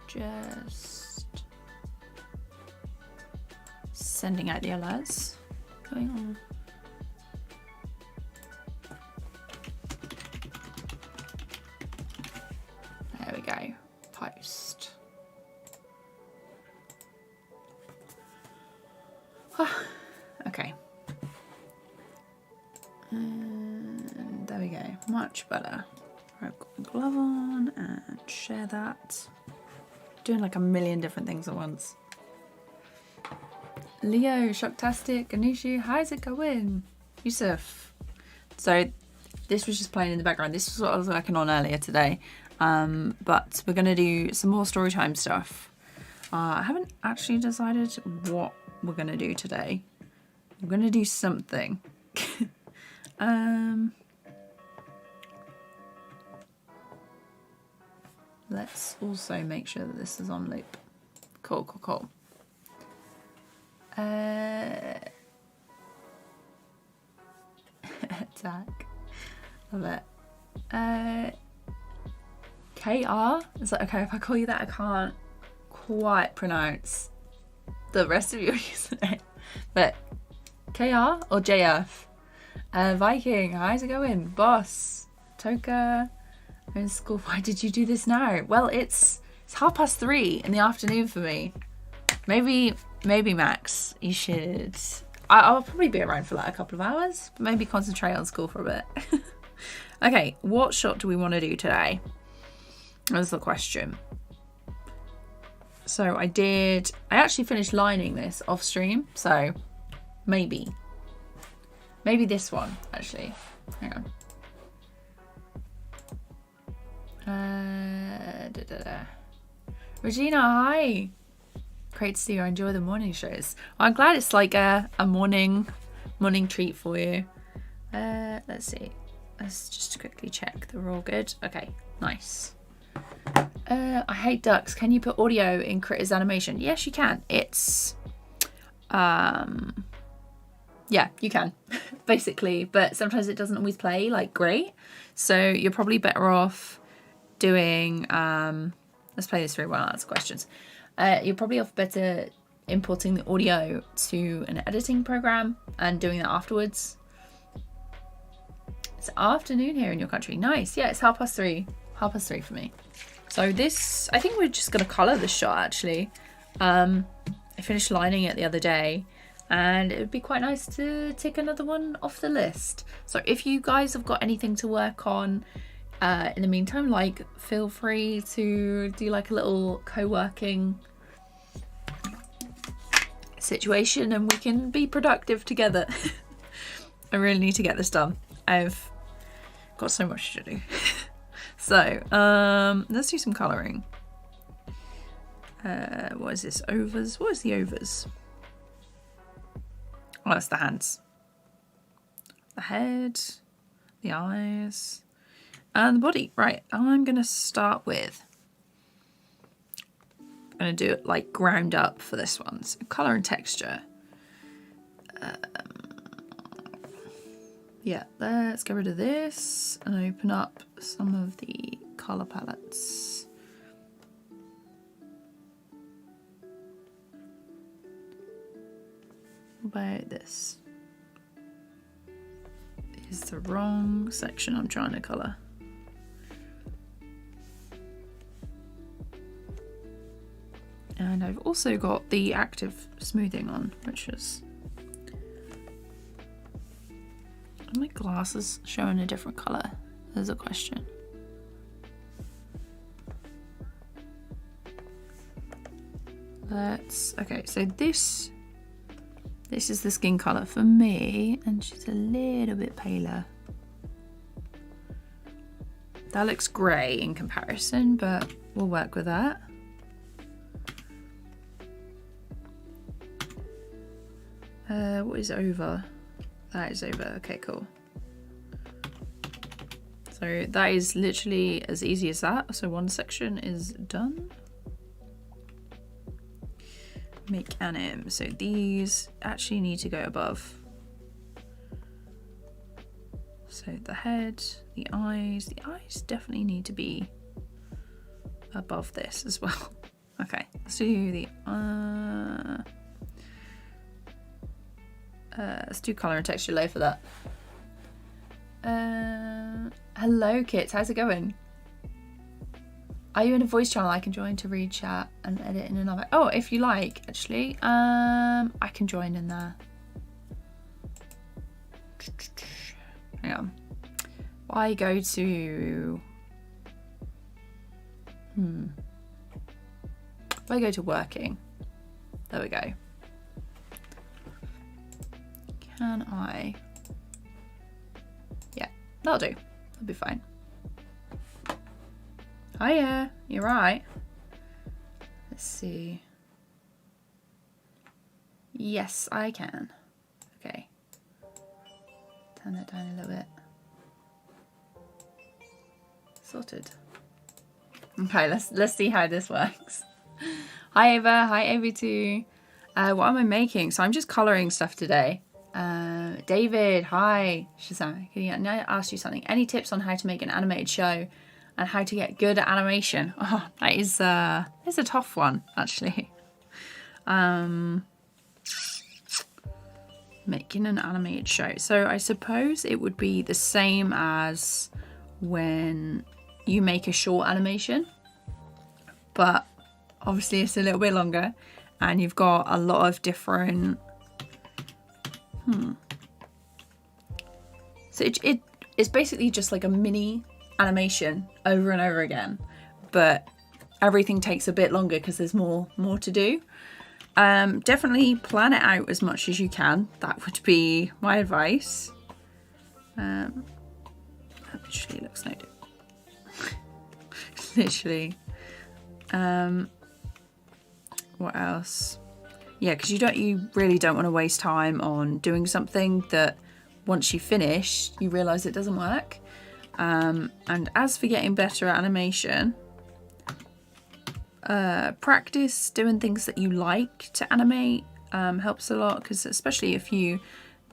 Just sending out the alerts. Going on. There we go. Post. Okay. And there we go. Much better. I've got the glove on and share that. Doing like a million different things at once. Leo, Shocktastic, Ganishu, how's it going? Yusuf. So this was just playing in the background. This was what I was working on earlier today. But we're going to do some more Storytime stuff. I haven't actually decided what we're going to do today. I'm going to do something. Let's also make sure that this is on loop. Cool, cool, cool. Attack. Love it. KR? Is that okay if I call you that? I can't quite pronounce the rest of your username. But KR or JF? Viking, how's it going? Boss. Toka. I'm in school. Why did you do this now? Well, it's 3:30 in the afternoon for me. Maybe Max, you should. I'll probably be around for like a couple of hours, but maybe concentrate on school for a bit. Okay, what shot do we want to do today? That's the question. So I actually finished lining this off stream, so maybe this one actually. Hang on. Regina, hi. Great to see you. I enjoy the morning shows. I'm glad it's like a morning treat for you. Let's see. Let's just quickly check that we're all good. Okay, nice. I hate ducks. Can you put audio in Critter's animation? Yes, you can. It's yeah, you can basically, but sometimes it doesn't always play like great. So you're probably better off doing let's play this through while I answer questions. You're probably better importing the audio to an editing program and doing that afterwards. It's afternoon here in your country. Nice. Yeah, it's 3:30. 3:30 for me. So this, I think we're just going to colour this shot actually. I finished lining it the other day and it would be quite nice to take another one off the list. So if you guys have got anything to work on in the meantime, like feel free to do like a little co-working situation and we can be productive together. I really need to get this done. I've got so much to do. So let's do some colouring. What is this? Overs? What is the overs? Oh, that's the hands. The head, the eyes, and the body. Right, I'm going to start with, I'm going to do it like ground up for this one. So colour and texture. Yeah, let's get rid of this and open up some of the colour palettes. What about this? Is the wrong section I'm trying to colour. And I've also got the active smoothing on, which is... Are my glasses showing a different colour? There's a question. Okay, so this is the skin colour for me, and she's a little bit paler. That looks grey in comparison, but we'll work with that. What is over? That is over. Okay, cool. So that is literally as easy as that. So one section is done. Make anim. So these actually need to go above. So the head, the eyes definitely need to be above this as well. Okay, let's do the let's do color and texture layer for that. Hello Kit, how's it going? Are you in a voice channel I can join to read chat and edit in another? Oh, if you like, actually, I can join in there. Hang on. I go to I go to working. There we go. Can I? Yeah, that'll do. That'll be fine. Hiya, you're right. Let's see. Yes, I can. Okay. Turn that down a little bit. Sorted. Okay, let's see how this works. Hi Ava, hi Ava too. What am I making? So I'm just colouring stuff today. David, hi. Shazam, can I ask you something? Any tips on how to make an animated show and how to get good at animation? Oh, that is a tough one, actually. Making an animated show. So I suppose it would be the same as when you make a short animation, but obviously it's a little bit longer and you've got a lot of different so it's basically just like a mini animation over and over again, but everything takes a bit longer because there's more to do. Definitely plan it out as much as you can. That would be my advice. That literally looks no different. Literally. What else? Yeah, because you really don't want to waste time on doing something that once you finish you realize it doesn't work. And as for getting better at animation, practice doing things that you like to animate helps a lot, because especially if you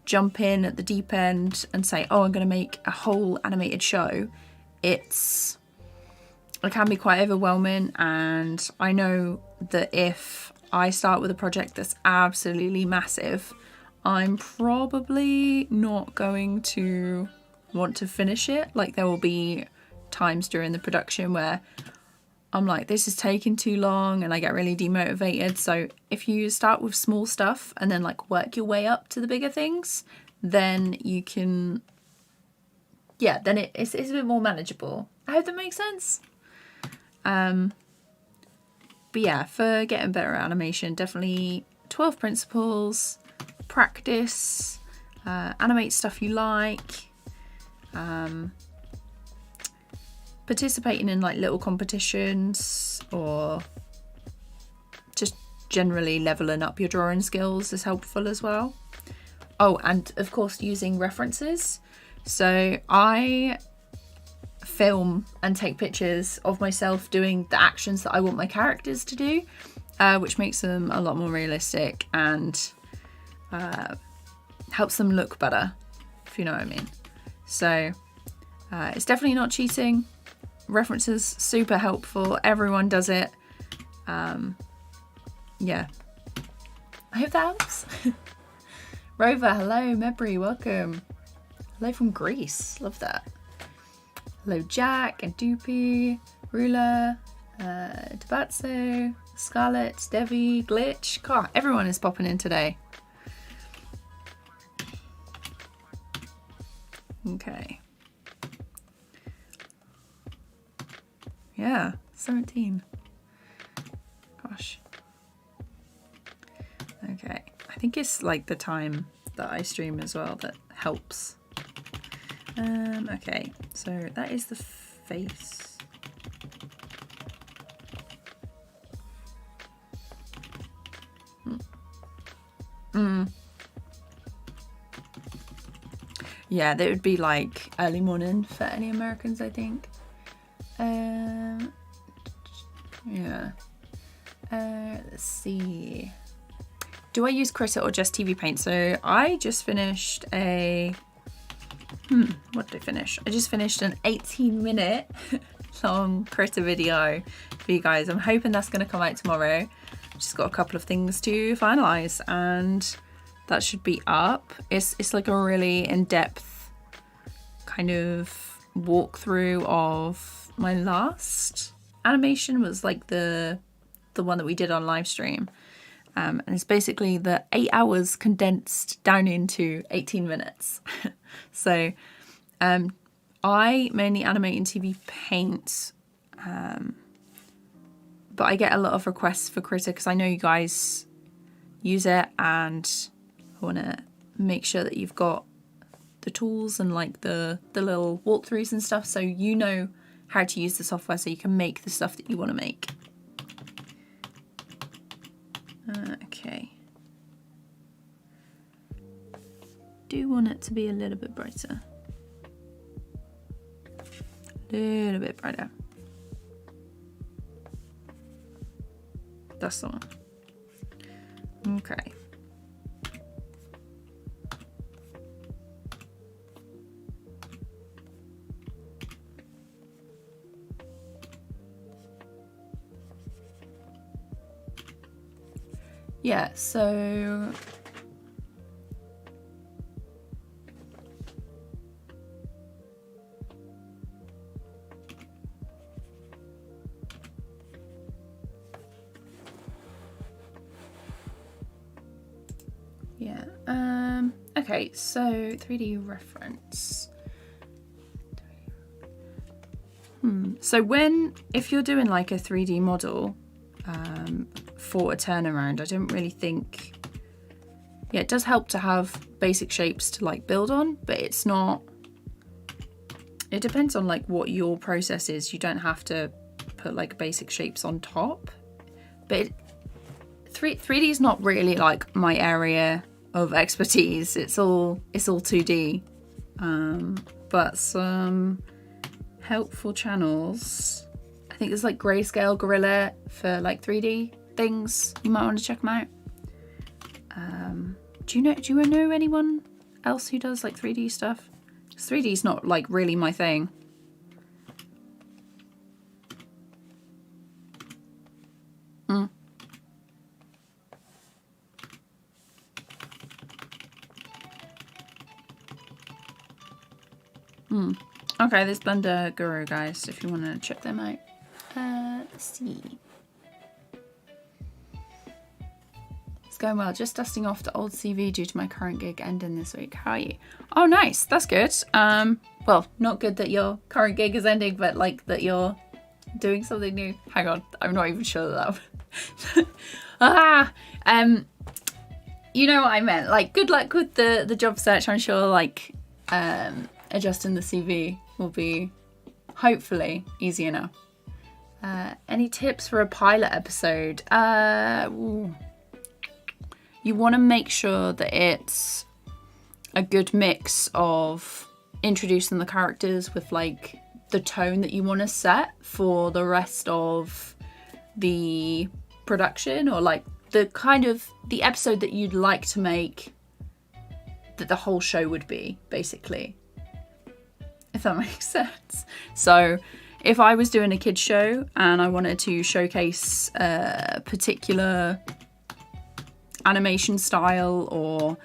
jump in at the deep end and say, oh, I'm going to make a whole animated show, it can be quite overwhelming. And I know that if I start with a project that's absolutely massive, I'm probably not going to want to finish it. Like, there will be times during the production where I'm like, this is taking too long, and I get really demotivated. So if you start with small stuff and then like work your way up to the bigger things, then you can, yeah, then it's a bit more manageable. I hope that makes sense. But yeah, for getting better at animation, definitely 12 principles, practice, animate stuff you like, participating in like little competitions, or just generally leveling up your drawing skills is helpful as well. Oh, and of course using references. So I film and take pictures of myself doing the actions that I want my characters to do, which makes them a lot more realistic and helps them look better, if you know what I mean. So it's definitely not cheating. References, super helpful. Everyone does it. Yeah, I hope that helps. Rover, hello. Mebri, welcome. Hello from Greece, love that. Hello Jack and Doopy, Rula, Tabatso, Scarlett, Devi, Glitch. God, everyone is popping in today. Okay. Yeah, 17. Gosh. Okay. I think it's like the time that I stream as well that helps. Okay, so that is the face. Yeah, that would be like early morning for any Americans, I think. Yeah. Let's see. Do I use Cricut or just TVPaint? So I just finished a what did I finish? I just finished an 18-minute long critter video for you guys. I'm hoping that's going to come out tomorrow. Just got a couple of things to finalize and that should be up. It's like a really in-depth kind of walkthrough of my last animation. Was like the one that we did on live stream. And it's basically the 8 hours condensed down into 18 minutes. So I mainly animate in TVPAINT, but I get a lot of requests for Critter because I know you guys use it, and I want to make sure that you've got the tools and like the little walkthroughs and stuff, so you know how to use the software so you can make the stuff that you want to make. Okay. Do want it to be a little bit brighter. A little bit brighter. That's the one. Okay. Yeah, so yeah, okay, so 3D reference. So if you're doing like a 3D model, for a turnaround, I don't really think, yeah, it does help to have basic shapes to like build on, but it's not, it depends on like what your process is. You don't have to put like basic shapes on top, but 3D is not really like my area of expertise. It's all 2D, but some helpful channels, I think there's like Grayscale Gorilla for like 3D things. You might want to check them out. Do you know anyone else who does like 3D stuff? 3D is not like really my thing. Okay, there's Blender Guru, guys, if you want to check them out. Let's see. It's going well. Just dusting off the old CV due to my current gig ending this week. How are you? Oh, nice. That's good. Well, not good that your current gig is ending, but like that you're doing something new. Hang on, I'm not even sure that. You know what I meant. Like, good luck with the job search. I'm sure like adjusting the CV will be hopefully easy enough. Any tips for a pilot episode? You want to make sure that it's a good mix of introducing the characters with like the tone that you want to set for the rest of the production, or like the kind of the episode that you'd like to make that the whole show would be, basically, if that makes sense. So if I was doing a kids show and I wanted to showcase a particular animation style, or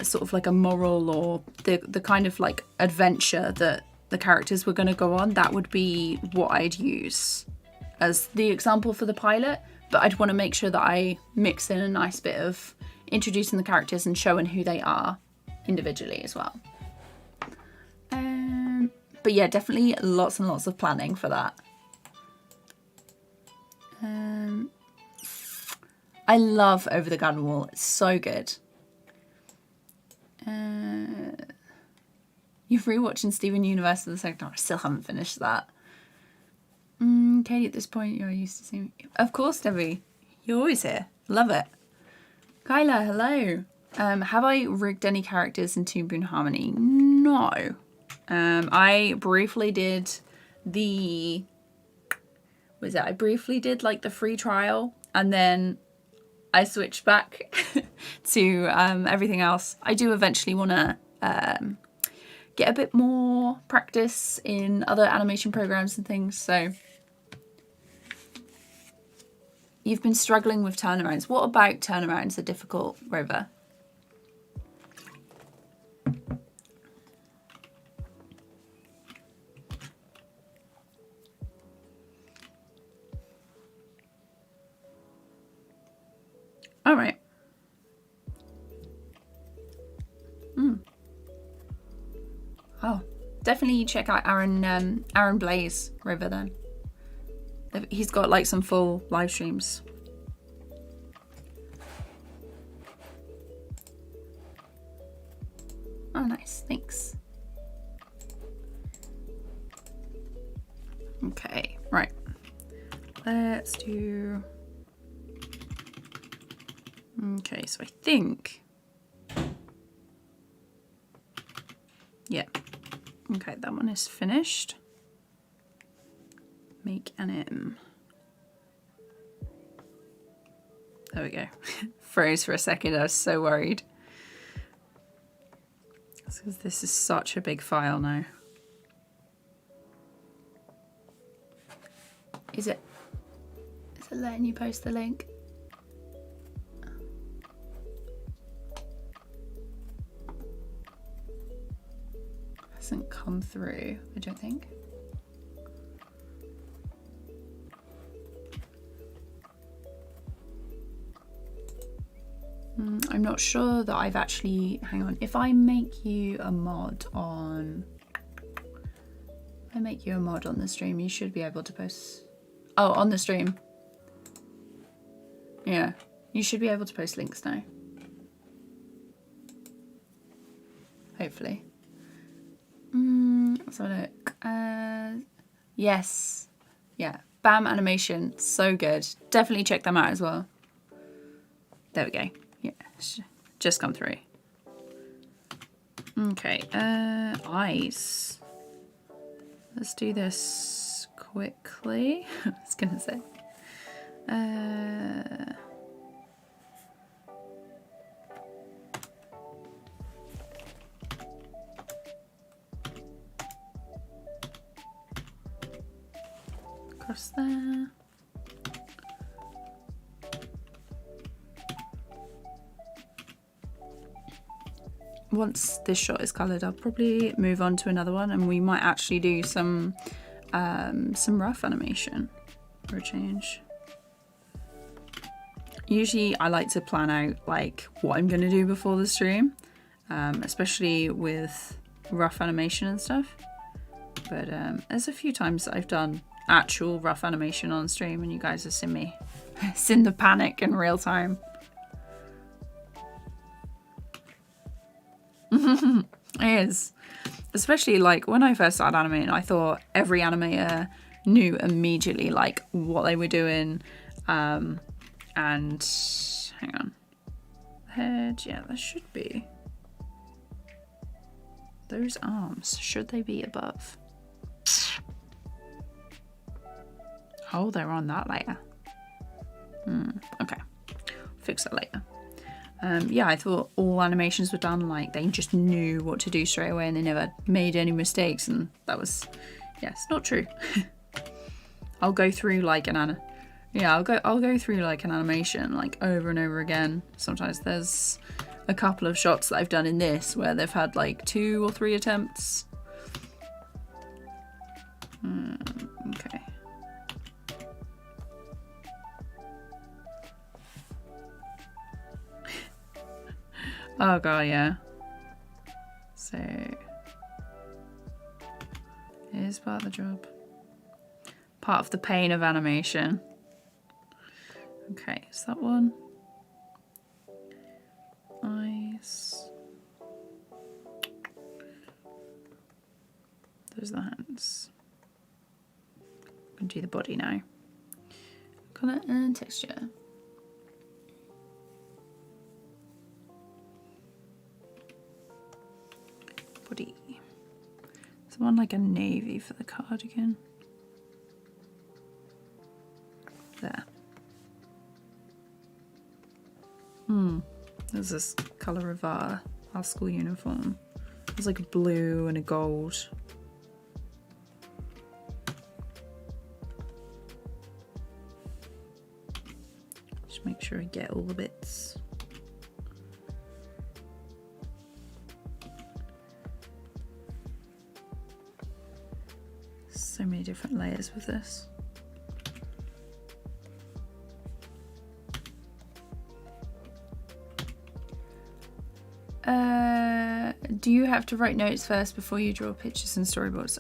sort of like a moral, or the kind of like adventure that the characters were going to go on, that would be what I'd use as the example for the pilot. But I'd want to make sure that I mix in a nice bit of introducing the characters and showing who they are individually as well. But yeah, definitely lots and lots of planning for that. I love Over the Garden Wall. It's so good. You're rewatching Steven Universe for the second time. I still haven't finished that. Katie, at this point, you're used to seeing me. Of course, Debbie. You're always here. Love it. Kyla, hello. Have I rigged any characters in Toon Boom Harmony? No. I briefly did I briefly did like the free trial, and then I switched back to everything else. I do eventually want to get a bit more practice in other animation programs and things. So you've been struggling with turnarounds. What about turnarounds are difficult, Rover? All right. Oh, definitely check out Aaron Blaze River then. He's got like some full live streams. Oh, nice. Thanks. Okay, right. Let's do... Okay, so I think... Yeah. Okay, that one is finished. Make anim. There we go. Froze for a second, I was so worried. Because this is such a big file now. Is it letting you post the link? Hasn't come through, I don't think. I'm not sure that I've actually, hang on, if I make you a mod on, the stream, you should be able to post, oh, on the stream. Yeah, you should be able to post links now. Hopefully. Let's have a look. Yes. Yeah. BAM Animation. So good. Definitely check them out as well. There we go. Yeah. Just come through. Okay. Eyes. Let's do this quickly. I was going to say. Across there. Once this shot is coloured, I'll probably move on to another one, and we might actually do some rough animation for a change. Usually I like to plan out like what I'm going to do before the stream, especially with rough animation and stuff. But there's a few times that I've done actual rough animation on stream and you guys have seen me seen the panic in real time. It is. Especially like when I first started animating, I thought every animator knew immediately like what they were doing. And hang on. Head, yeah, there should be. Those arms, should they be above? Oh, they're on that layer. Okay, fix that later. Yeah, I thought all animations were done like they just knew what to do straight away and they never made any mistakes, and that was, yes, not true. I'll go through like I'll go through like an animation like over and over again. Sometimes there's a couple of shots that I've done in this where they've had like 2 or 3 attempts. Okay. Oh god, yeah. So it is part of the job. Part of the pain of animation. Okay, is that one? Eyes. Those are the hands. I'm gonna do the body now. Colour and texture. Body. Someone like a navy for the cardigan. There. There's this colour of our school uniform. There's like a blue and a gold. Just make sure I get all the bits. So many different layers with this. Do you have to write notes first before you draw pictures and storyboards?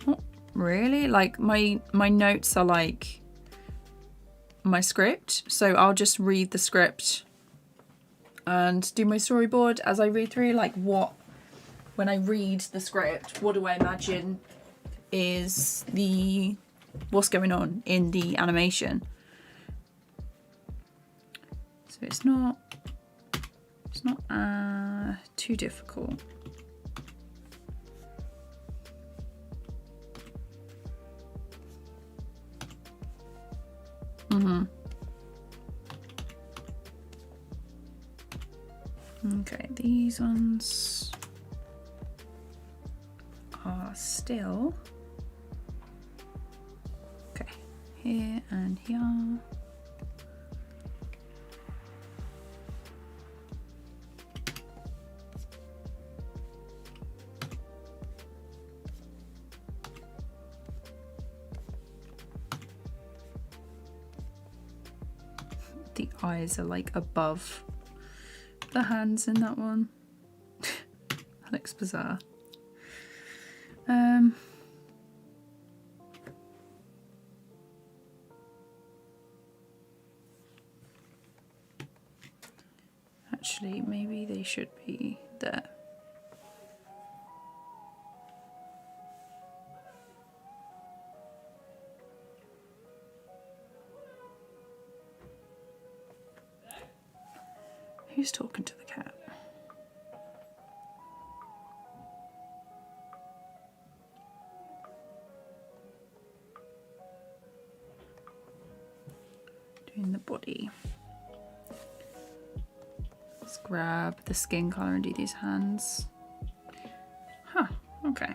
Not really. Like my notes are like my script, so I'll just read the script and do my storyboard as I read through. Like when I read the script, what do I imagine is what's going on in the animation? So it's not too difficult. Okay, these ones are still okay here and here. The eyes are like above the hands in that one. That looks bizarre. Actually, maybe they should be there. Who's talking to the cat? Doing the body. Let's grab the skin color and do these hands. Huh, okay.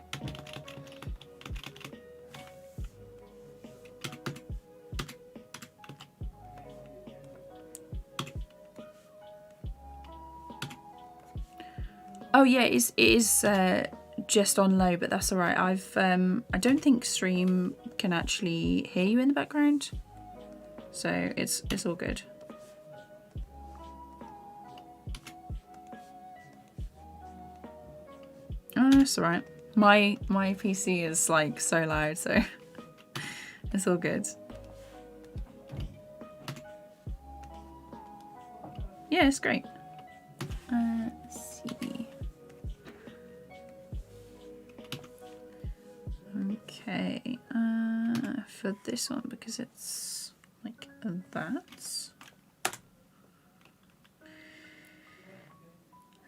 Oh yeah, it is just on low, but that's all right. I don't think stream can actually hear you in the background, so it's all good. Oh, that's all right. My PC is like so loud, so it's all good. Yeah, it's great. Let's see. Okay, for this one, because it's like that,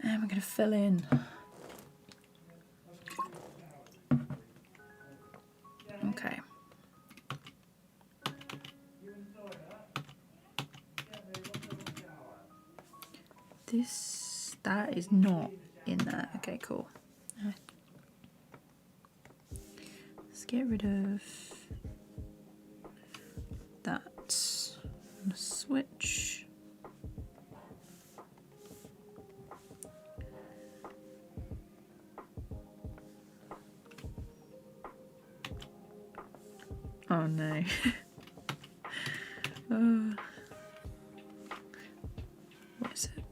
and we're gonna fill in. Okay. That is not in there. Okay, cool. Let's get rid of that. I'm gonna switch. Oh no. What is it?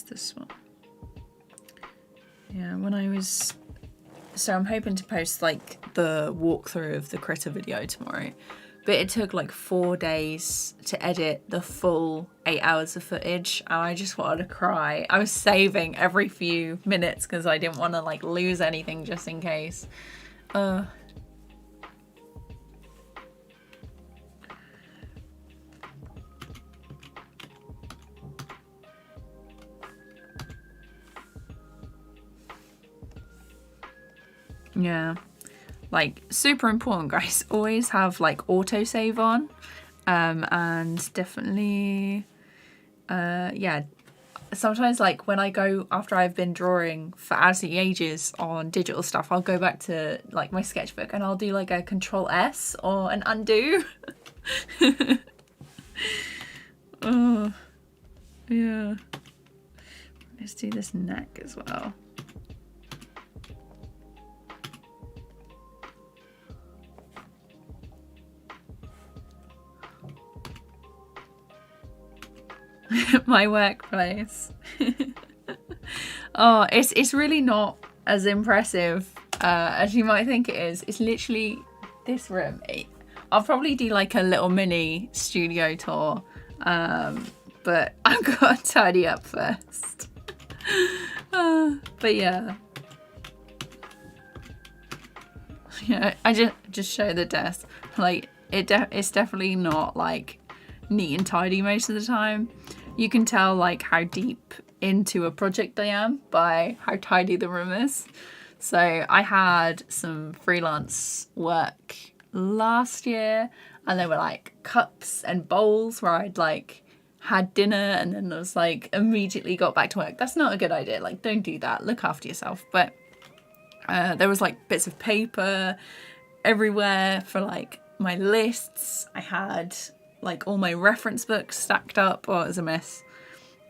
This one. Yeah, when I was... So I'm hoping to post like the walkthrough of the critter video tomorrow. But it took like 4 days to edit the full 8 hours of footage. And I just wanted to cry. I was saving every few minutes because I didn't want to like lose anything just in case. Yeah, like super important, guys. Always have like autosave on, and definitely, yeah, sometimes like when I go after I've been drawing for absolutely ages on digital stuff, I'll go back to like my sketchbook and I'll do like a Control S or an undo. Oh, yeah. Let's do this neck as well. My workplace. Oh, it's really not as impressive as you might think it is. It's literally this room. I'll probably do like a little mini studio tour, but I've got to tidy up first. But yeah, I just show the desk. Like it's definitely not like neat and tidy most of the time. You can tell like how deep into a project I am by how tidy the room is. So I had some freelance work last year and there were like cups and bowls where I'd like had dinner and then I was like immediately got back to work. That's not a good idea. Like, don't do that. Look after yourself. But there was like bits of paper everywhere for like my lists. I had like all my reference books stacked up. Oh, it was a mess.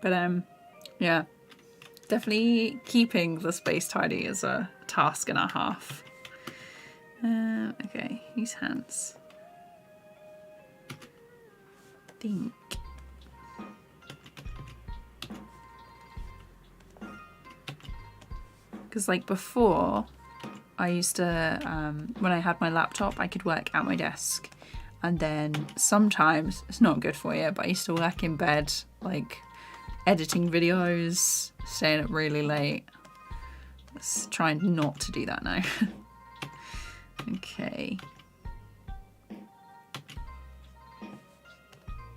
But yeah, definitely keeping the space tidy is a task and a half. Okay, use hands. Think. Because like before, I used to, when I had my laptop, I could work at my desk. And then sometimes, it's not good for you, but I used to work in bed, like editing videos, staying up really late. Let's try not to do that now. Okay.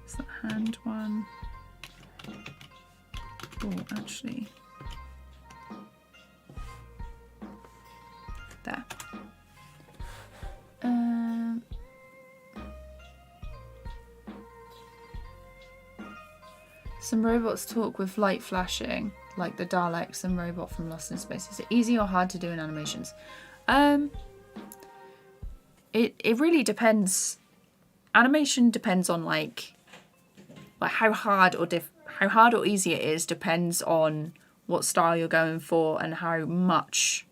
Is that hand one? Oh, actually. There. Some robots talk with light flashing, like the Daleks and robot from Lost in Space. Is it easy or hard to do in animations? It really depends. Animation depends on like how hard or easy it is. Depends on what style you're going for and how much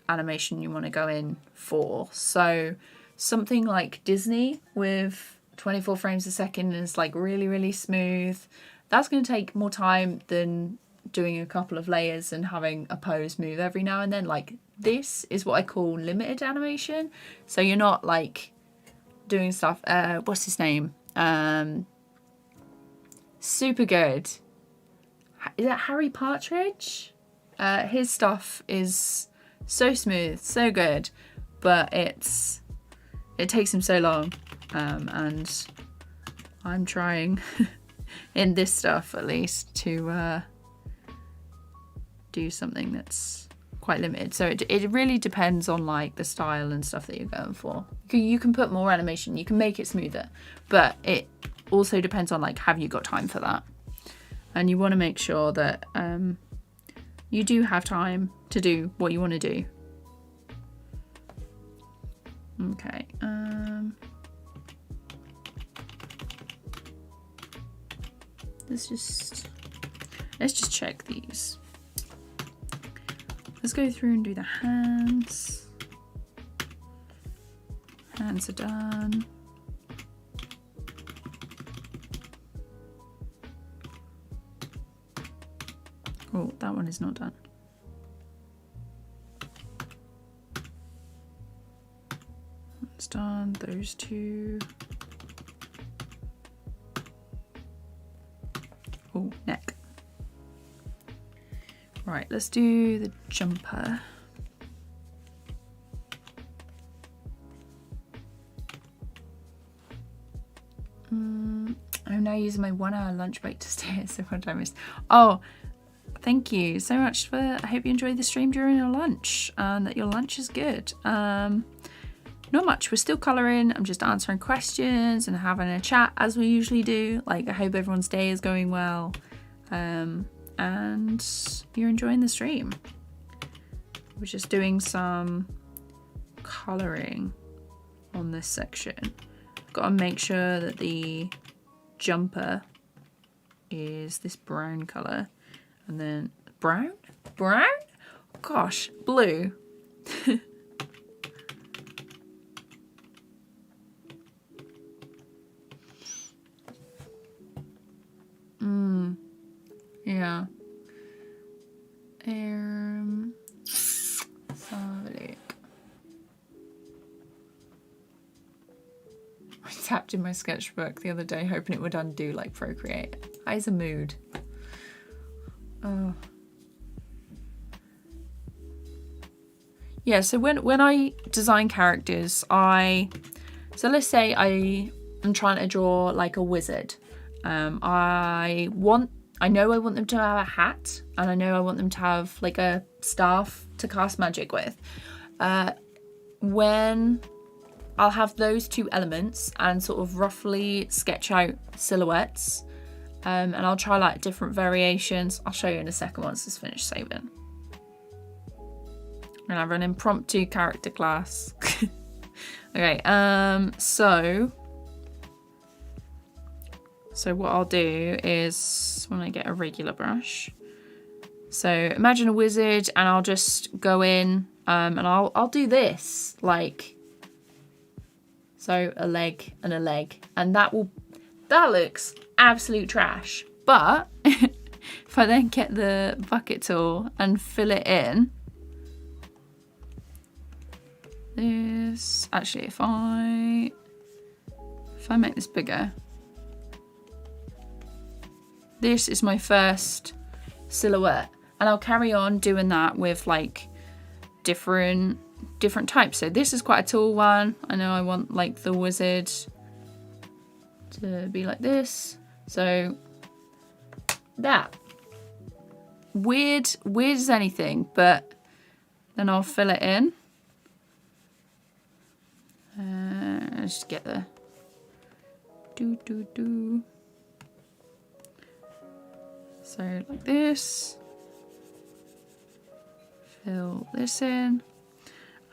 animation you want to go in for. So something like Disney with 24 frames a second is like really, really smooth. That's going to take more time than doing a couple of layers and having a pose move every now and then. Like this is what I call limited animation. So you're not like doing stuff. What's his name? Super good. Is that Harry Partridge? His stuff is so smooth, so good, but it takes him so long, and I'm trying in this stuff at least to do something that's quite limited. So it really depends on like the style and stuff that you're going for. You can put more animation, you can make it smoother, but it also depends on like, have you got time for that? And you want to make sure that you do have time to do what you want to do. Okay. Let's just check these. Let's go through and do the hands. Hands are done. Oh, that one is not done. That's done. Those two. Oh, neck. Right, let's do the jumper. I'm now using my 1 hour lunch break to stay here, so what did I miss? Oh, thank you so much for, I hope you enjoyed the stream during your lunch and that your lunch is good. Not much, we're still colouring. I'm just answering questions and having a chat as we usually do. Like, I hope everyone's day is going well. And and you're enjoying the stream. We're just doing some colouring on this section. Got to make sure that the jumper is this brown colour, and then brown? Gosh, blue. Yeah. Let's have a look. I tapped in my sketchbook the other day hoping it would undo like Procreate. That is a mood. Oh. Yeah, so when I design characters, so let's say I am trying to draw like a wizard. I know I want them to have a hat, and I know I want them to have like a staff to cast magic with. When I'll have those two elements and sort of roughly sketch out silhouettes, and I'll try like different variations. I'll show you in a second once it's finished saving. And I have an impromptu character class. Okay, so what I'll do is, when I get a regular brush, so imagine a wizard, and I'll just go in, and I'll do this, like, so a leg and a leg, and that looks absolute trash. But if I then get the bucket tool and fill it in, this, actually, if I make this bigger, this is my first silhouette, and I'll carry on doing that with like different types. So this is quite a tall one. I know I want like the wizard to be like this. So that weird as anything, but then I'll fill it in. Just get the do. So like this, fill this in,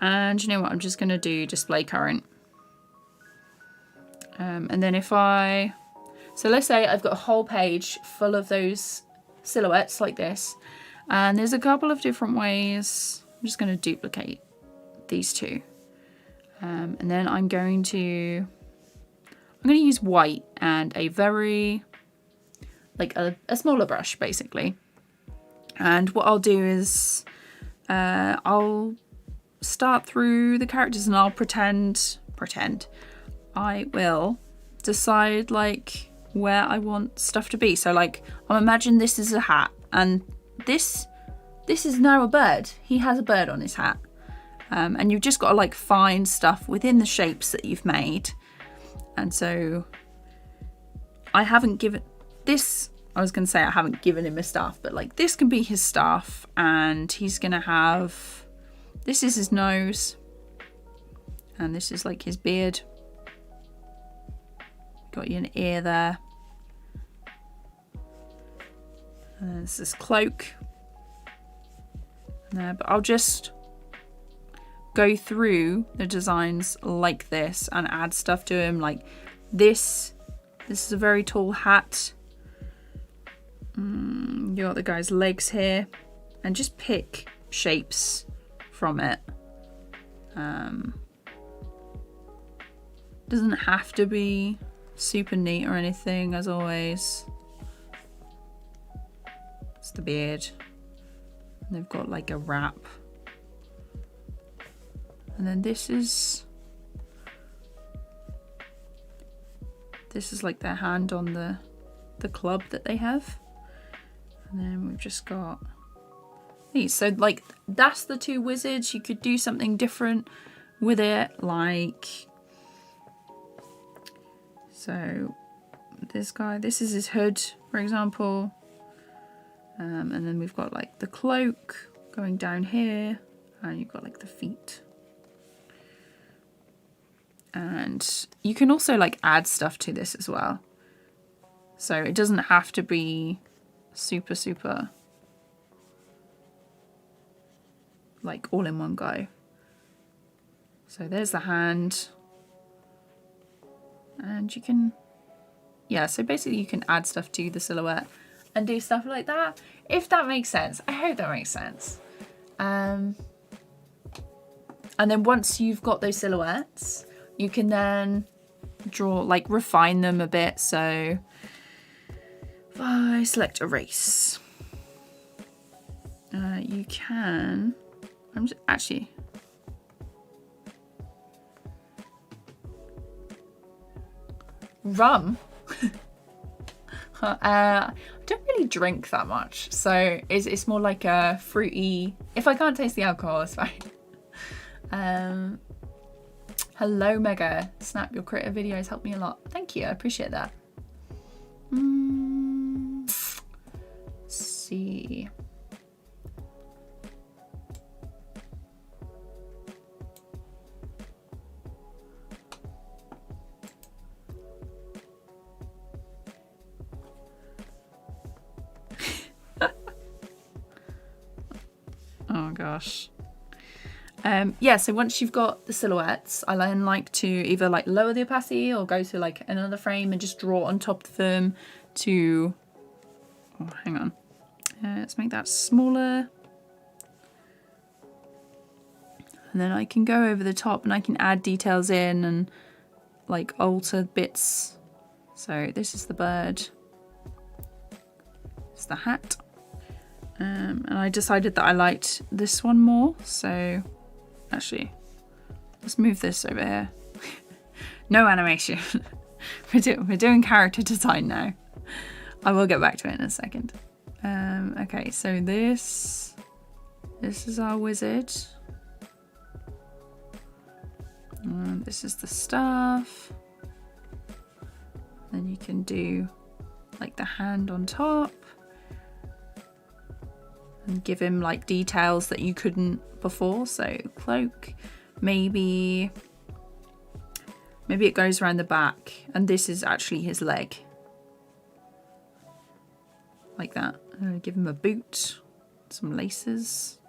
and you know what, I'm just going to do display current. And then so let's say I've got a whole page full of those silhouettes like this, and there's a couple of different ways. I'm just going to duplicate these two, and then I'm going to use white and a very like a smaller brush basically. And what I'll do is I'll start through the characters, and I'll pretend I will decide like where I want stuff to be. So like I'll imagine this is a hat, and this is now a bird. He has a bird on his hat. And you've just got to like find stuff within the shapes that you've made. And so I haven't given this, I was going to say I haven't given him a staff, but like this can be his staff, and he's going to have, this is his nose, and this is like his beard. Got you an ear there. And there's this cloak. But I'll just go through the designs like this and add stuff to him. Like this is a very tall hat. You got the guy's legs here, and just pick shapes from it. Doesn't have to be super neat or anything, as always. It's the beard. And they've got like a wrap. And then this is like their hand on the club that they have. And then we've just got these. So like that's the two wizards. You could do something different with it, like, so this guy, this is his hood, for example. And then we've got like the cloak going down here, and you've got like the feet. And you can also like add stuff to this as well. So it doesn't have to be super like all in one go. So there's the hand. And you can, yeah, so basically you can add stuff to the silhouette and do stuff like that, if that makes sense. I hope that makes sense. And then once you've got those silhouettes, you can then draw, like refine them a bit. So if I select erase, you can, I'm just, actually, rum. I don't really drink that much, so it's more like a fruity. If I can't taste the alcohol, it's fine. Hello, Mega. Snap, your creative videos help me a lot. Thank you, I appreciate that. Let's see. Oh gosh. Yeah, so once you've got the silhouettes, I then like to either like lower the opacity or go to like another frame and just draw on top of them to, oh, hang on. Let's make that smaller. And then I can go over the top and I can add details in and like alter bits. So this is the bird. It's the hat. And I decided that I liked this one more, so actually let's move this over here. No animation. we're doing character design now. I will get back to it in a second. Okay, so this is our wizard. This is the staff. Then you can do like the hand on top. And give him like details that you couldn't before. So cloak, maybe it goes around the back and this is actually his leg. Like that. Give him a boot, some laces.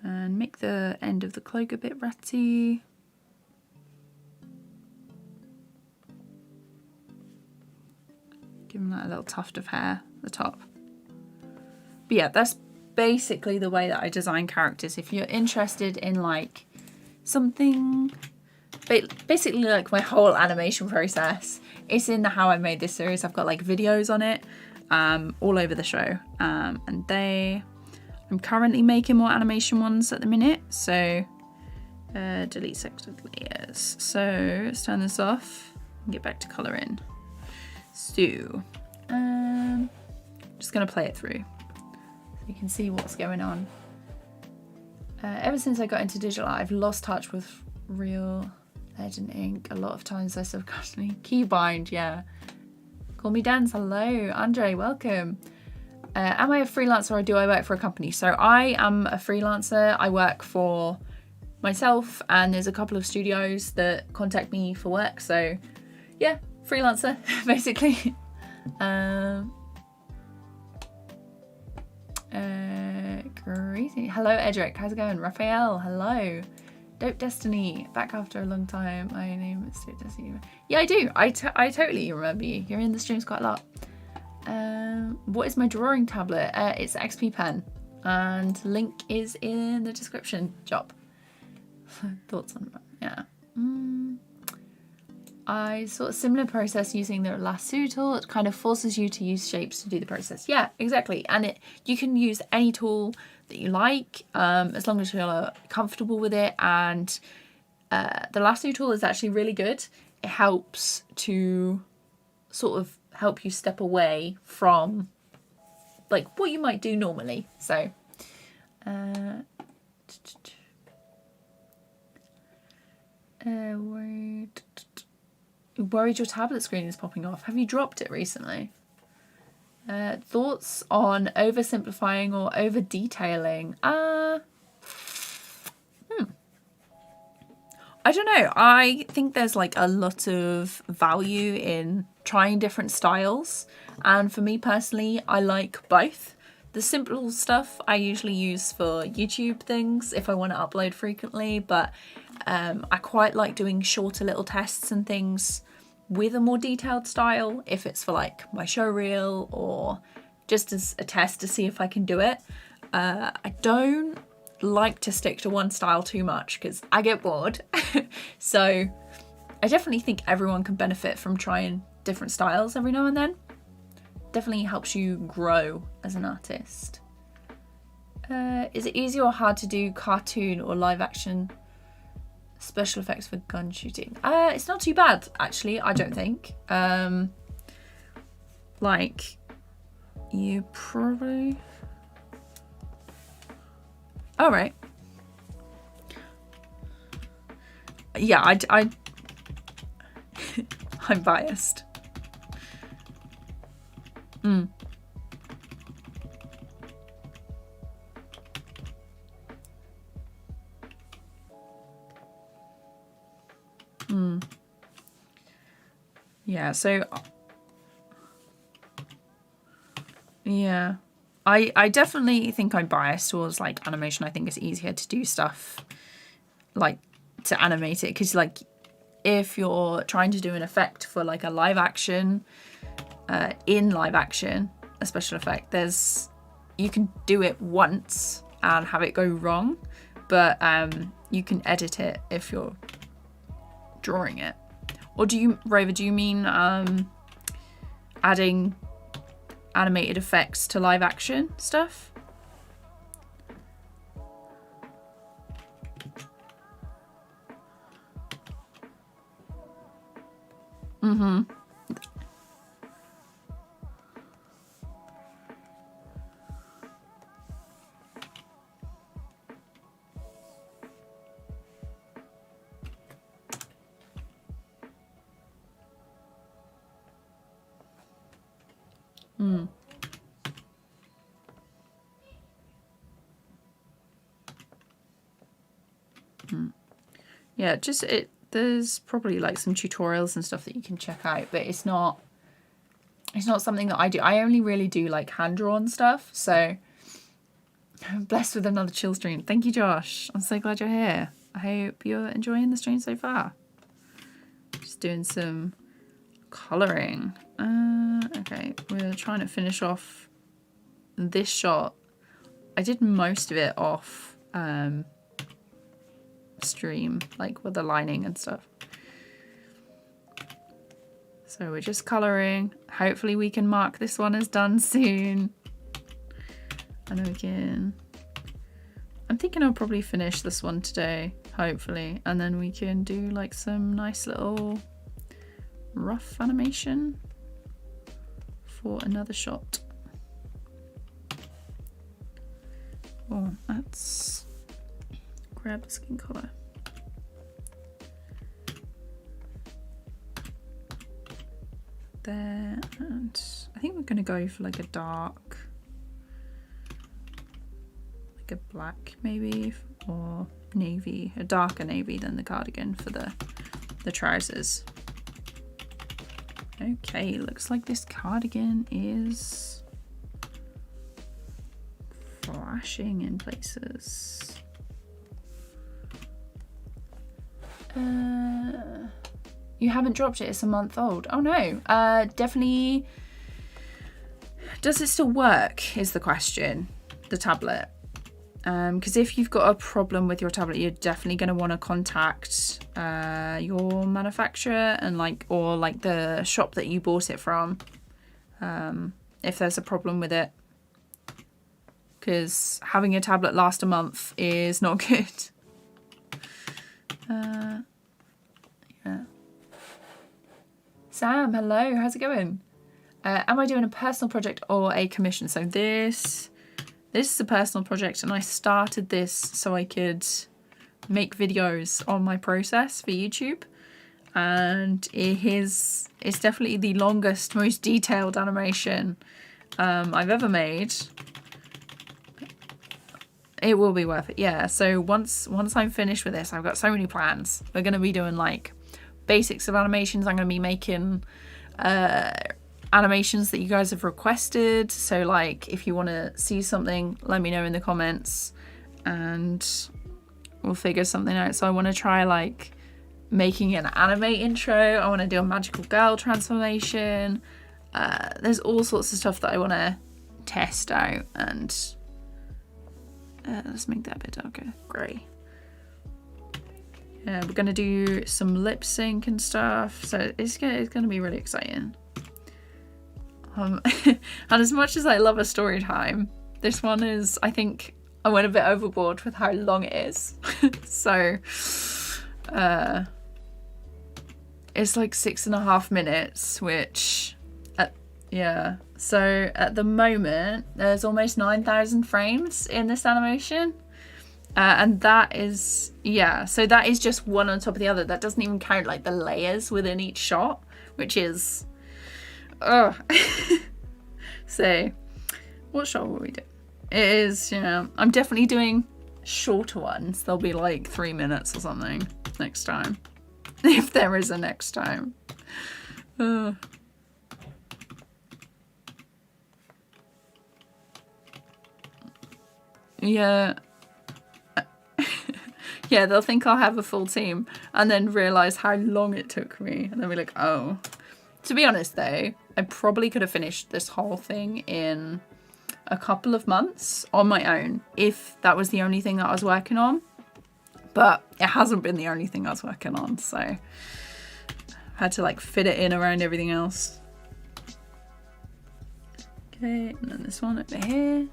And make the end of the cloak a bit ratty. Give him that little tuft of hair at the top. But yeah, that's basically the way that I design characters. If you're interested in like something, basically like my whole animation process, it's in the How I Made This series. I've got like videos on it all over the show. And I'm currently making more animation ones at the minute. So delete selected layers. So let's turn this off and get back to colouring. So, just going to play it through so you can see what's going on. Ever since I got into digital art, I've lost touch with real lead and ink. A lot of times I subconsciously keybind, yeah. Call me Dance, hello. Andre, welcome. Am I a freelancer or do I work for a company? So I am a freelancer. I work for myself and there's a couple of studios that contact me for work. So yeah. Freelancer, basically. Crazy. Hello, Edric. How's it going? Raphael, hello. Dope Destiny. Back after a long time. My name is Dope Destiny. Yeah, I do. I totally remember you. You're in the streams quite a lot. What is my drawing tablet? It's XP Pen. And link is in the description. Job. Thoughts on that? Yeah. I sort of similar process using the lasso tool. It kind of forces you to use shapes to do the process. Yeah, exactly. And you can use any tool that you like, as long as you're comfortable with it. And the lasso tool is actually really good. It helps to sort of help you step away from like what you might do normally. So worried your tablet screen is popping off. Have you dropped it recently? Thoughts on oversimplifying or over detailing? I don't know. I think there's like a lot of value in trying different styles. And for me personally, I like both. The simple stuff I usually use for YouTube things if I want to upload frequently, but I quite like doing shorter little tests and things with a more detailed style if it's for like my show reel or just as a test to see if I can do it. I don't like to stick to one style too much because I get bored. So I definitely think everyone can benefit from trying different styles every now and then. Definitely helps you grow as an artist. Is it easier or hard to do cartoon or live action special effects for gun shooting? It's not too bad actually, I don't think. Like you probably... All right. Yeah, I I'm biased. Yeah, so yeah. I definitely think I'm biased towards like animation. I think it's easier to do stuff like to animate it because like if you're trying to do an effect for like a live action, in live action, a special effect, you can do it once and have it go wrong, but you can edit it if you're drawing it. Or do you, Rover, do you mean adding animated effects to live action stuff? Yeah, there's probably like some tutorials and stuff that you can check out, but it's not something that I do. I only really do like hand drawn stuff, so I'm blessed with another chill stream. Thank you, Josh. I'm so glad you're here. I hope you're enjoying the stream so far. Just doing some colouring. Okay, we're trying to finish off this shot. I did most of it off stream, like with the lining and stuff. So we're just colouring. Hopefully we can mark this one as done soon. And then we can... I'm thinking I'll probably finish this one today, hopefully. And then we can do like some nice little rough animation for another shot. Oh, let's grab the skin colour. There, and I think we're going to go for like a dark, like a black maybe, or navy, a darker navy than the cardigan for the trousers. Okay, looks like this cardigan is flashing in places. You haven't dropped it, it's a month old. Oh no, definitely. Does it still work is the question, the tablet. Because if you've got a problem with your tablet, you're definitely going to want to contact your manufacturer and or the shop that you bought it from, if there's a problem with it. Because having a tablet last a month is not good. Yeah. Sam, hello, how's it going? Am I doing a personal project or a commission? So this is a personal project, and I started this so I could make videos on my process for YouTube. And it's definitely the longest, most detailed animation I've ever made. It will be worth it, yeah. So once I'm finished with this, I've got so many plans. We're going to be doing like basics of animations. I'm going to be making animations that you guys have requested. So like if you want to see something, let me know in the comments and we'll figure something out. So I want to try like making an anime intro. I want to do a magical girl transformation. There's all sorts of stuff that I want to test out, and let's make that a bit darker, grey. Yeah, we're gonna do some lip sync and stuff, so it's gonna be really exciting. And as much as I love a story time, this one is, I think I went a bit overboard with how long it is. So it's like 6.5 minutes, which yeah, so at the moment there's almost 9,000 frames in this animation, and that is, yeah, so that is just one on top of the other. That doesn't even count like the layers within each shot, which is so what shot will we do? It is, you know, I'm definitely doing shorter ones. They'll be like 3 minutes or something next time, if there is a next time. Yeah. Yeah, they'll think I'll have a full team and then realise how long it took me. And they'll be like, oh. To be honest though, I probably could have finished this whole thing in a couple of months on my own if that was the only thing that I was working on. But it hasn't been the only thing I was working on, so I had to like fit it in around everything else. Okay, and then this one over here.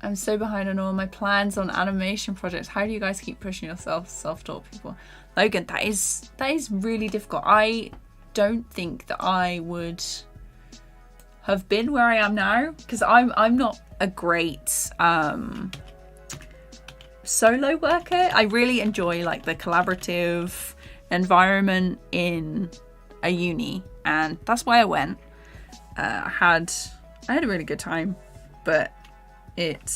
I'm so behind on all my plans on animation projects. How do you guys keep pushing yourself, self-taught people? Logan, that is really difficult. I don't think that I would have been where I am now, because I'm not a great solo worker. I really enjoy like the collaborative environment in a uni, and that's why I went. I had a really good time, but it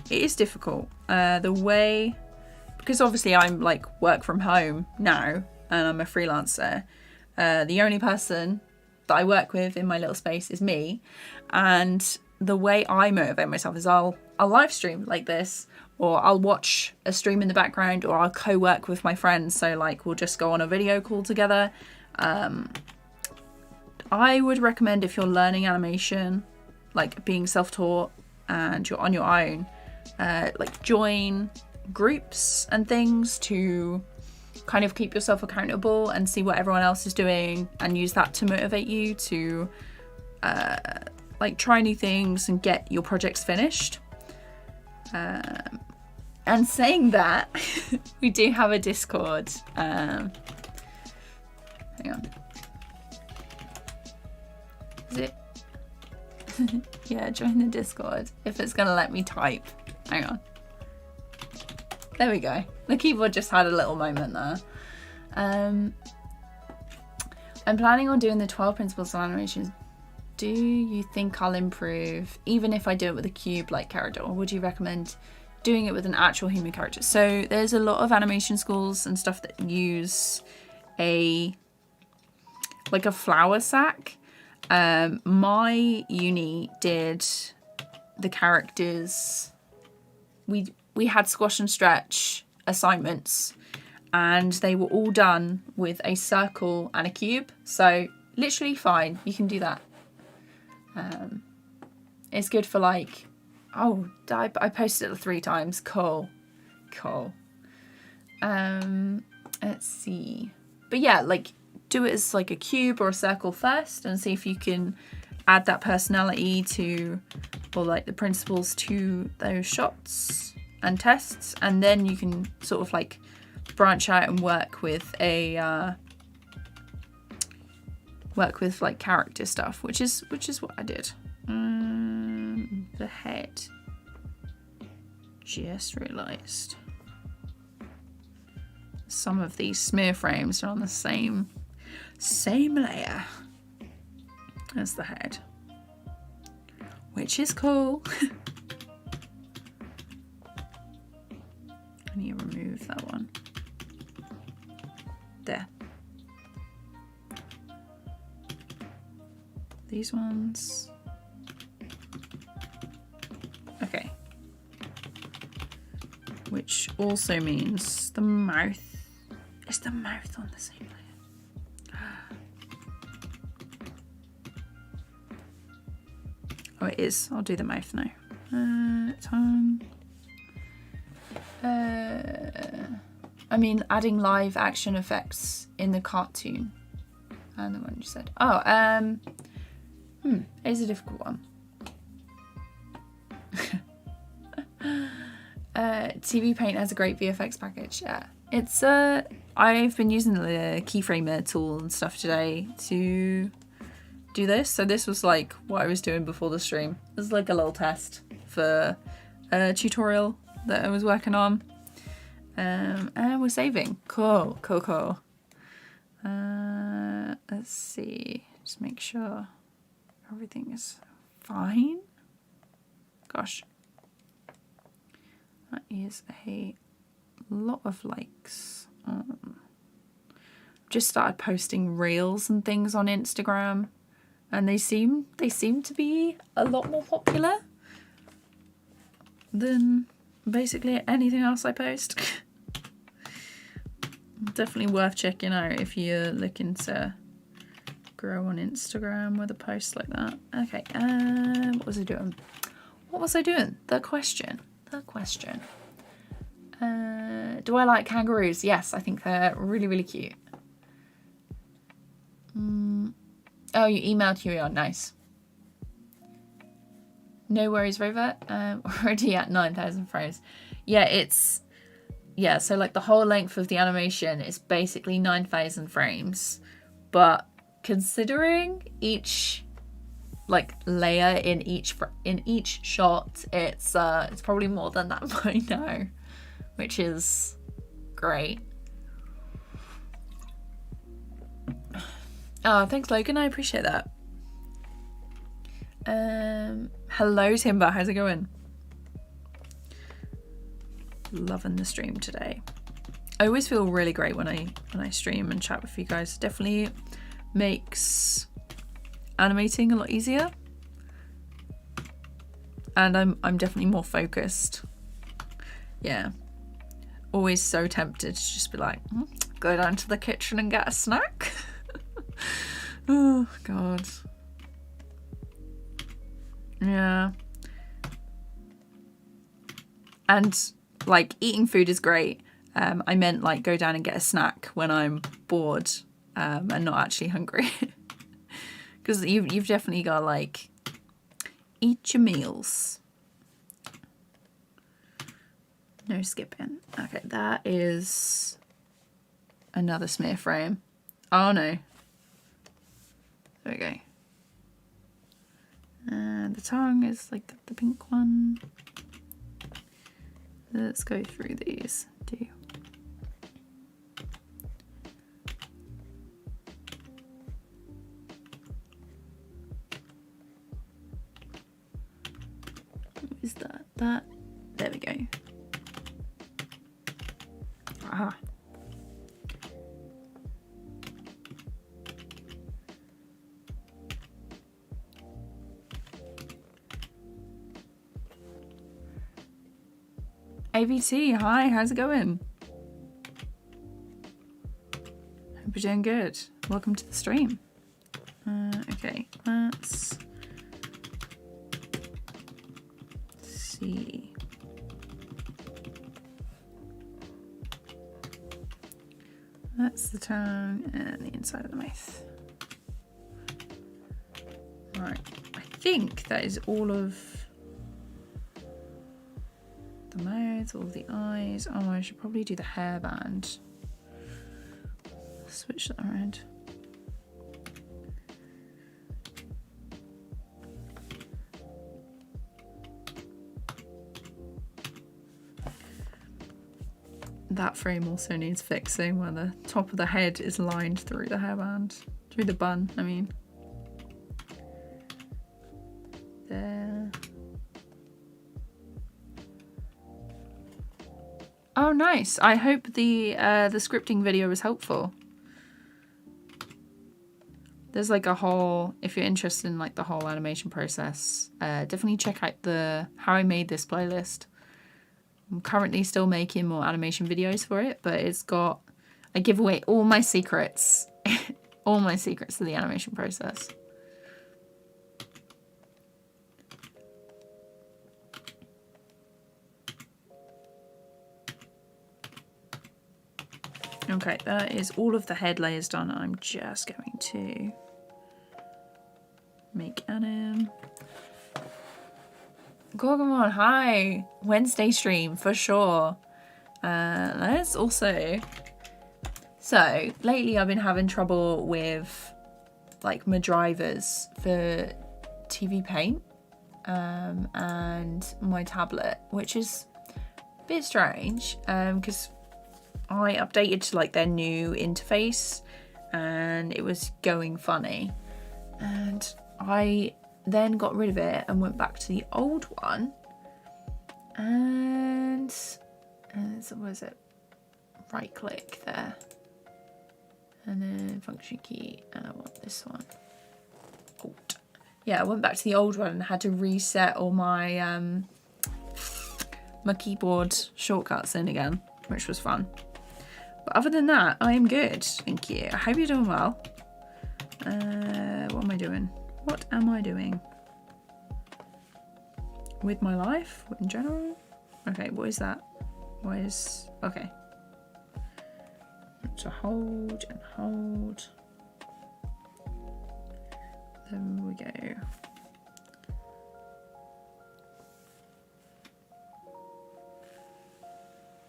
is difficult. The way, because obviously I'm like work from home now and I'm a freelancer, the only person that I work with in my little space is me, and the way I motivate myself is I'll live stream like this, or I'll watch a stream in the background, or I'll co-work with my friends, so like we'll just go on a video call together. I would recommend, if you're learning animation, like being self-taught and you're on your own, like join groups and things to kind of keep yourself accountable and see what everyone else is doing, and use that to motivate you to like try new things and get your projects finished. And saying that, we do have a Discord. Hang on. Is it? Yeah, join the Discord if it's gonna let me type. Hang on. There we go. The keyboard just had a little moment there. I'm planning on doing the 12 principles of animation. Do you think I'll improve even if I do it with a cube-like character, or would you recommend doing it with an actual human character? So there's a lot of animation schools and stuff that use a flour sack. My uni did the characters. We had squash and stretch assignments, and they were all done with a circle and a cube. So literally fine, you can do that. It's good for like, oh, I posted it 3 times. Cool. Let's see. But yeah, like do it as like a cube or a circle first, and see if you can add that personality to, or like the principles to those shots and tests, and then you can sort of like branch out and work with like character stuff, which is what I did. The head. Just realised some of these smear frames are on the same layer as the head. which is cool. I need to remove that one. There. These ones. Okay. Which also means the mouth. Is the mouth on the same layer? Oh, it is. I'll do the mouth now. Tongue. I mean, adding live action effects in the cartoon. And the one you said. Oh, it's a difficult one. TVPAINT has a great VFX package. Yeah, it's I've been using the keyframer tool and stuff today to do this. So this was like what I was doing before the stream. This is like a little test for a tutorial that I was working on. And we're saving. Cool. Let's see. Just make sure everything is fine. Gosh. That is a lot of likes. Just started posting reels and things on Instagram, and they seem to be a lot more popular than basically anything else I post. Definitely worth checking out if you're looking to grow on Instagram with a post like that. Okay, what was I doing? The question. Do I like kangaroos? Yes, I think they're really, really cute. Oh, you emailed Huey. Nice. No worries, Rover. Already at 9,000 frames. Yeah, so like the whole length of the animation is basically 9,000 frames. But considering each like layer in each shot, it's probably more than that by now, which is great. Oh, thanks, Logan. I appreciate that. Hello, Timber. How's it going? Loving the stream today. I always feel really great when I stream and chat with you guys. Definitely makes animating a lot easier, and I'm definitely more focused. Yeah, always so tempted to just be like, go down to the kitchen and get a snack. Oh god. Yeah. And like eating food is great. I meant like go down and get a snack when I'm bored and not actually hungry. Because you've definitely got to like eat your meals. No skipping. Okay, that is another smear frame. Oh no. There we go. And the tongue is like the pink one. Let's go through these too. What is that? There we go. Ah. AVT, hi, how's it going? Hope you're doing good. Welcome to the stream. Okay, let's see. That's the tongue and the inside of the mouth. Right, I think that is all of the mouth, all the eyes. Oh, I should probably do the hairband. Switch that around. That frame also needs fixing where the top of the head is lined through the hairband. Through the bun, I mean. There. Oh, nice. I hope the scripting video was helpful. There's like a whole, if you're interested in like the whole animation process, definitely check out the How I Made This playlist. I'm currently still making more animation videos for it, but it's got, I give away all my secrets, all my secrets to the animation process. Okay, that is all of the head layers done. I'm just going to make anim. Gorgamon, hi! Wednesday stream, for sure. Let's also... So, lately I've been having trouble with, like, my drivers for TVPAINT and my tablet, which is a bit strange, because I updated to, like, their new interface, and it was going funny. And I then got rid of it and went back to the old one, and so what is it? Right click there, and then function key, and I want this one. Alt. Yeah, I went back to the old one and had to reset all my my keyboard shortcuts in again, which was fun. But other than that, I am good, thank you. I hope you're doing well. What am I doing? What am I doing with my life in general? Okay, what is that? What is... Okay. So hold and hold. There we go.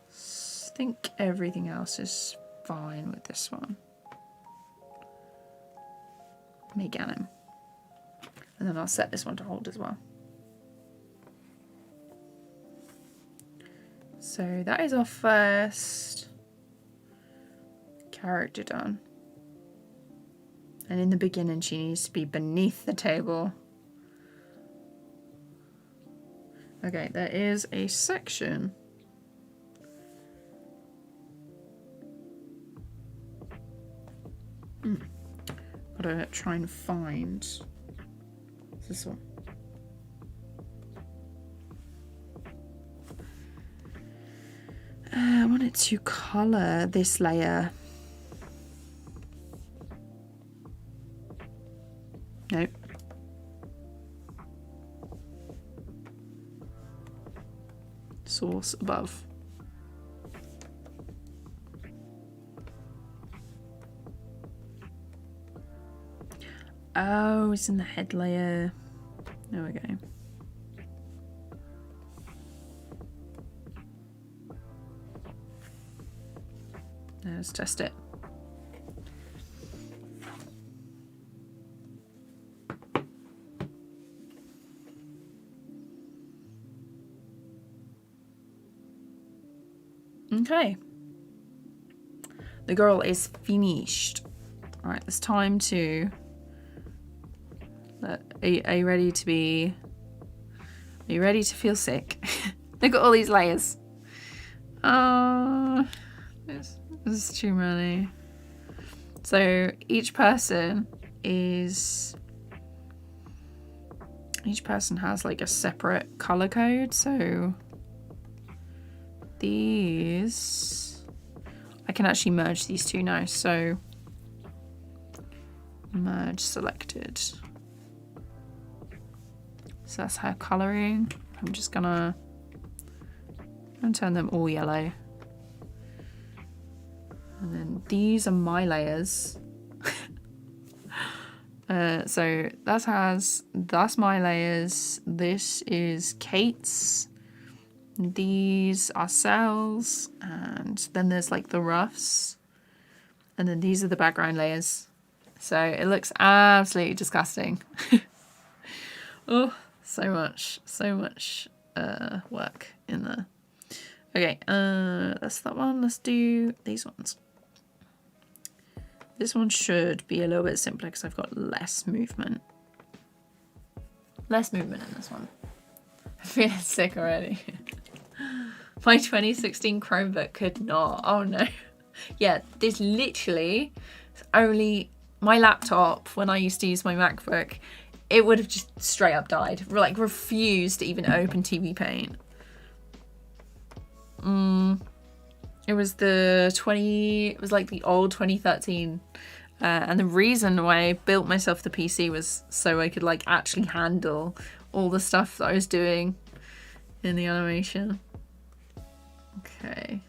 I think everything else is fine with this one. Make anim. And then I'll set this one to hold as well. So that is our first character done. And in the beginning she needs to be beneath the table. Okay, there is a section. Gotta try and find this one. I wanted to color this layer. Nope. Source above. Oh, it's in the head layer. There we go. Let's test it. Okay. The girl is finished. All right, it's time to... Are you ready to be... Are you ready to feel sick? Look at all these layers. Oh, this is too many. So each person is... Each person has like a separate color code. So these... I can actually merge these two now. So merge selected. So that's her colouring. I'm just gonna turn them all yellow. And then these are my layers. So that's my layers. This is Kate's. These are Sal's. And then there's like the roughs. And then these are the background layers. So it looks absolutely disgusting. Oh. So much work in there. Okay, that's that one. Let's do these ones. This one should be a little bit simpler because I've got less movement. Less movement in this one. I'm feeling sick already. My 2016 Chromebook could not. Oh no. Yeah, this literally only my laptop, when I used to use my MacBook, it would have just straight up died. Like, refused to even open TVPAINT. It was it was like the old 2013. And the reason why I built myself the PC was so I could like actually handle all the stuff that I was doing in the animation. Okay.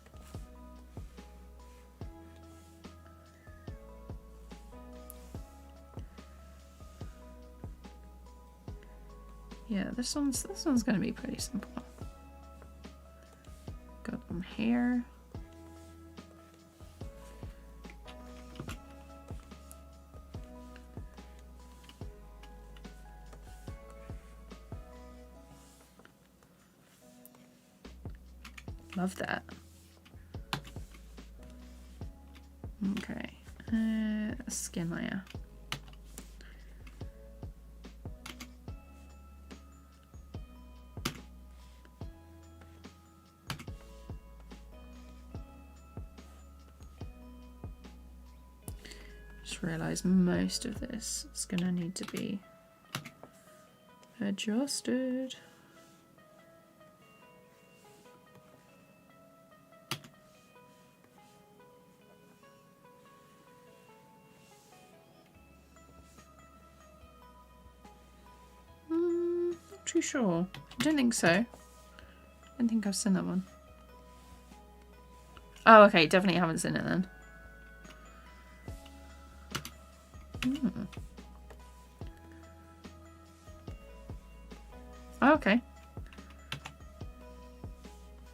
Yeah, this one's gonna be pretty simple. Got them here. Love that. Okay, skin layer. Just realised most of this is gonna need to be adjusted. Not too sure. I don't think so. I don't think I've seen that one. Oh, okay, definitely haven't seen it then. Oh, okay.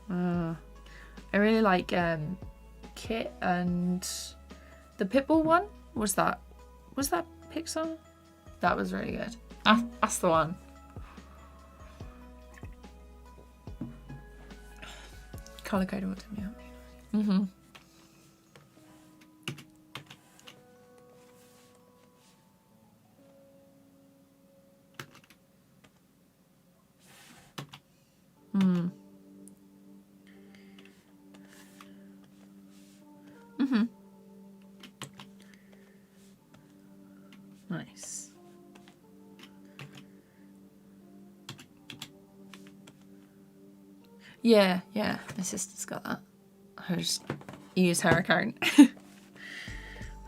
I really like Kit and the Pitbull one. Was that Pixar? That was really good. That's the one. Color code will tell me out. Nice. Yeah, my sister's got that. I just use her account. I'm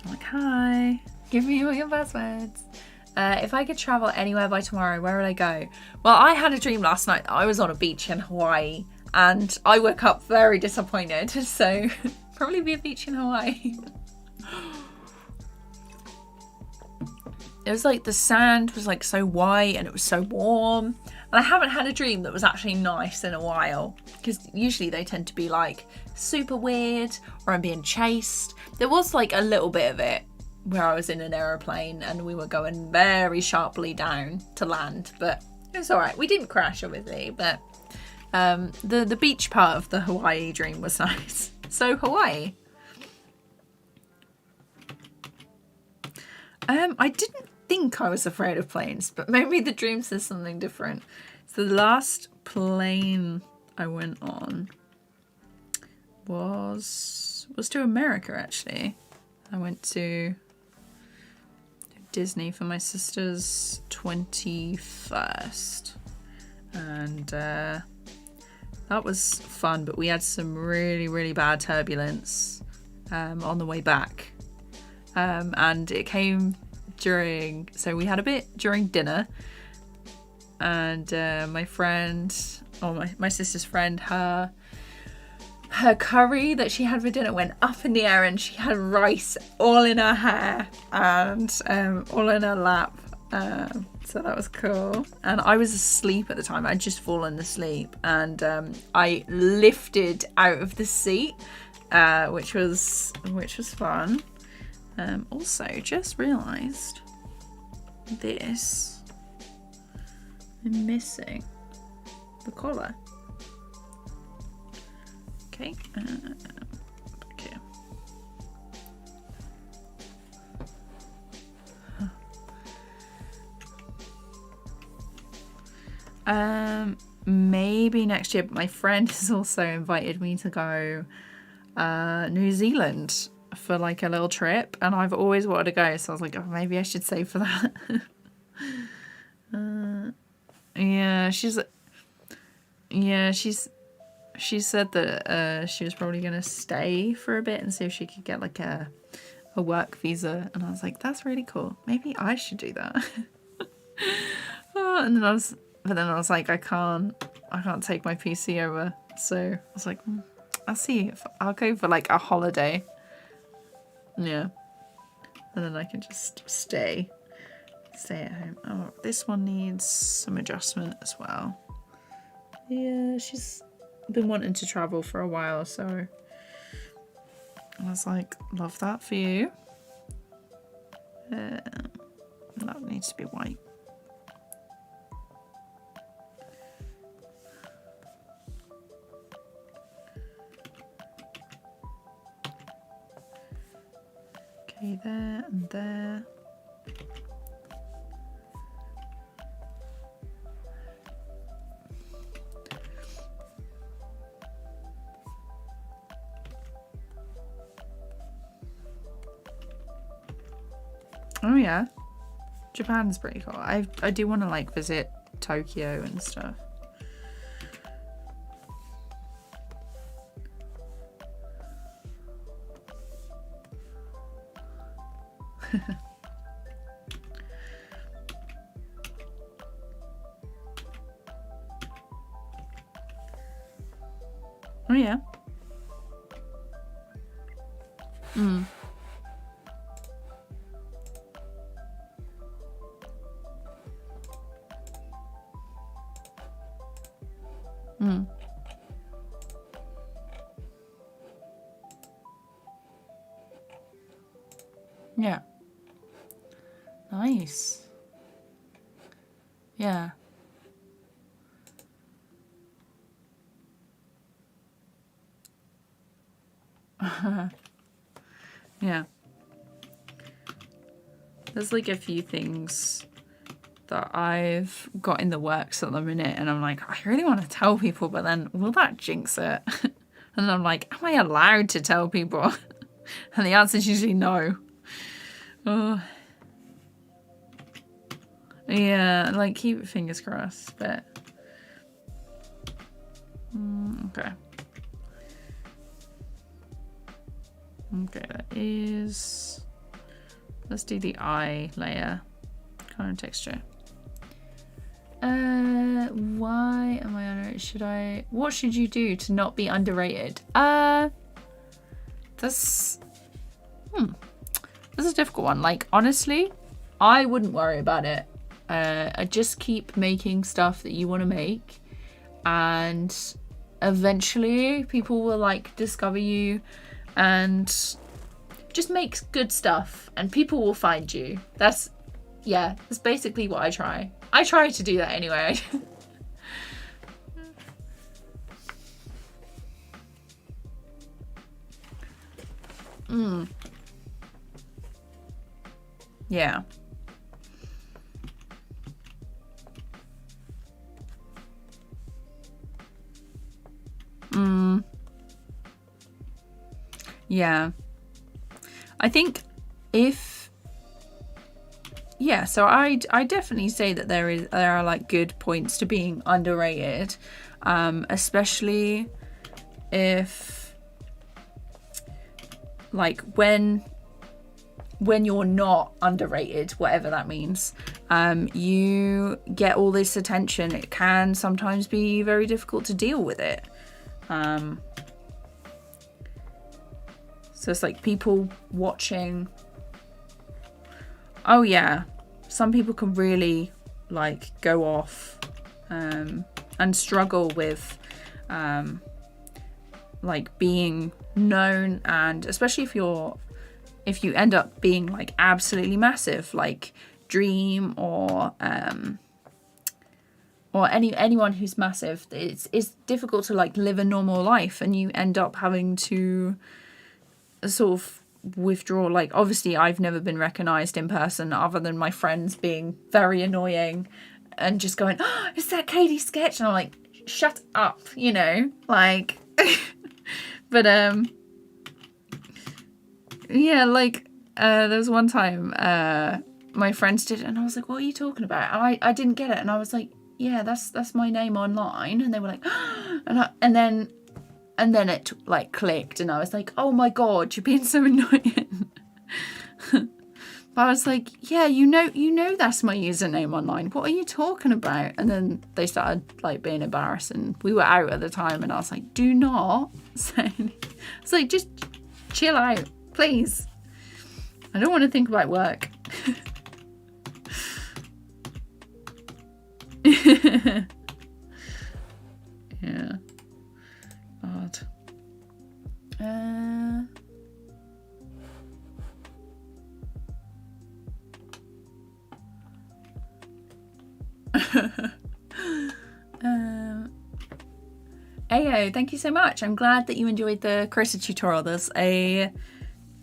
like, hi, give me all your passwords. If I could travel anywhere by tomorrow, where would I go? Well, I had a dream last night that I was on a beach in Hawaii, and I woke up very disappointed, so probably be a beach in Hawaii. It was like the sand was like so white and it was so warm. And I haven't had a dream that was actually nice in a while, because usually they tend to be like super weird or I'm being chased. There was like a little bit of it where I was in an aeroplane and we were going very sharply down to land, but it was all right. We didn't crash, obviously, but the beach part of the Hawaii dream was nice. So Hawaii. I didn't think I was afraid of planes, but maybe the dream says something different. So the last plane I went on was to America, actually. I went to Disney for my sister's 21st, and that was fun, but we had some really bad turbulence on the way back. And it came so we had a bit during dinner, and my sister's friend, her curry that she had for dinner went up in the air, and she had rice all in her hair and all in her lap. So that was cool. And I was asleep at the time. I'd just fallen asleep, and I lifted out of the seat, which was fun. Also, just realised this. I'm missing the collar. Okay, back here. maybe next year. But my friend has also invited me to go New Zealand for like a little trip, and I've always wanted to go, so I was like, oh, maybe I should save for that. She said that she was probably gonna stay for a bit and see if she could get like a work visa, and I was like, that's really cool, maybe I should do that. And then I was like, I can't take my PC over, so I was like, I'll see if I'll go for like a holiday. Yeah. And then I can just stay at home. Oh, this one needs some adjustment as well. Yeah, she's been wanting to travel for a while, so I was like, love that for you. That needs to be white. Okay, there and there. Oh yeah, Japan's pretty cool. I do want to like visit Tokyo and stuff. Oh yeah. Yeah. Nice. Yeah. Yeah. There's like a few things that I've got in the works at the minute, and I'm like, I really want to tell people, but then will that jinx it? And I'm like, am I allowed to tell people? And the answer is usually no. Oh. Yeah, like keep fingers crossed, but okay. Okay, that is, let's do the eye layer, color and texture. Why am I underrated? What should you do to not be underrated? That's a difficult one. Like, honestly, I wouldn't worry about it. I just keep making stuff that you want to make, and eventually people will like discover you, and just make good stuff and people will find you. That's basically what I try. I try to do that anyway. Yeah. Yeah. I think so I definitely say that there are like good points to being underrated, especially if like when you're not underrated, whatever that means, you get all this attention. It can sometimes be very difficult to deal with it. So it's like people watching. Oh yeah, some people can really like go off and struggle with like being known, and especially if you end up being like absolutely massive, like Dream or anyone who's massive. It's difficult to like live a normal life, and you end up having to sort of withdraw. Like, obviously I've never been recognized in person other than my friends being very annoying and just going, oh, is that Katie's sketch? And I'm like, shut up, you know, like, but, yeah, like, there was one time, my friends did it, and I was like, what are you talking about? And I didn't get it, and I was like, yeah, that's my name online, and they were like, and then it like clicked, and I was like, oh my god, you're being so annoying. But I was like, yeah, you know that's my username online. What are you talking about? And then they started like being embarrassed, and we were out at the time, and I was like, do not say anything. I was like, just chill out, please. I don't want to think about work. Yeah. Odd. Ayo, thank you so much. I'm glad that you enjoyed the Critter tutorial. There's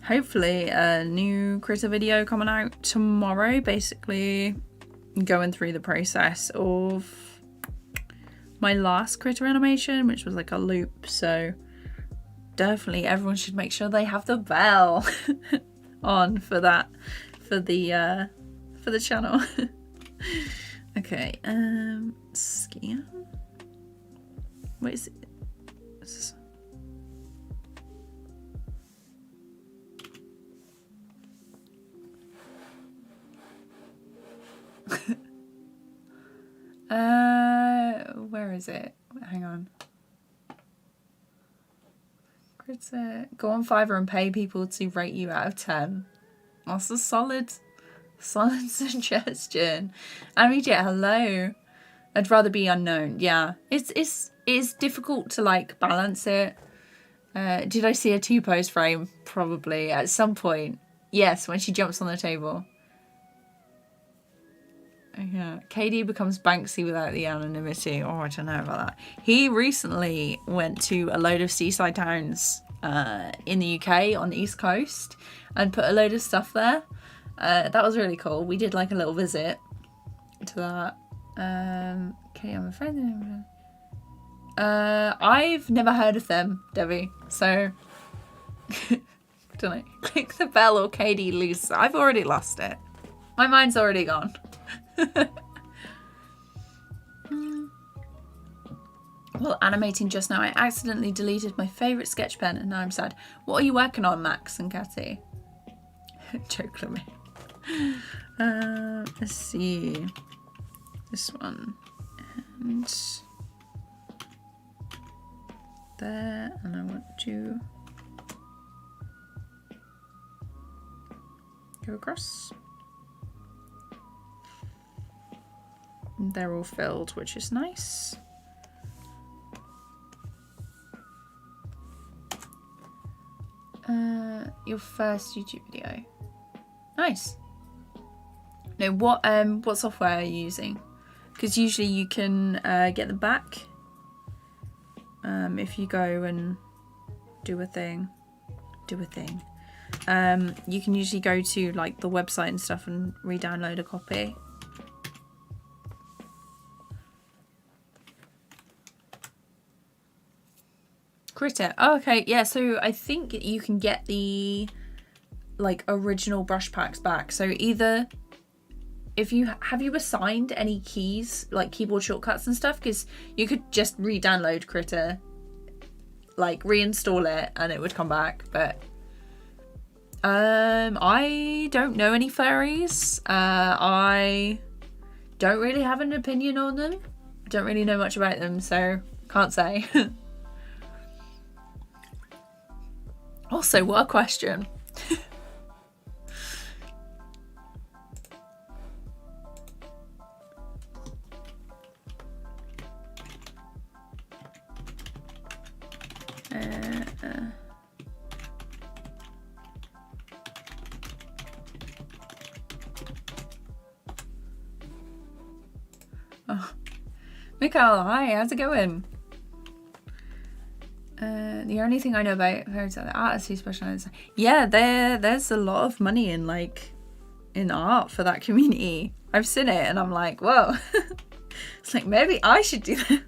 hopefully a new Critter video coming out tomorrow, basically going through the process of my last Critter animation, which was like a loop. So definitely everyone should make sure they have the bell on for that, for the channel. Okay, scan. What is it? Where is it? Hang on. Go on Fiverr and pay people to rate you out of 10. That's a solid suggestion. Amijet, hello. I'd rather be unknown. Yeah, it's difficult to like balance it. Did I see a 2-pose frame? Probably at some point. Yes, when she jumps on the table. Yeah, KD becomes Banksy without the anonymity. Oh, I don't know about that. He recently went to a load of seaside towns in the UK on the East Coast and put a load of stuff there. That was really cool. We did like a little visit to that. Okay, I'm a friend. I've never heard of them, Debbie. So, don't know. Click the bell or KD loose. I've already lost it. My mind's already gone. Well, animating just now, I accidentally deleted my favourite sketch pen and now I'm sad. What are you working on, Max and Catty? Joke at me. Let's see. This one. And there. And I want to go across. They're all filled, which is nice. Your first YouTube video. Nice. No, what software are you using? Because usually you can get them back if you go and do a thing. You can usually go to like the website and stuff and re-download a copy. Critter. Oh, okay, yeah, so I think you can get the like original brush packs back. So either if you have you assigned any keys, like keyboard shortcuts and stuff, because you could just re-download Critter, like reinstall it and it would come back. But I don't know any fairies. I don't really have an opinion on them. Don't really know much about them, so can't say. Also, what a question. Oh. Mikhail, hi, how's it going? The only thing I know about fairies are the artists who specialize. Yeah, there's a lot of money in like in art for that community. I've seen it and I'm like, whoa. It's like maybe I should do that.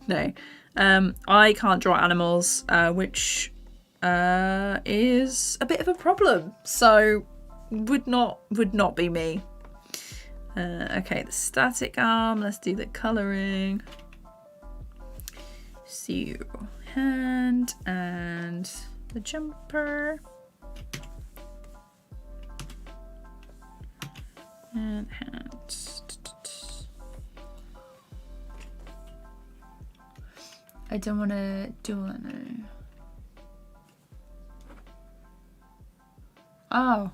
No. I can't draw animals, which is a bit of a problem. So would not be me. Okay, the static arm. Let's do the colouring. So hand and the jumper. And hands. I don't want to do it now. Oh.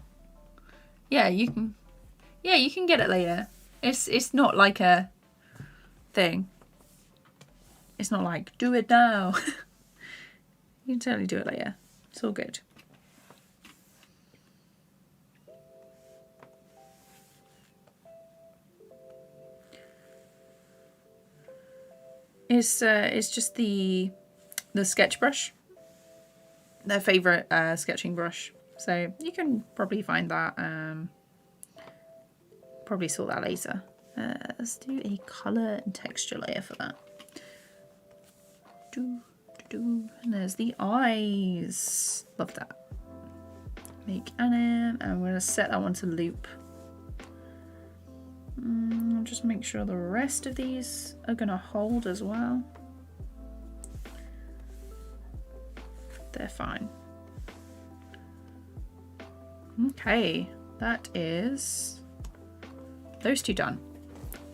Yeah, you can get it later. It's not like a thing. It's not like do it now. You can totally do it later. It's all good. It's just the sketch brush, their favourite sketching brush. So you can probably find that. Probably sort that later. Let's do a colour and texture layer for that. And there's the eyes. Love that. Make anim, and we're gonna set that one to loop. Just make sure the rest of these are gonna hold as well. They're fine. Okay, that is those two done.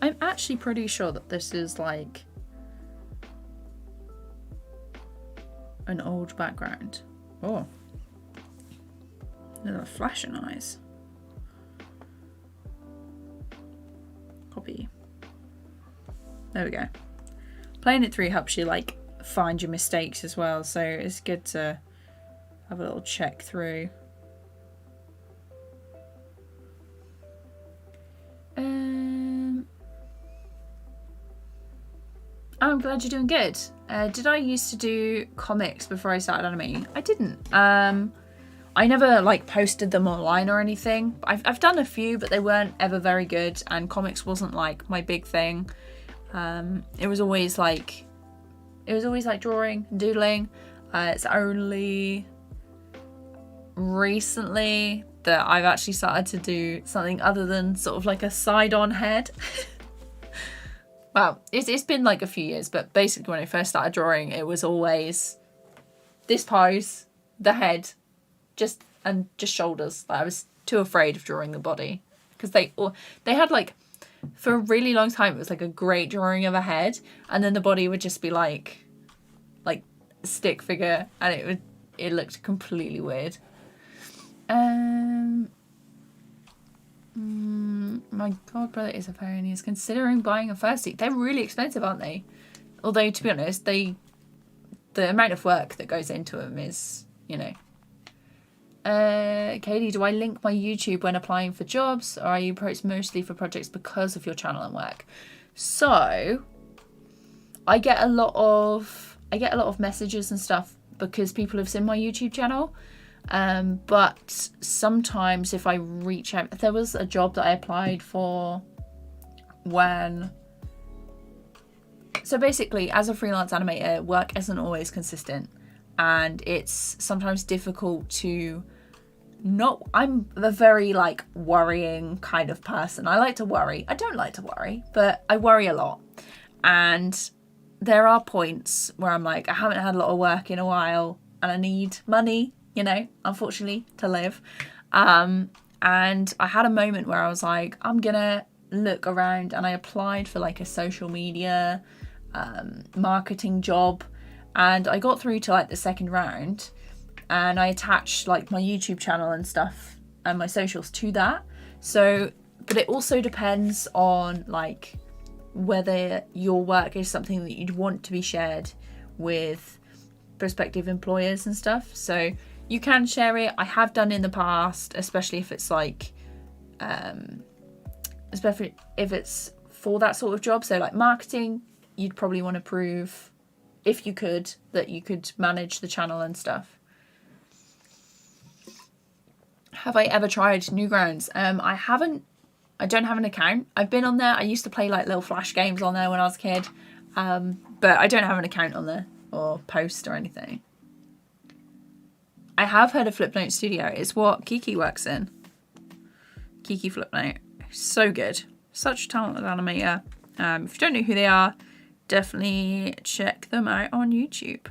I'm actually pretty sure that this is like an old background. Oh, there's a flashing eyes. Copy. There we go. Playing it through helps you like find your mistakes as well, so it's good to have a little check through. I'm glad you're doing good. Did I used to do comics before I started animating? I didn't. I never like posted them online or anything. I've done a few, but they weren't ever very good, and comics wasn't like my big thing. It was always like drawing and doodling. It's only recently that I've actually started to do something other than sort of like a side-on head. Well, it's been like a few years, but basically when I first started drawing, it was always this pose, the head, just shoulders. I was too afraid of drawing the body because they had like, for a really long time it was like a great drawing of a head, and then the body would just be like a stick figure, and it looked completely weird. My god brother is a fairy and he's considering buying a fursuit. They're really expensive, aren't they? Although to be honest, the amount of work that goes into them is, you know. Katie, do I link my YouTube when applying for jobs, or are you approached mostly for projects because of your channel and work? So I get a lot of messages and stuff because people have seen my YouTube channel. But sometimes if I reach out, there was a job that I applied for so basically as a freelance animator, work isn't always consistent, and it's sometimes difficult to I'm a very like worrying kind of person. I like to worry. I don't like to worry, but I worry a lot. And there are points where I'm like, I haven't had a lot of work in a while and I need money, you know, unfortunately, to live. And I had a moment where I was like, I'm gonna look around, and I applied for like a social media marketing job, and I got through to like the second round, and I attached like my YouTube channel and stuff and my socials to that. So, but it also depends on like whether your work is something that you'd want to be shared with prospective employers and stuff. So you can share it. I have done in the past, especially if it's like, especially if it's for that sort of job. So like marketing, you'd probably want to prove, if you could, that you could manage the channel and stuff. Have I ever tried Newgrounds? I haven't. I don't have an account. I've been on there. I used to play like little flash games on there when I was a kid. But I don't have an account on there or post or anything. I have heard of Flipnote Studio. It's what Kiki works in. Kiki Flipnote. So good. Such a talented animator. If you don't know who they are, definitely check them out on YouTube.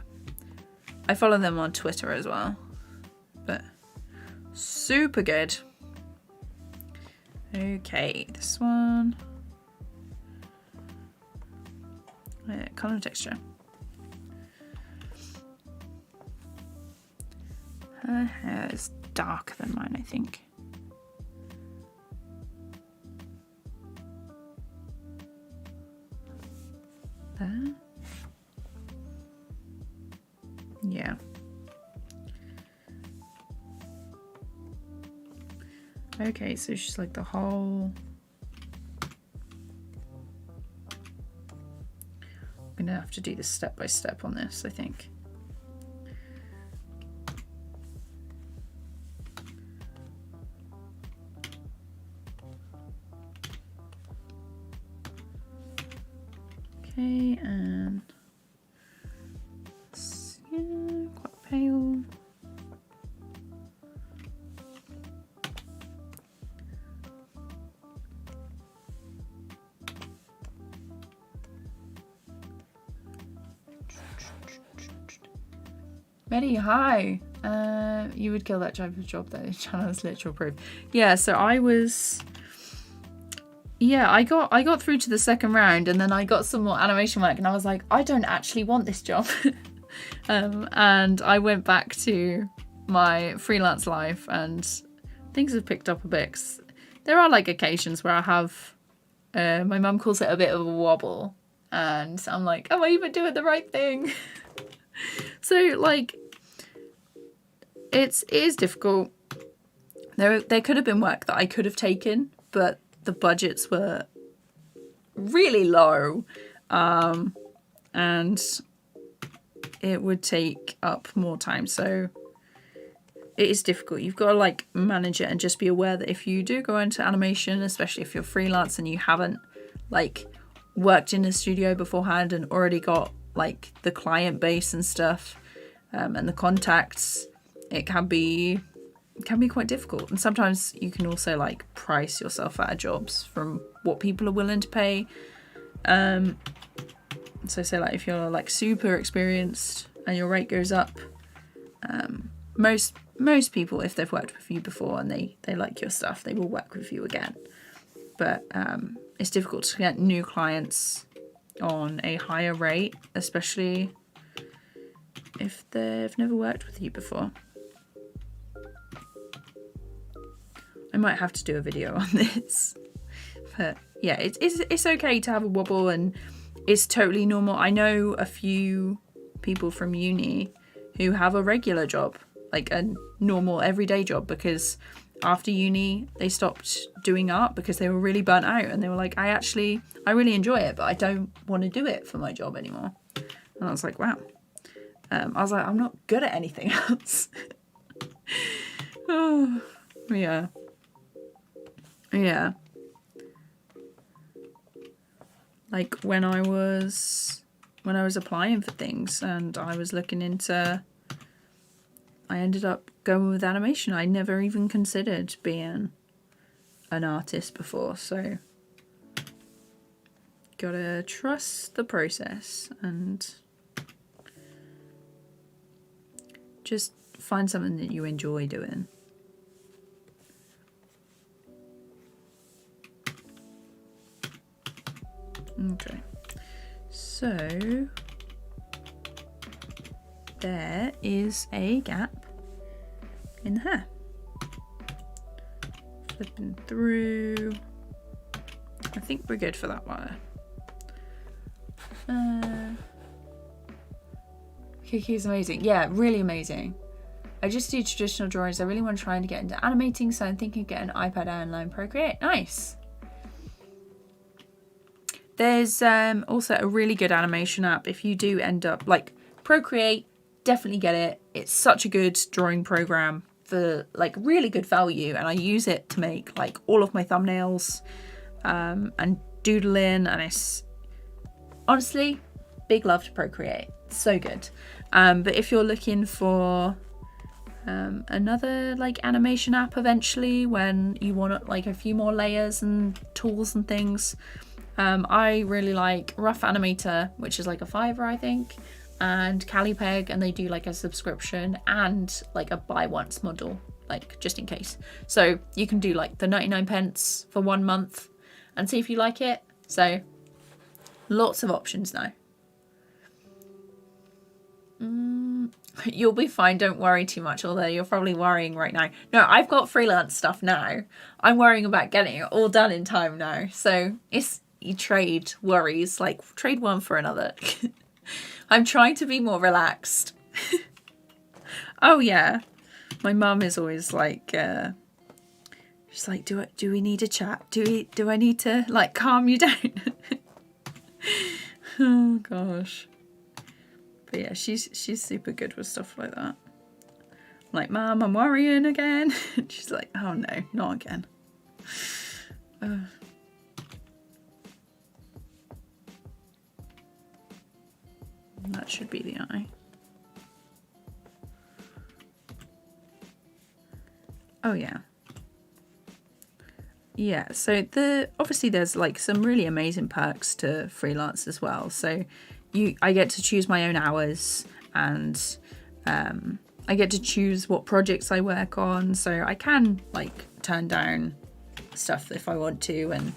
I follow them on Twitter as well. But super good. Okay, this one. Color and texture. Her hair is darker than mine, I think. There. Yeah. Okay, so she's like the whole... I'm gonna have to do this step by step on this, I think. Okay, and it's, yeah, quite pale. Betty, hi. You would kill that type of job though. Channel's literal proof. Yeah, so I was... Yeah, I got through to the second round, and then I got some more animation work, and I was like, I don't actually want this job. And I went back to my freelance life, and things have picked up a bit. 'Cause there are like occasions where I have... my mum calls it a bit of a wobble, and I'm like, am I even doing the right thing? So like, it is difficult. There could have been work that I could have taken, but the budgets were really low, and it would take up more time. So it is difficult. You've got to like manage it and just be aware that if you do go into animation, especially if you're freelance and you haven't like worked in a studio beforehand and already got like the client base and stuff, and the contacts, it can be quite difficult. And sometimes you can also like price yourself out of jobs from what people are willing to pay. So say like if you're like super experienced and your rate goes up, most people, if they've worked with you before and they like your stuff, they will work with you again. But it's difficult to get new clients on a higher rate, especially if they've never worked with you before. I might have to do a video on this, but yeah, it's okay to have a wobble, and it's totally normal. I know a few people from uni who have a regular job, like a normal everyday job, because after uni they stopped doing art because they were really burnt out, and they were like, I really enjoy it, but I don't want to do it for my job anymore. And I was like, wow. I was like, I'm not good at anything else. Oh, yeah. Yeah. Like when I was applying for things and I was looking into, I ended up going with animation. I never even considered being an artist before, so gotta trust the process and just find something that you enjoy doing. Okay, so there is a gap in the hair. Flipping through. I think we're good for that wire. Kiki's amazing. Yeah, really amazing. I just do traditional drawings. I really want to try and get into animating, so I'm thinking of getting an iPad Air and learn Procreate. Nice. There's also a really good animation app if you do end up like Procreate. Definitely get it. It's such a good drawing program for like really good value, and I use it to make like all of my thumbnails and doodling, and it's honestly big love to Procreate. So good. But if you're looking for another like animation app eventually, when you want like a few more layers and tools and things, I really like Rough Animator, which is like a $5, I think, and Calipeg, and they do like a subscription and like a buy once model, like just in case. So you can do like the 99 pence for 1 month and see if you like it. So lots of options now. You'll be fine, don't worry too much, although you're probably worrying right now. No, I've got freelance stuff now. I'm worrying about getting it all done in time now. So it's, you trade worries, like trade one for another. I'm trying to be more relaxed. Oh yeah, my mum is always like, she's like, do we need a chat? Do I need to like calm you down? Oh gosh. But yeah, she's super good with stuff like that. I'm like, Mum, I'm worrying again. She's like, oh no, not again. That should be the eye. Oh yeah. Yeah, so obviously there's like some really amazing perks to freelance as well. So I get to choose my own hours, and I get to choose what projects I work on. So I can like turn down stuff if I want to, and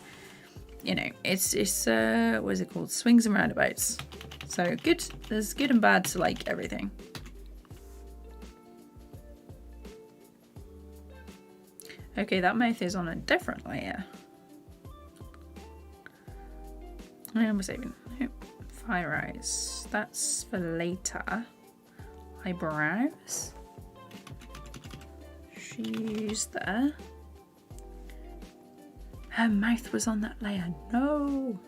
you know, it's what is it called? Swings and roundabouts. So good, there's good and bad to like everything. Okay, that mouth is on a different layer. I am saving. Fire eyes. That's for later. Eyebrows. She's there. Her mouth was on that layer. No.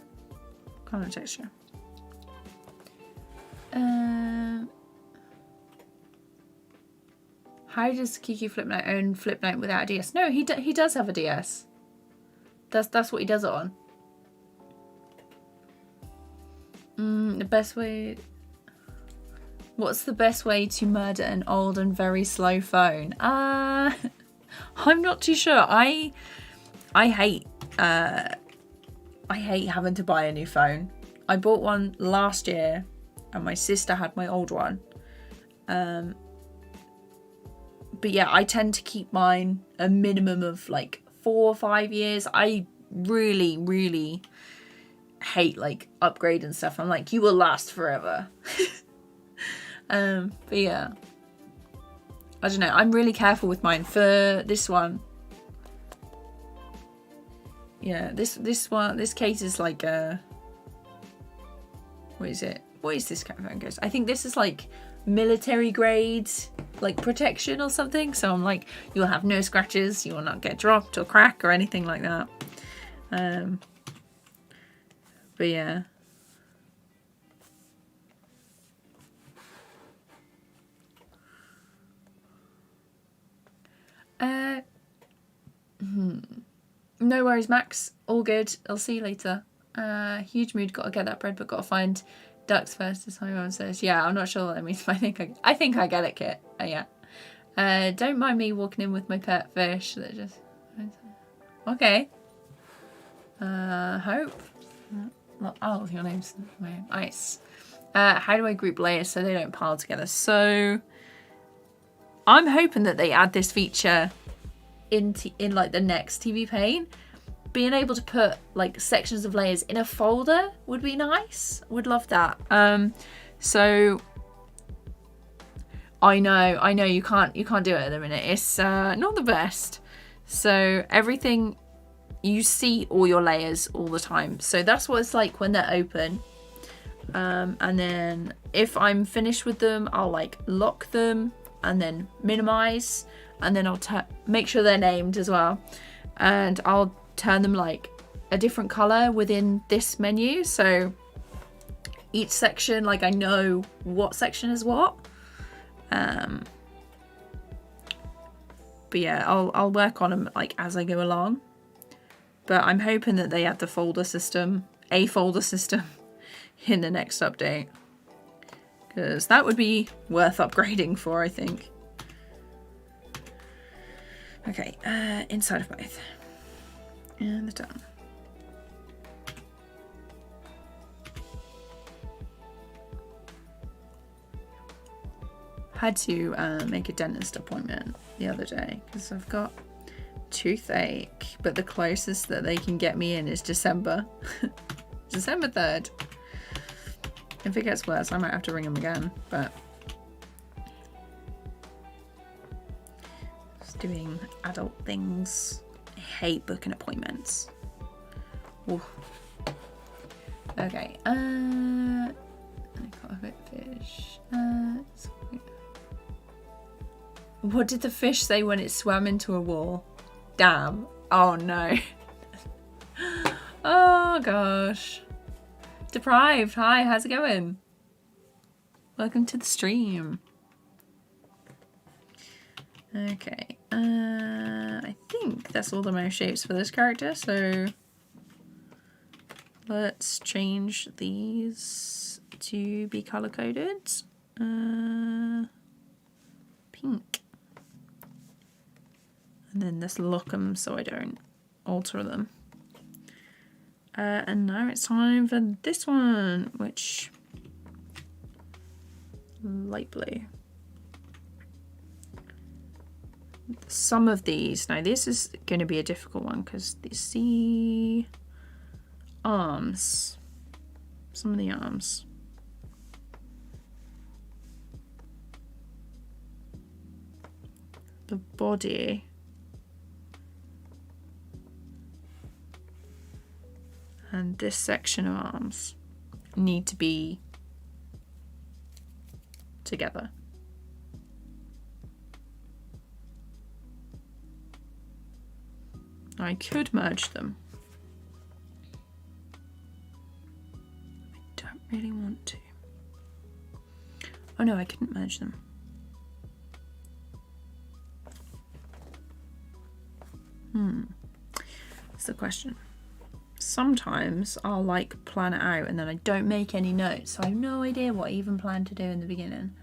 Color texture. How does Kiki Flipnote own Flipnote without a DS? No, he does have a DS. That's what he does it on. The best way. What's the best way to murder an old and very slow phone? I'm not too sure. I hate having to buy a new phone. I bought one last year, and my sister had my old one. But yeah, I tend to keep mine a minimum of like 4 or 5 years. I really, really hate like upgrade and stuff. I'm like, you will last forever. But yeah, I don't know. I'm really careful with mine. For this one, yeah, this case is like what is it? What is this kind of phone case? I think this is like military grade, like protection or something. So I'm like, you'll have no scratches, you will not get dropped or crack or anything like that. But yeah. No worries, Max. All good. I'll see you later. Huge mood. Got to get that bread, but got to find ducks first. As everyone says. Yeah, I'm not sure what that means, but I think I get it, Kit. Yeah. Don't mind me walking in with my pet fish. That just okay. Hope. Oh, your name's Ice. How do I group layers so they don't pile together? So I'm hoping that they add this feature in like the next TVPAINT. Being able to put like sections of layers in a folder would be nice. Would love that. So I know you can't do it at the minute. It's not the best. So everything, you see all your layers all the time. So that's what it's like when they're open. And then if I'm finished with them, I'll like lock them and then minimize, and then I'll make sure they're named as well, and I'll turn them like a different color within this menu, so each section, like I know what section is what. But yeah, I'll work on them like as I go along. But I'm hoping that they add the folder system, a folder system, in the next update. Because that would be worth upgrading for, I think. Okay, inside of both. And the tongue. Had to make a dentist appointment the other day because I've got toothache, but the closest that they can get me in is December. December 3rd. If it gets worse, I might have to ring them again, but just doing adult things. I hate booking appointments. Ooh. Okay, I got a bit of fish. What did the fish say when it swam into a wall? Damn. Oh no. Oh gosh. Deprived. Hi, how's it going? Welcome to the stream. Okay. I think that's all the mouse shapes for this character, so let's change these to be color coded. Pink. And then let's lock them so I don't alter them. And now it's time for this one, which light blue. Some of these, now this is going to be a difficult one because the arms, some of the arms. The body. And this section of arms need to be together. I could merge them. I don't really want to. Oh no, I couldn't merge them. That's the question. Sometimes I'll like plan it out and then I don't make any notes, so I have no idea what I even planned to do in the beginning.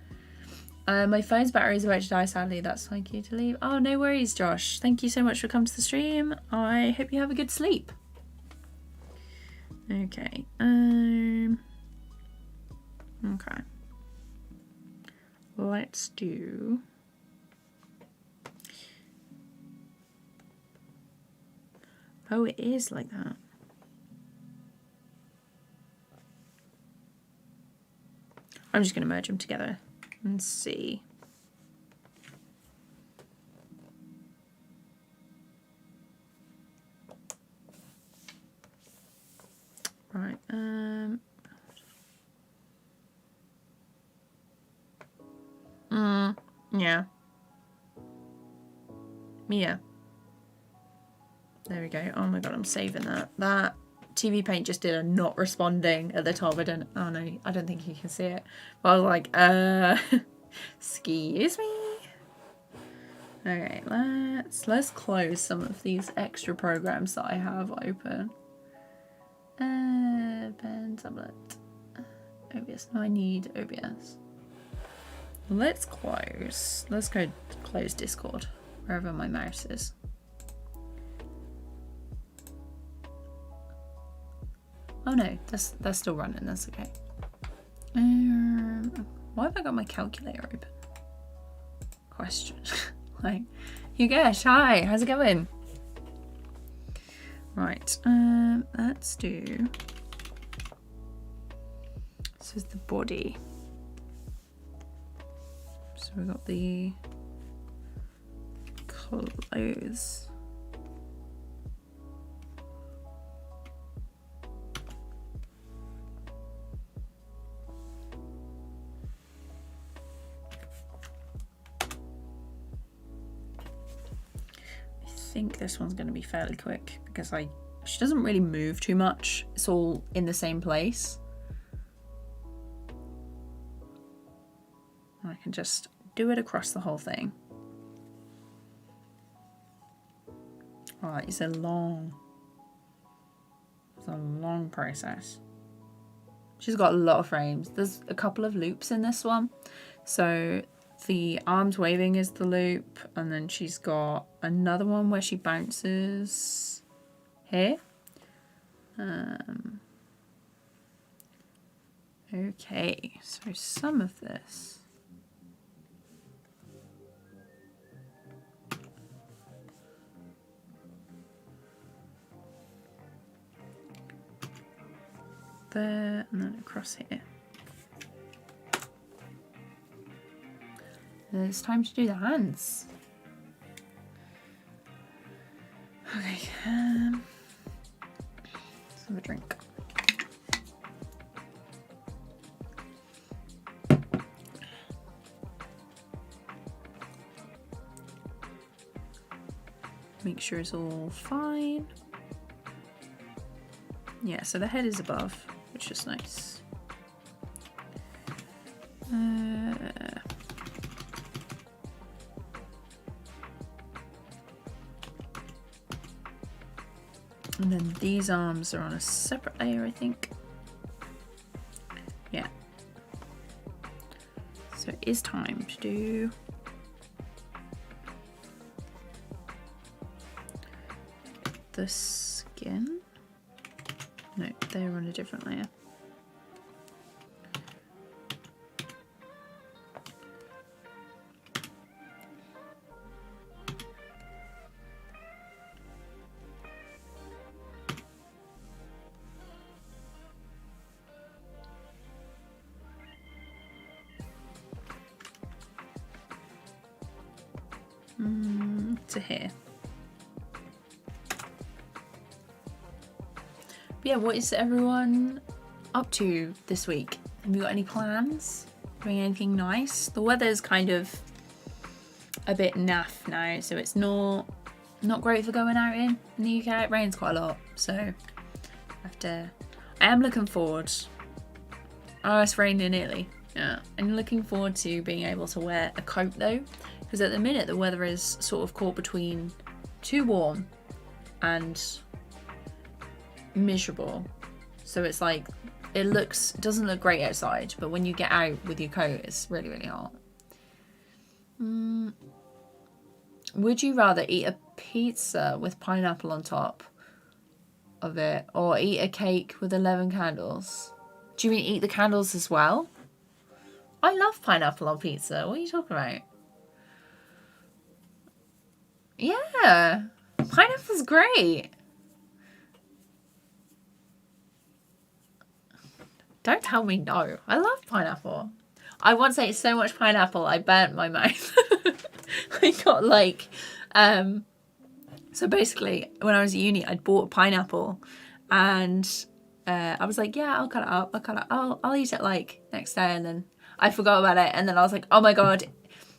My phone's battery is about to die, sadly. That's like you to leave. Oh, no worries, Josh. Thank you so much for coming to the stream. I hope you have a good sleep. Okay. Okay. Let's do... Oh, it is like that. I'm just going to merge them together and see. Right. Yeah. Yeah. There we go. Oh my god, I'm saving that. That TVPAINT just did a not responding at the top. I don't think you can see it. But I was like, excuse me. Okay, let's close some of these extra programs that I have open. Pen, tablet, OBS. No, I need OBS. Let's go close Discord, wherever my mouse is. Oh no, that's still running, that's okay. Why have I got my calculator open? Question. Like, Yogesh, hi, how's it going? Right, let's do... This is the body. So we've got the clothes. I think this one's going to be fairly quick because she doesn't really move too much. It's all in the same place. I can just do it across the whole thing. Oh, it's a long process. She's got a lot of frames. There's a couple of loops in this one. So the arms waving is the loop, and then she's got another one where she bounces here. Okay, so some of this. There, and then across here. And it's time to do the hands. Okay, let's have a drink. Make sure it's all fine. Yeah, so the head is above, which is nice. And then these arms are on a separate layer, I think. Yeah. So it is time to do the skin. No, they're on a different layer. To here. But yeah, what is everyone up to this week? Have you got any plans? Doing anything nice? The weather's kind of a bit naff now, so it's not great for going out in the UK. It rains quite a lot, so I am looking forward. Oh, it's raining in Italy. Yeah, I'm looking forward to being able to wear a coat though, because at the minute the weather is sort of caught between too warm and miserable. So it's like it doesn't look great outside, but when you get out with your coat, it's really, really hot. Would you rather eat a pizza with pineapple on top of it, or eat a cake with 11 candles? Do you mean eat the candles as well? I love pineapple on pizza. What are you talking about? Yeah, pineapple's great. Don't tell me no. I love pineapple. I once ate so much pineapple I burnt my mouth. I got like, so basically when I was at uni, I'd bought a pineapple, and I was like, yeah, I'll cut it up. I'll eat it like next day, and then I forgot about it, and then I was like, oh my god,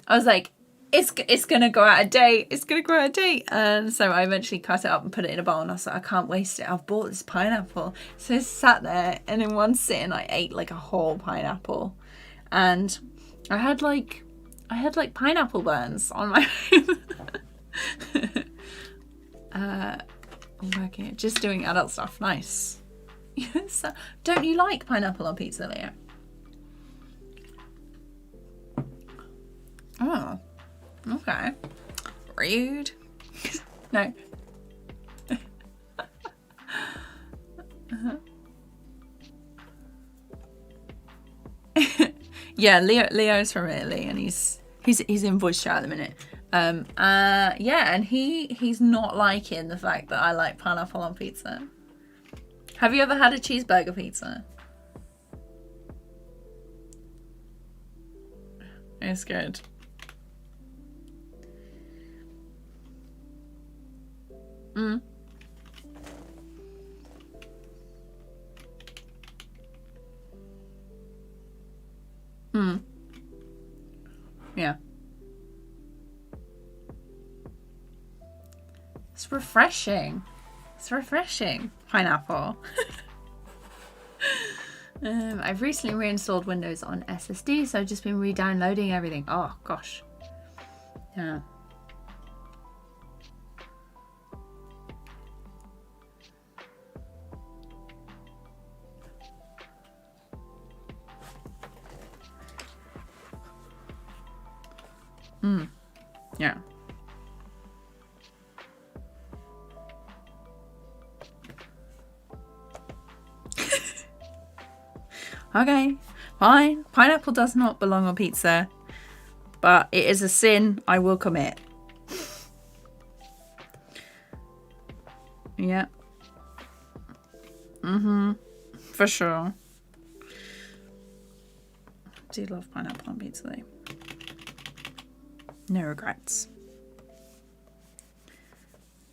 I was like, it's gonna go out of date. It's gonna go out of date. And so I eventually cut it up and put it in a bowl, and I was like, I can't waste it. I've bought this pineapple. So I sat there, and in one sitting I ate like a whole pineapple, and I had like pineapple burns on my I'm working it, just doing adult stuff. Nice. So, don't you like pineapple on pizza, Leo? Oh, okay. Rude. No. Yeah, Leo's from Italy, and he's in voice chat at the minute. Yeah, and he's not liking the fact that I like pineapple on pizza. Have you ever had a cheeseburger pizza? It's good. Yeah. It's refreshing. It's refreshing. Pineapple. I've recently reinstalled Windows on SSD, so I've just been re-downloading everything. Oh gosh. Yeah. Yeah. Okay, fine. Pineapple does not belong on pizza, but it is a sin I will commit. Yeah. For sure. I do love pineapple on pizza though. No regrets.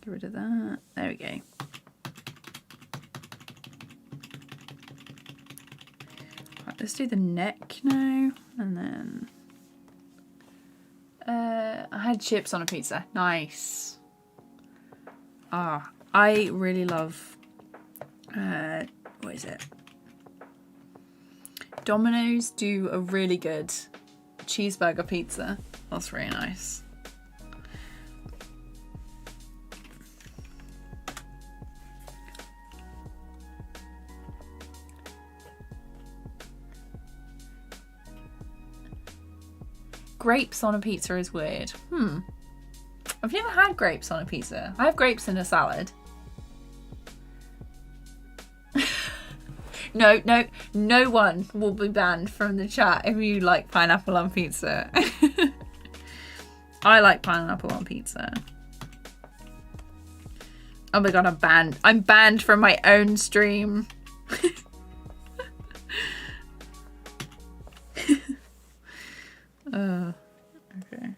Get rid of that. There we go. Right, let's do the neck now. And then... I had chips on a pizza. Nice. Ah, I really love... what is it? Domino's do a really good cheeseburger pizza. That's really nice. Grapes on a pizza is weird. I've never had grapes on a pizza. I have grapes in a salad. No one will be banned from the chat if you like pineapple on pizza. I like pineapple on pizza. Oh my god, I'm banned from my own stream. Okay.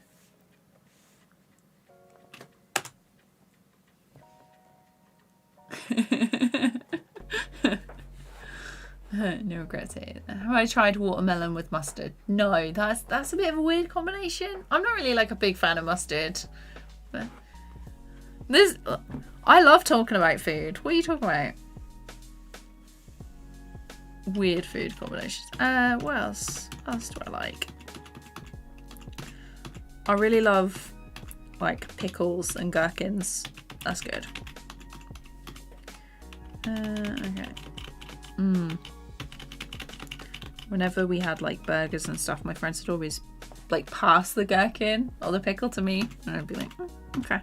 No regrets here. Have I tried watermelon with mustard? No, that's a bit of a weird combination. I'm not really like a big fan of mustard. But I love talking about food. What are you talking about? Weird food combinations. What else? What else do I like? I really love like pickles and gherkins. That's good. Okay. Whenever we had like burgers and stuff, my friends would always like pass the gherkin or the pickle to me, and I'd be like, oh, okay.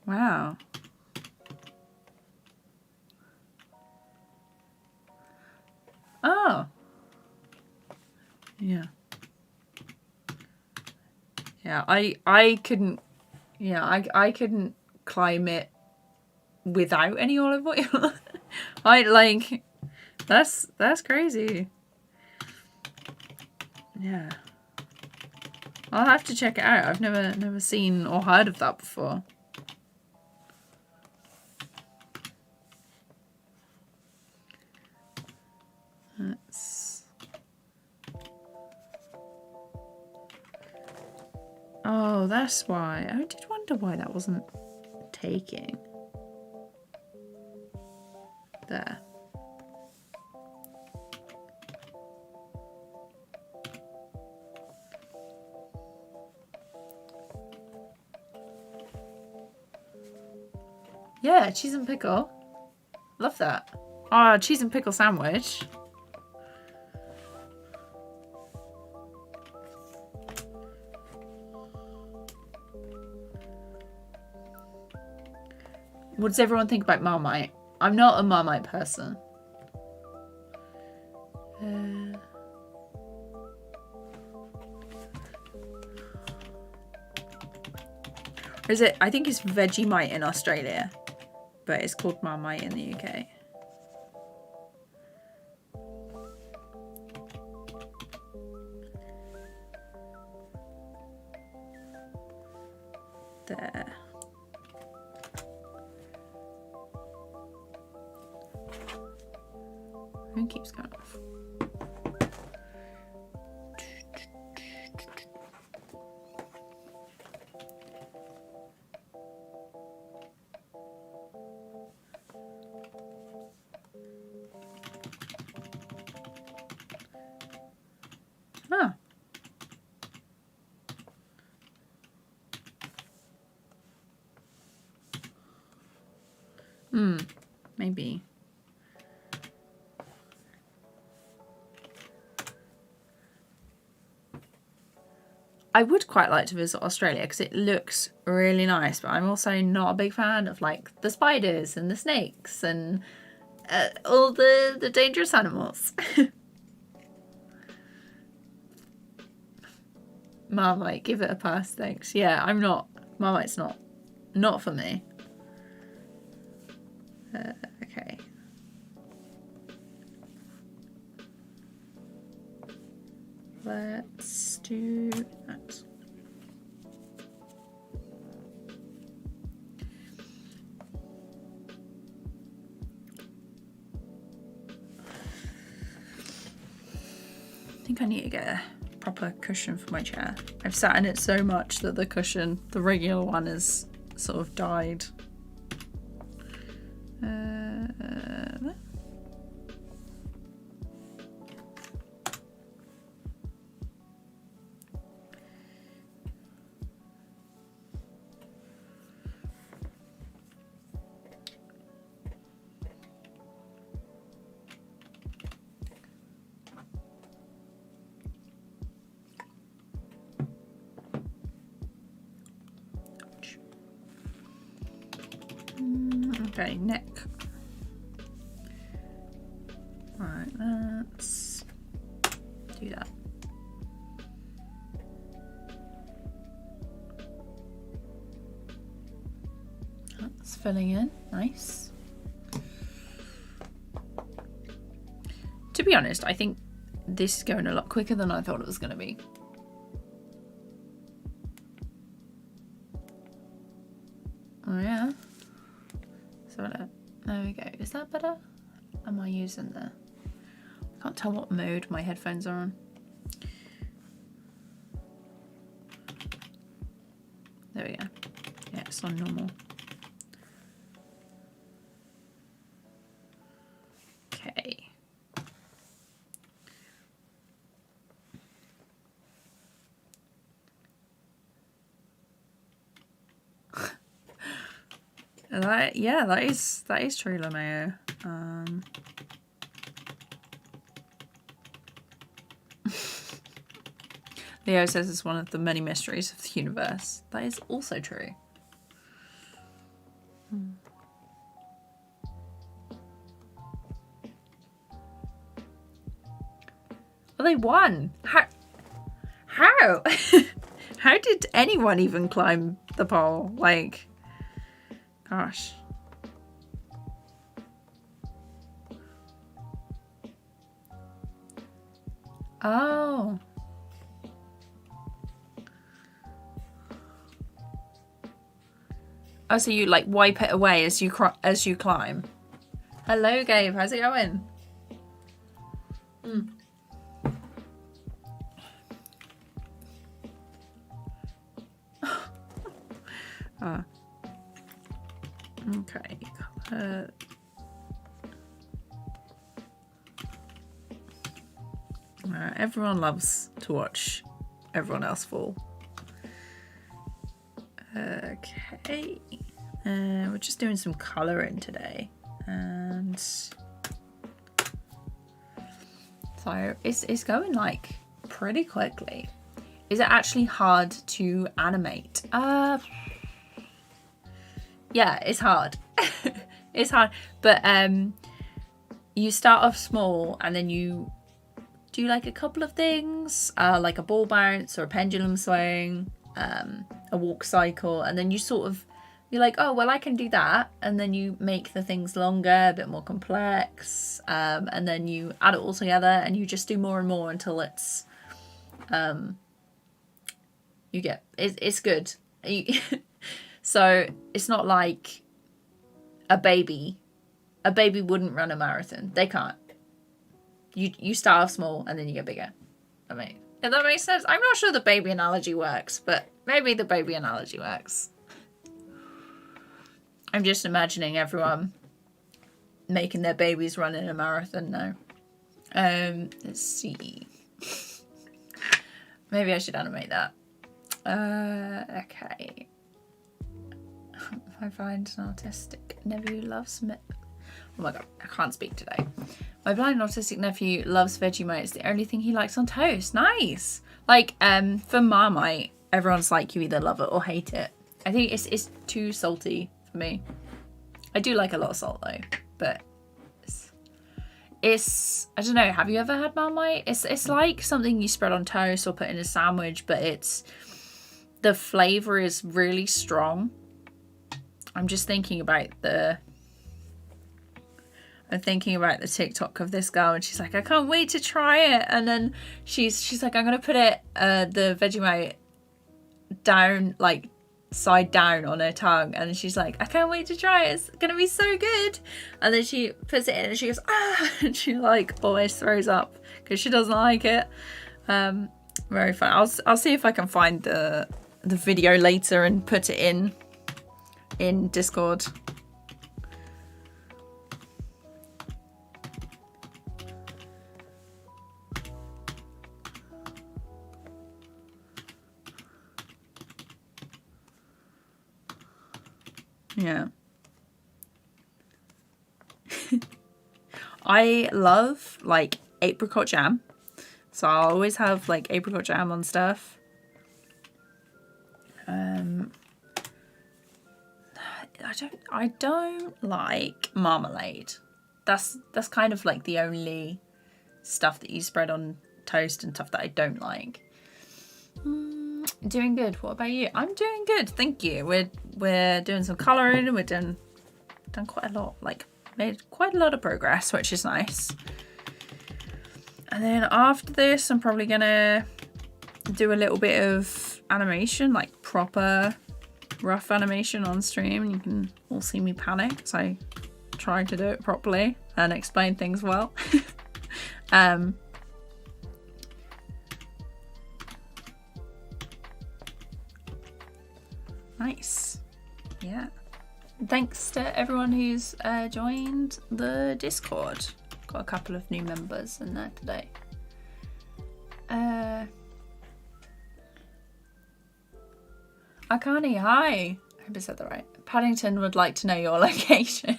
Wow. Oh. Yeah. Yeah, I couldn't, yeah, I couldn't climb it without any olive oil. I like, that's crazy. Yeah. I'll have to check it out. I've never seen or heard of that before. Oh, that's why. I did wonder why that wasn't taking. There. Yeah, cheese and pickle. Love that. Oh, cheese and pickle sandwich. What does everyone think about Marmite? I'm not a Marmite person. Or is it? I think it's Vegemite in Australia, but it's called Marmite in the UK. There. Who keeps going off? Ah. Maybe. I would quite like to visit Australia because it looks really nice, but I'm also not a big fan of like the spiders and the snakes and all the dangerous animals. Marmite, give it a pass, thanks. Yeah, I'm not. Marmite's not for me. Okay. Let's do that. I think I need to get a proper cushion for my chair. I've sat in it so much that the cushion, the regular one, has sort of died. Okay, neck. Right, let's do that. That's filling in, nice. To be honest, I think this is going a lot quicker than I thought it was going to be. Oh yeah. So there we go. Is that better? Am I using the... I can't tell what mode my headphones are on. There we go. Yeah, it's on normal. Okay. Yeah, that is true, LeMayo. Leo says it's one of the many mysteries of the universe. That is also true. Well, they won. How? How did anyone even climb the pole? Like, gosh. Oh. Oh, so you like wipe it away as you climb. Hello, Gabe. How's it going? Okay. Everyone loves to watch everyone else fall. Okay. We're just doing some colouring today. And so it's going like pretty quickly. Is it actually hard to animate? Yeah, it's hard. It's hard. But you start off small and then you do like a couple of things, like a ball bounce or a pendulum swing, a walk cycle, and then you're like, oh well, I can do that, and then you make the things longer, a bit more complex, and then you add it all together and you just do more and more until it's it's good. So it's not like a baby wouldn't run a marathon. They can't. You start off small and then you get bigger. I mean, if that makes sense. I'm not sure the baby analogy works, but maybe the baby analogy works. I'm just imagining everyone making their babies run in a marathon now. Let's see. Maybe I should animate that. Okay. My blind and autistic nephew loves me. Oh my god, I can't speak today. My blind and autistic nephew loves Vegemite. It's the only thing he likes on toast. Nice. Like, for Marmite, everyone's like, you either love it or hate it. I think it's too salty for me. I do like a lot of salt though, but it's I don't know. Have you ever had Marmite? It's like something you spread on toast or put in a sandwich, but the flavor is really strong. I'm just thinking about the TikTok of this girl, and she's like, I can't wait to try it. And then she's like, I'm gonna put it the Vegemite down, like side down on her tongue, and she's like, I can't wait to try it. It's gonna be so good. And then she puts it in and she goes, ah, and she like always throws up because she doesn't like it. Very fun. I'll see if I can find the video later and put it in Discord. Yeah. I love like apricot jam. So I'll always have like apricot jam on stuff. I don't like marmalade. That's kind of like the only stuff that you spread on toast and stuff that I don't like. Doing good. What about you? I'm doing good, thank you. We're doing some colouring. We're done quite a lot. Like made quite a lot of progress, which is nice. And then after this, I'm probably gonna do a little bit of animation, like proper rough animation on stream. And you can all see me panic as I try to do it properly and explain things well. Nice. Yeah. Thanks to everyone who's joined the Discord. Got a couple of new members in there today. Akani, hi. I hope I said that right. Paddington would like to know your location.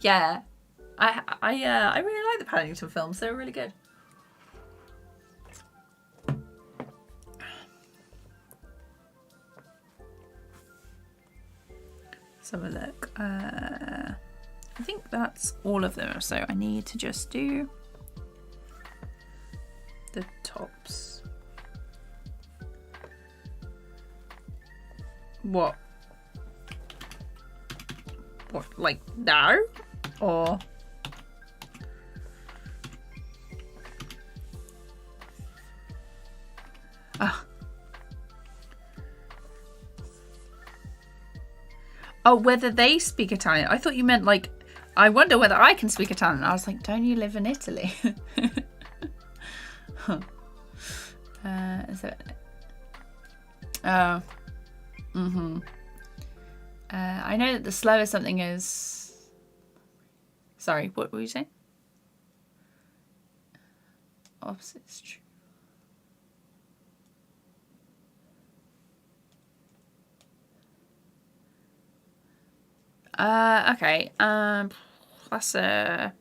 Yeah. I really like the Paddington films. They're really good. Let's have a look. I think that's all of them. So I need to just do the tops. What, like now? Or... Oh, whether they speak Italian. I thought you meant like, I wonder whether I can speak Italian. I was like, don't you live in Italy? Is it? Oh. I know that the slower something is... Sorry, what were you saying? Opposite's true. Okay. That's a...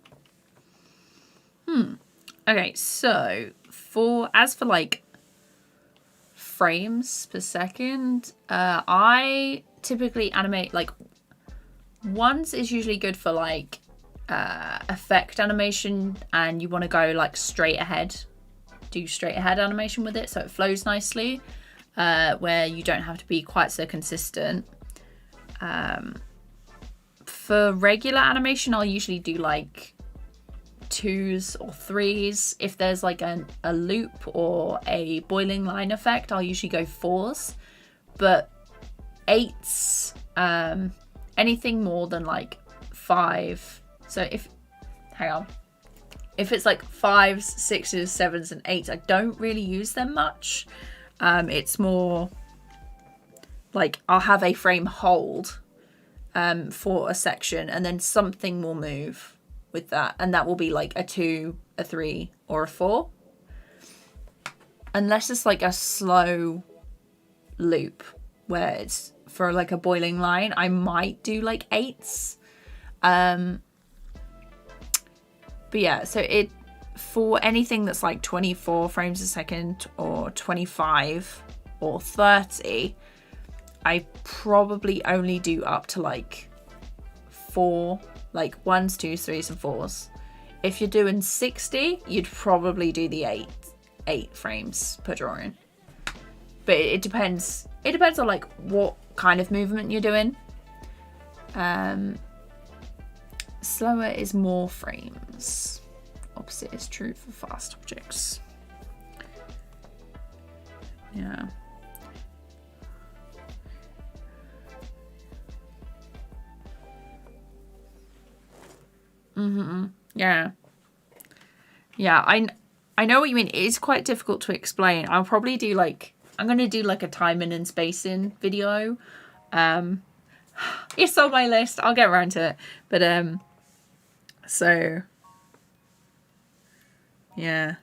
Okay, so as for like frames per second, I typically animate like ones is usually good for like effect animation, and you want to go like straight ahead, do straight ahead animation with it so it flows nicely, where you don't have to be quite so consistent. For regular animation, I'll usually do like 2s or 3s. If there's like a loop or a boiling line effect, I'll usually go 4s. But 8s, anything more than like 5. So if it's like 5s, 6s, 7s and 8s, I don't really use them much. It's more like I'll have a frame hold for a section, and then something will move with that, and that will be like a 2, a 3 or a 4, unless it's like a slow loop where it's for like a boiling line, I might do like 8s. But yeah, so it, for anything that's like 24 frames a second or 25 or 30, I probably only do up to like 4, like 1s, 2s, 3s and 4s. If you're doing 60, you'd probably do the 8 frames per drawing. But it depends. It depends on like what kind of movement you're doing. Slower is more frames. Opposite is true for fast objects. Yeah. Yeah. Yeah, I know what you mean. It is quite difficult to explain. I'll probably do like, I'm going to do like a timing and spacing video. It's on my list. I'll get around to it. But so yeah.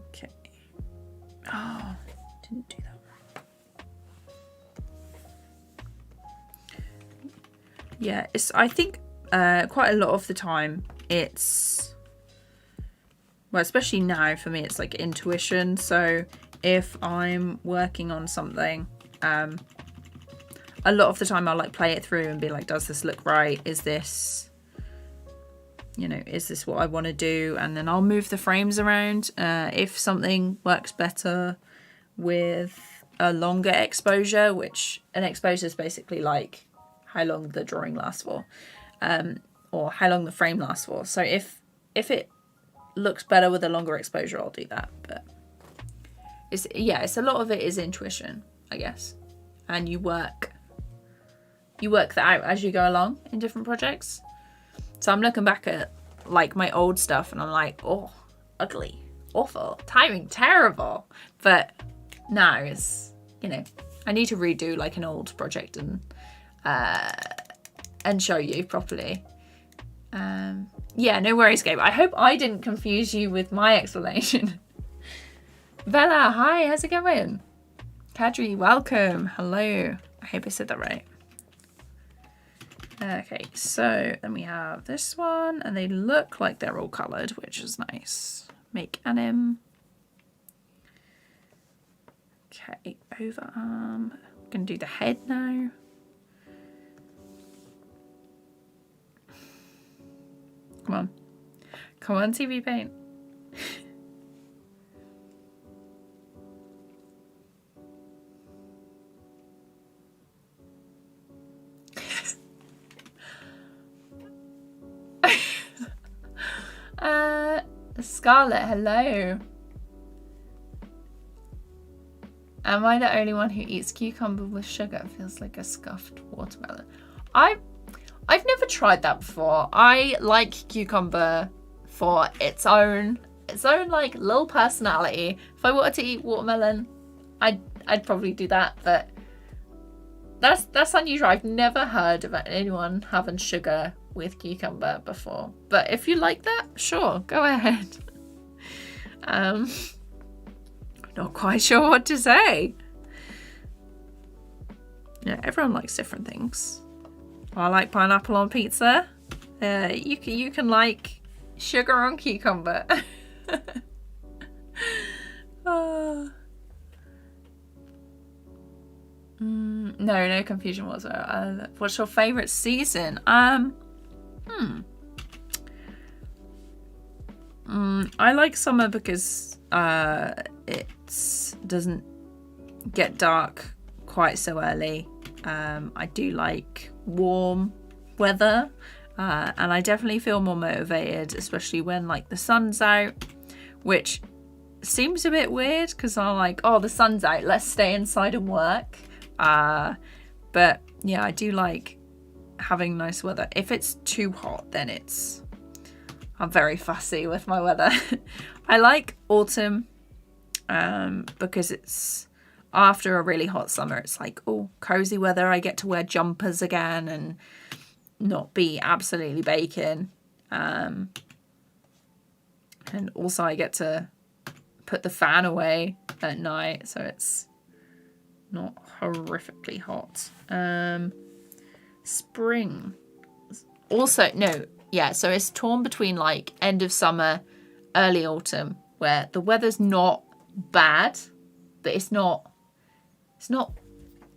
Okay. Oh, didn't do that. Yeah, it's, I think quite a lot of the time it's, well, especially now for me, it's like intuition. So if I'm working on something, a lot of the time I'll like play it through and be like, does this look right? Is this, you know, is this what I want to do? And then I'll move the frames around. If something works better with a longer exposure, which an exposure is basically like how long the drawing lasts for, or how long the frame lasts for. So if it looks better with a longer exposure, I'll do that. But it's, yeah, it's a lot of it is intuition, I guess, and you work that out as you go along in different projects. So I'm looking back at like my old stuff and I'm like, oh, ugly, awful, timing terrible. But now it's, you know, I need to redo like an old project and show you properly. Yeah, no worries, Gabe. I hope I didn't confuse you with my explanation. Bella, hi, how's it going? Kadri, welcome. Hello. I hope I said that right. Okay, so then we have this one, and they look like they're all coloured, which is nice. Make anim. Okay, overarm. I'm going to do the head now. Come on. Come on, TVPAINT. Scarlett, hello. Am I the only one who eats cucumber with sugar? It feels like a scuffed watermelon. I've never tried that before. I like cucumber for its own like little personality. If I wanted to eat watermelon, I'd probably do that, but that's unusual. I've never heard of anyone having sugar with cucumber before. But if you like that, sure, go ahead. Not quite sure what to say. Yeah, everyone likes different things. I like pineapple on pizza. You can like sugar on cucumber. No confusion whatsoever. What's your favorite season? I like summer because it doesn't get dark quite so early. I do like warm weather, and I definitely feel more motivated, especially when like the sun's out, which seems a bit weird because I'm like, oh, the sun's out, let's stay inside and work. But yeah, I do like having nice weather. If it's too hot, then I'm very fussy with my weather. I like autumn because it's after a really hot summer. It's like, oh, cozy weather. I get to wear jumpers again and not be absolutely baking. And also I get to put the fan away at night, so it's not horrifically hot. Spring. Also, no, yeah, so it's torn between like end of summer, early autumn, where the weather's not bad, but it's not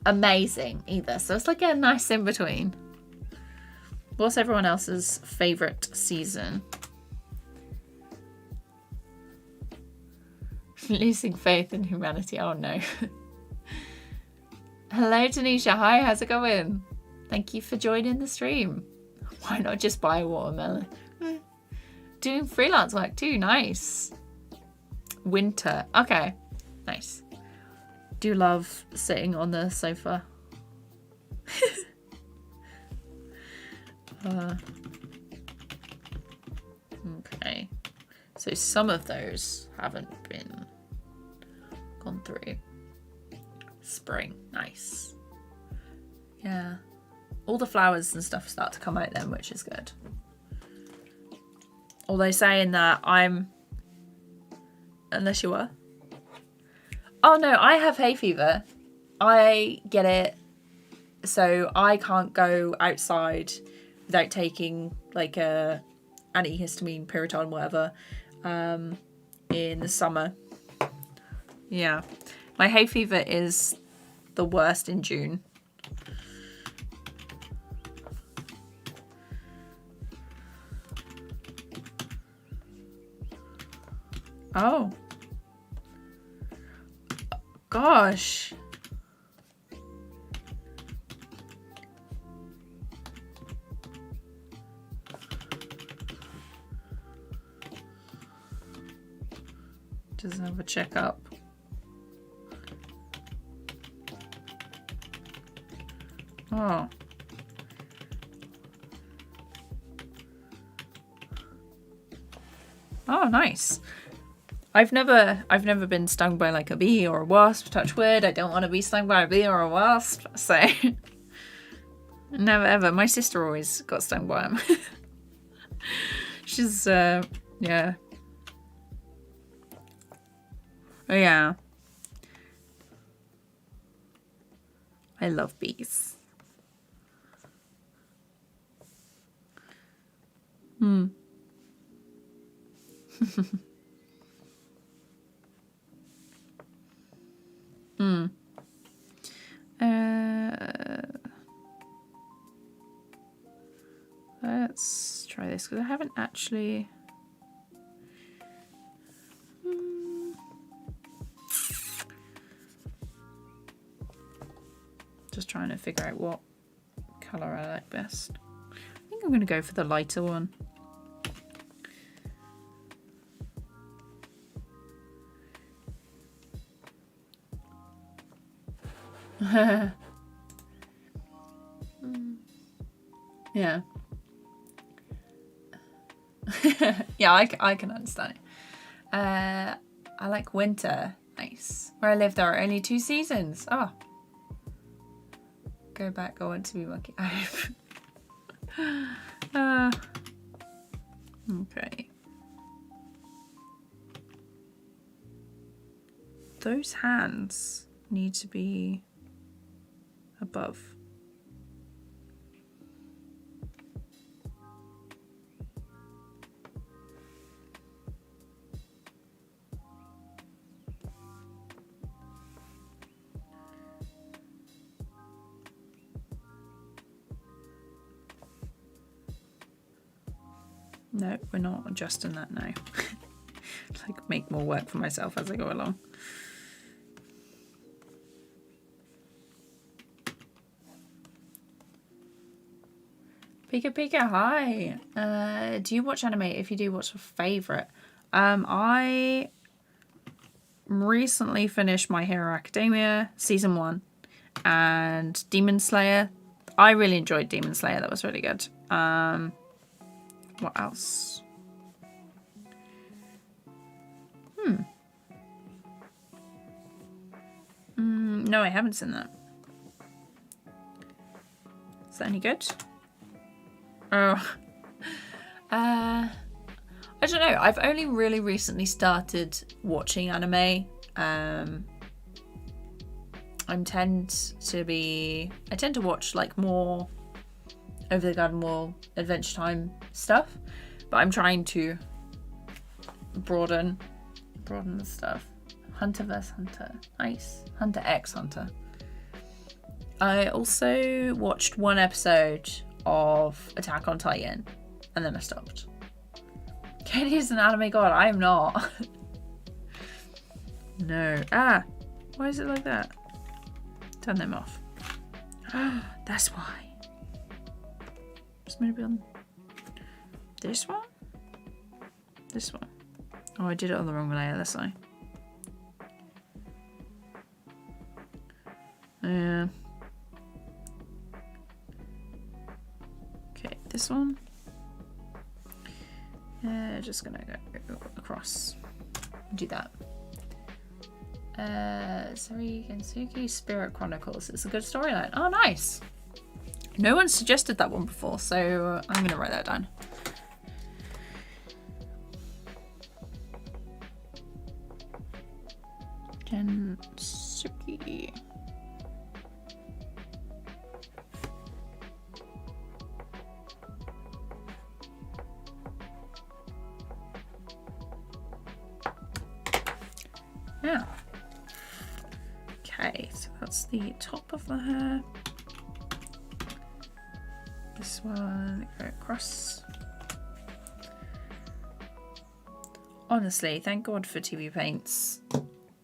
amazing either. So it's like a nice in between. What's everyone else's favourite season? Losing faith in humanity. Oh no. Hello Tanisha. Hi, how's it going? Thank you for joining the stream. Why not just buy a watermelon? Doing freelance work too. Nice. Winter. Okay. Nice. Do love sitting on the sofa. Okay. So some of those haven't been gone through. Spring. Nice. Yeah. All the flowers and stuff start to come out then, which is good. Although saying that, unless you were. Oh no, I have hay fever. I get it. So I can't go outside without taking like a antihistamine, Piriton, whatever, in the summer. Yeah. My hay fever is the worst in June. Oh. Gosh. Just have a checkup. Oh. Oh, nice. I've never been stung by like a bee or a wasp, touch wood. I don't want to be stung by a bee or a wasp. So never ever. My sister always got stung by them. She's yeah. Oh yeah. I love bees. Let's try this because I haven't actually. Just trying to figure out what colour I like best. I think I'm going to go for the lighter one. Yeah. Yeah, I can understand it. I like winter. Nice. Where I live, there are only 2 seasons. Oh. Go back. I want to be monkey. Okay. Those hands need to be above. No, we're not adjusting that now. Like make more work for myself as I go along. Pika Pika, hi. Do you watch anime? If you do, what's your favourite? I recently finished My Hero Academia season 1 and Demon Slayer. I really enjoyed Demon Slayer. That was really good. What else? No, I haven't seen that. Is that any good? Oh. I don't know. I've only really recently started watching anime. I tend to watch like more Over the Garden Wall, Adventure Time stuff, but I'm trying to broaden the stuff. Hunter vs Hunter, nice. Hunter x Hunter. I also watched one episode of Attack on Titan, and then I stopped. Katie is an anime god. I am not. No. Ah, why is it like that? Turn them off. That's why. Just maybe on this one? This one. Oh, I did it on the wrong layer, that's why. Yeah. Okay, this one. Just gonna go across. Do that. Sari Gensuki Spirit Chronicles. It's a good storyline. Oh, nice. No one suggested that one before, so I'm gonna write that down. Gensuki. Yeah. Okay, so that's the top of the hair. This one, go across. Honestly, thank God for TVPAINT's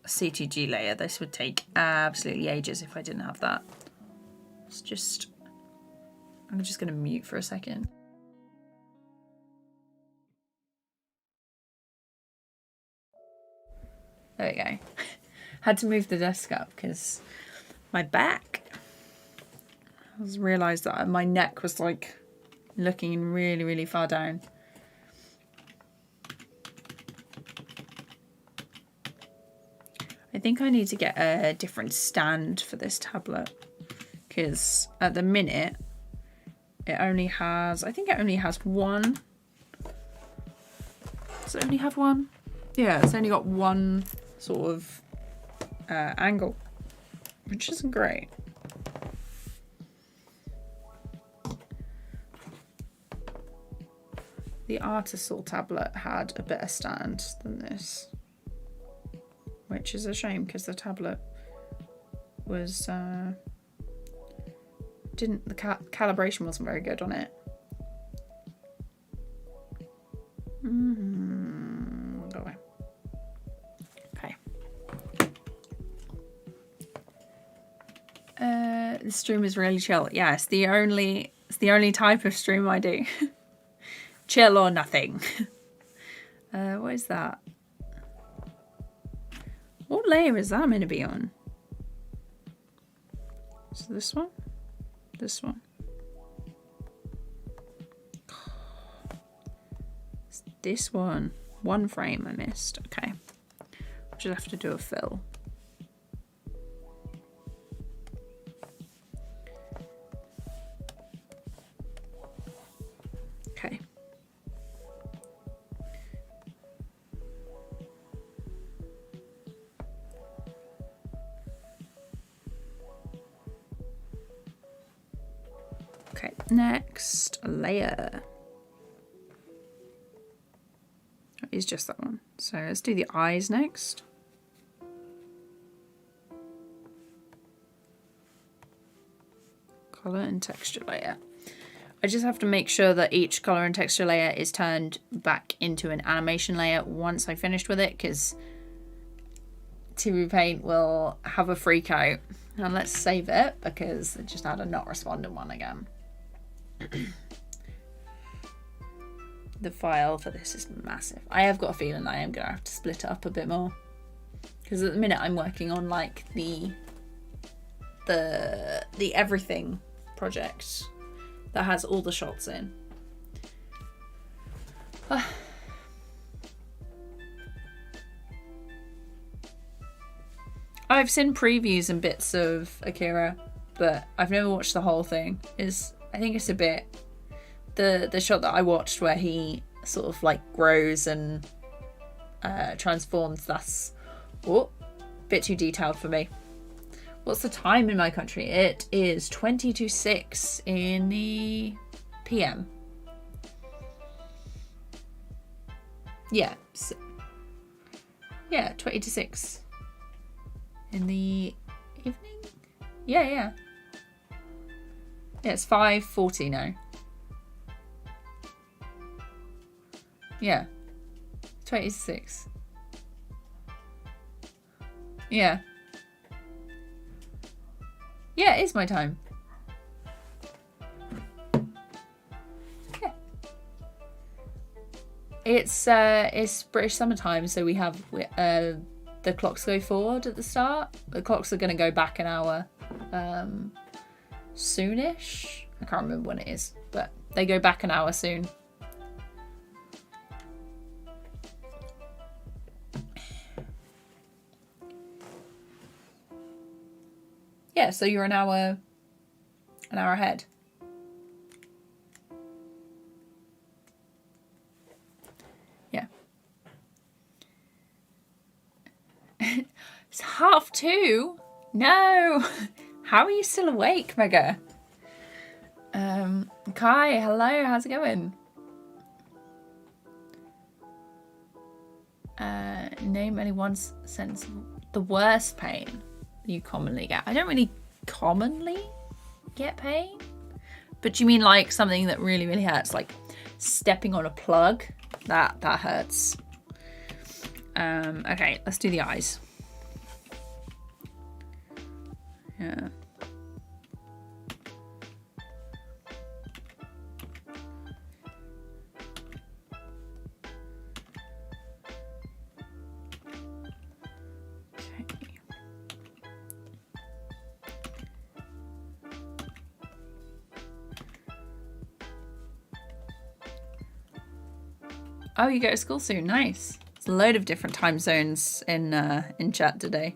CTG layer. This would take absolutely ages if I didn't have that. It's just, I'm just going to mute for a second. There we go. Had to move the desk up because my back. I just realised that my neck was like looking really, really far down. I think I need to get a different stand for this tablet because at the minute it only has, I think it only has one. Does it only have one? Yeah, it's only got one sort of angle, which isn't great. The Artisul tablet had a better stand than this, which is a shame because the tablet was the calibration wasn't very good on it. Go away. Okay. The stream is really chill. Yeah, it's the only type of stream I do. Chill or nothing. What is that? What layer is that meant to be on? So this one? This one? It's this one. One frame I missed. Okay. I'll just have to do a fill. Okay. Okay, next layer is just that one. So let's do the eyes next. Color and texture layer. I just have to make sure that each color and texture layer is turned back into an animation layer once I finished with it, because TVPAINT will have a freak out. And let's save it because it just had a not responding one again. The file for this is massive. I have got a feeling I am gonna have to split it up a bit more, because at the minute I'm working on like the everything project that has all the shots in. I've seen previews and bits of Akira, but I've never watched the whole thing. I think it's a bit the shot that I watched where he sort of like grows and transforms, that's a bit too detailed for me. What's the time in my country? It is 20 to 6 in the PM. Yeah. So, yeah, 20 to 6 in the evening? Yeah. Yeah, it's 5:40 now. Yeah. 20 to 6. Yeah. Yeah, it is my time. Yeah. It's British summertime, so we have the clocks go forward at the start. The clocks are going to go back an hour soonish. I can't remember when it is, but they go back an hour soon. Yeah, so you're an hour ahead. Yeah. It's 2:30. No. How are you still awake, Mega? Kai, hello, how's it going? Name any one sentence of the worst pain you commonly get. I don't really commonly get pain, but you mean like something that really, really hurts, like stepping on a plug? That hurts. Okay, let's do the eyes. Yeah. Oh, you go to school soon. Nice. There's a load of different time zones in chat today.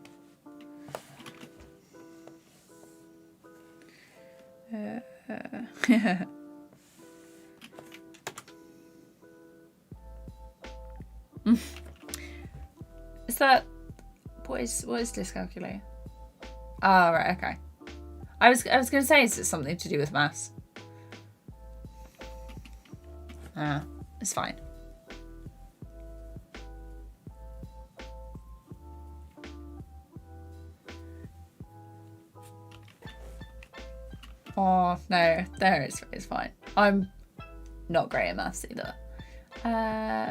Is that what is dyscalculia? Oh, right, okay. I was gonna say, is it something to do with maths? It's fine. Oh, no, there it's fine. I'm not great at maths either.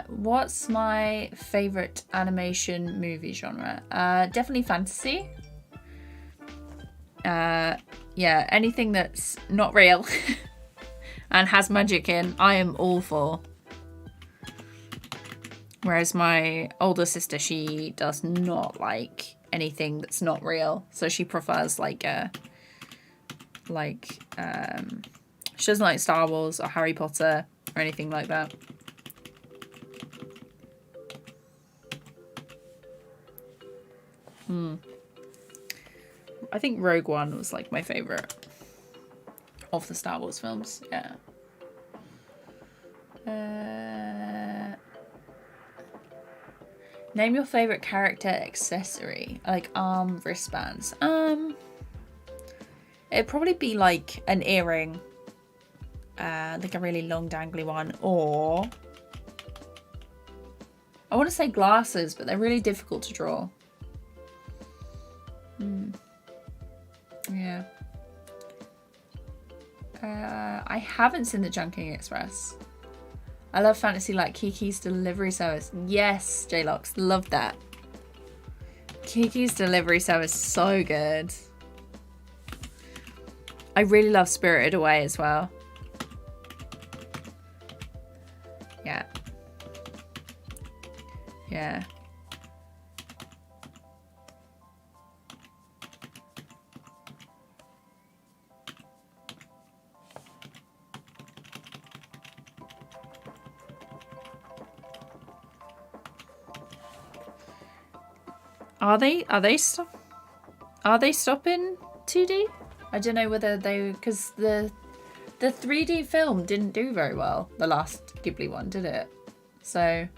What's my favourite animation movie genre? Definitely fantasy. Yeah, anything that's not real and has magic in, I am all for. Whereas my older sister, she does not like anything that's not real. So she prefers she doesn't like Star Wars or Harry Potter or anything like that. I think Rogue One was like my favorite of the Star Wars films. Yeah. Name your favorite character accessory, like arm wristbands. It'd probably be like an earring, like a really long dangly one, or I want to say glasses, but they're really difficult to draw. Yeah. I haven't seen the Junking Express. I love fantasy like Kiki's Delivery Service. Yes, J-Locks, love that. Kiki's Delivery Service, so good. I really love Spirited Away as well. Yeah. Yeah. Are they stopping 2D? I don't know whether they, because the The 3D film didn't do very well, the last Ghibli one, did it? So,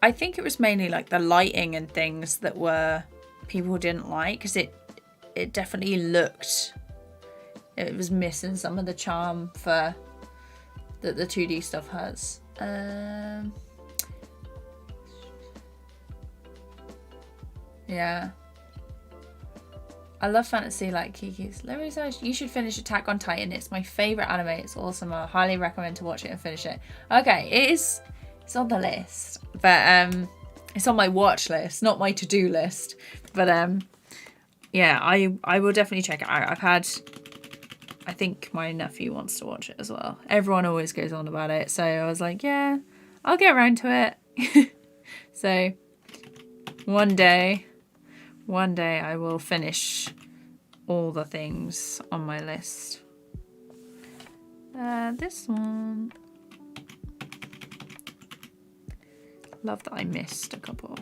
I think it was mainly like the lighting and things that were people didn't like, because it definitely looked, it was missing some of the charm for that the 2D stuff has. Yeah. I love fantasy like Kiki's. You should finish Attack on Titan. It's my favourite anime. It's awesome. I highly recommend to watch it and finish it. Okay, it's on the list. But it's on my watch list, not my to-do list. But yeah, I will definitely check it out. I think my nephew wants to watch it as well. Everyone always goes on about it. So I was like, yeah, I'll get around to it. So one day I will finish all the things on my list. This one. Love that I missed a couple.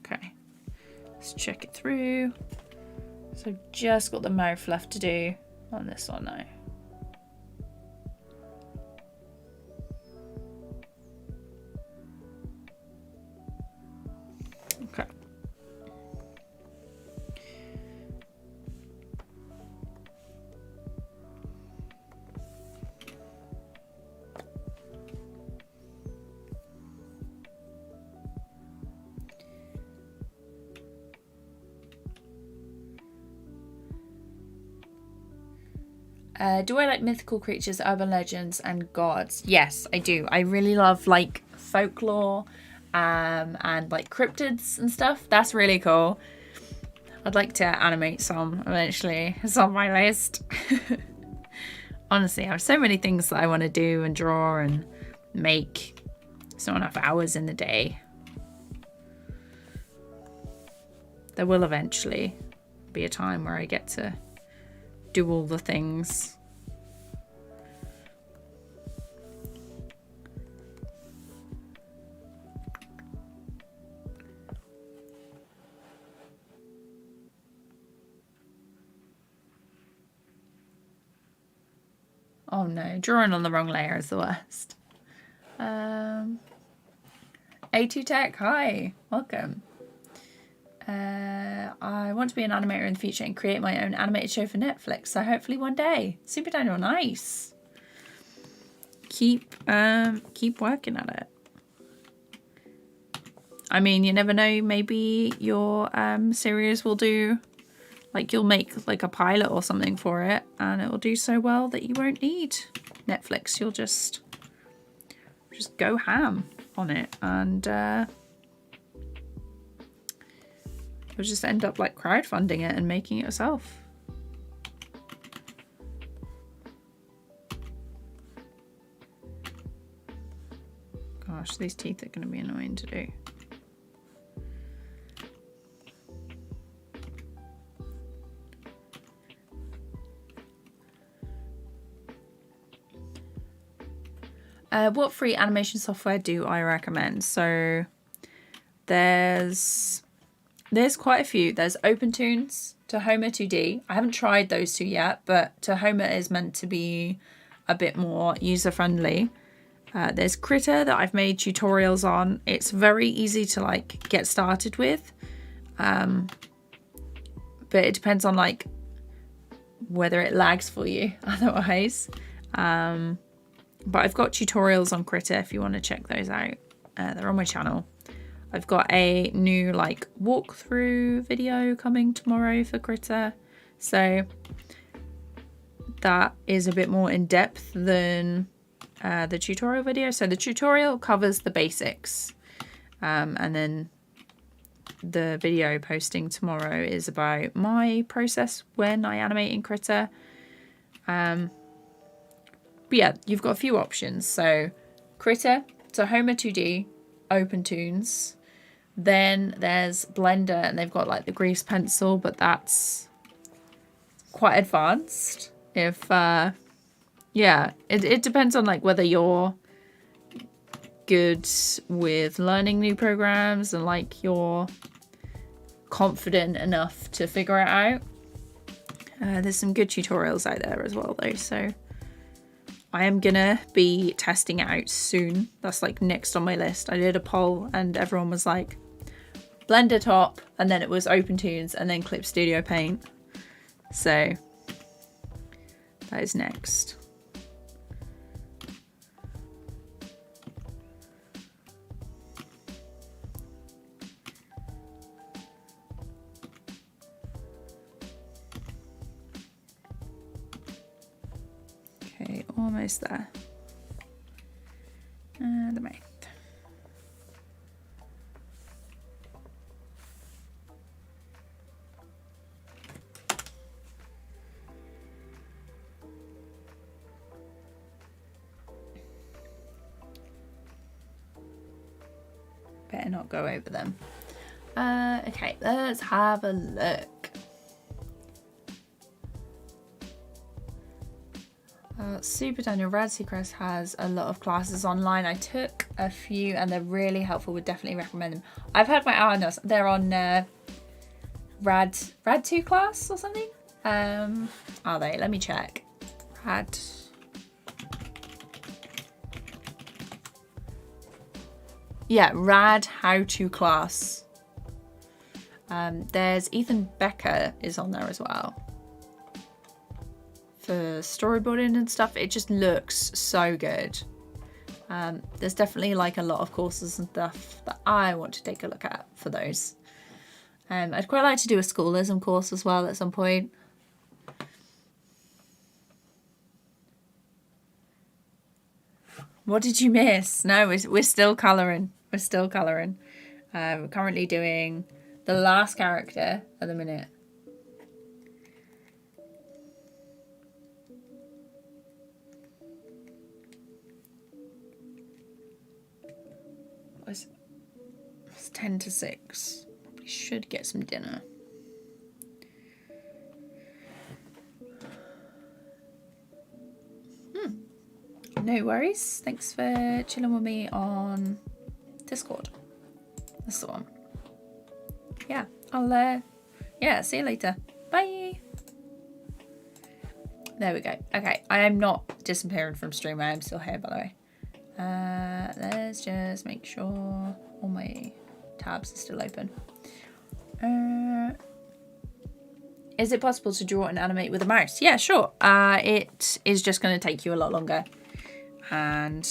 Okay, let's check it through. So I've just got the mouth left to do on this one now. Okay. Do I like mythical creatures, urban legends, and gods? Yes, I do. I really love like folklore and like cryptids and stuff. That's really cool. I'd like to animate some eventually. It's on my list. Honestly, I have so many things that I want to do and draw and make. It's not enough hours in the day. There will eventually be a time where I get to do all the things. Oh no, drawing on the wrong layer is the worst. A2 Tech, hi, welcome. I want to be an animator in the future and create my own animated show for Netflix. So hopefully one day. Super Daniel, nice. Keep working at it. I mean, you never know. Maybe your series will do, like you'll make like a pilot or something for it, and it will do so well that you won't need Netflix. You'll just go ham on it, and you'll just end up like crowdfunding it and making it yourself. Gosh, these teeth are going to be annoying to do. What free animation software do I recommend? So there's quite a few. There's OpenToonz, Tahoma 2D. I haven't tried those two yet, but Tahoma is meant to be a bit more user-friendly. There's Critter that I've made tutorials on. It's very easy to like get started with, but it depends on like whether it lags for you otherwise. But I've got tutorials on Critter if you want to check those out. They're on my channel. I've got a new like walkthrough video coming tomorrow for Critter. So that is a bit more in depth than the tutorial video. So the tutorial covers the basics. And then the video posting tomorrow is about my process when I animate in Critter. But yeah, you've got a few options. So Critter, Tahoma 2D, OpenToonz. Then there's Blender, and they've got like the grease pencil, but that's quite advanced. If yeah, it depends on like whether you're good with learning new programs and like you're confident enough to figure it out. There's some good tutorials out there as well though, so I am gonna be testing it out soon. That's like next on my list. I did a poll and everyone was like Blender top, and then it was OpenTunes and then Clip Studio Paint. So that is next. Okay, almost there. The mouth. Better not go over them. Okay, let's have a look. Super Daniel Rad Seacrest has a lot of classes online. I took a few and they're really helpful. Would definitely recommend them. I've had my eye on us. They're on Rad 2 class or something. Are they? Let me check. Rad. Yeah, Rad How To class. There's Ethan Becker is on there as well. For storyboarding and stuff, it just looks so good. There's definitely like a lot of courses and stuff that I want to take a look at for those. I'd quite like to do a schoolism course as well at some point. What did you miss? No, we're still colouring. We're still colouring. We're currently doing the last character at the minute. It's 10 to 6. Probably should get some dinner. No worries. Thanks for chilling with me on Discord. That's the one. Yeah, I'll see you later. Bye. There we go. Okay, I am not disappearing from stream. I am still here, by the way. Let's just make sure all my tabs are still open. Is it possible to draw and animate with a mouse? Yeah, sure. It is just going to take you a lot longer. And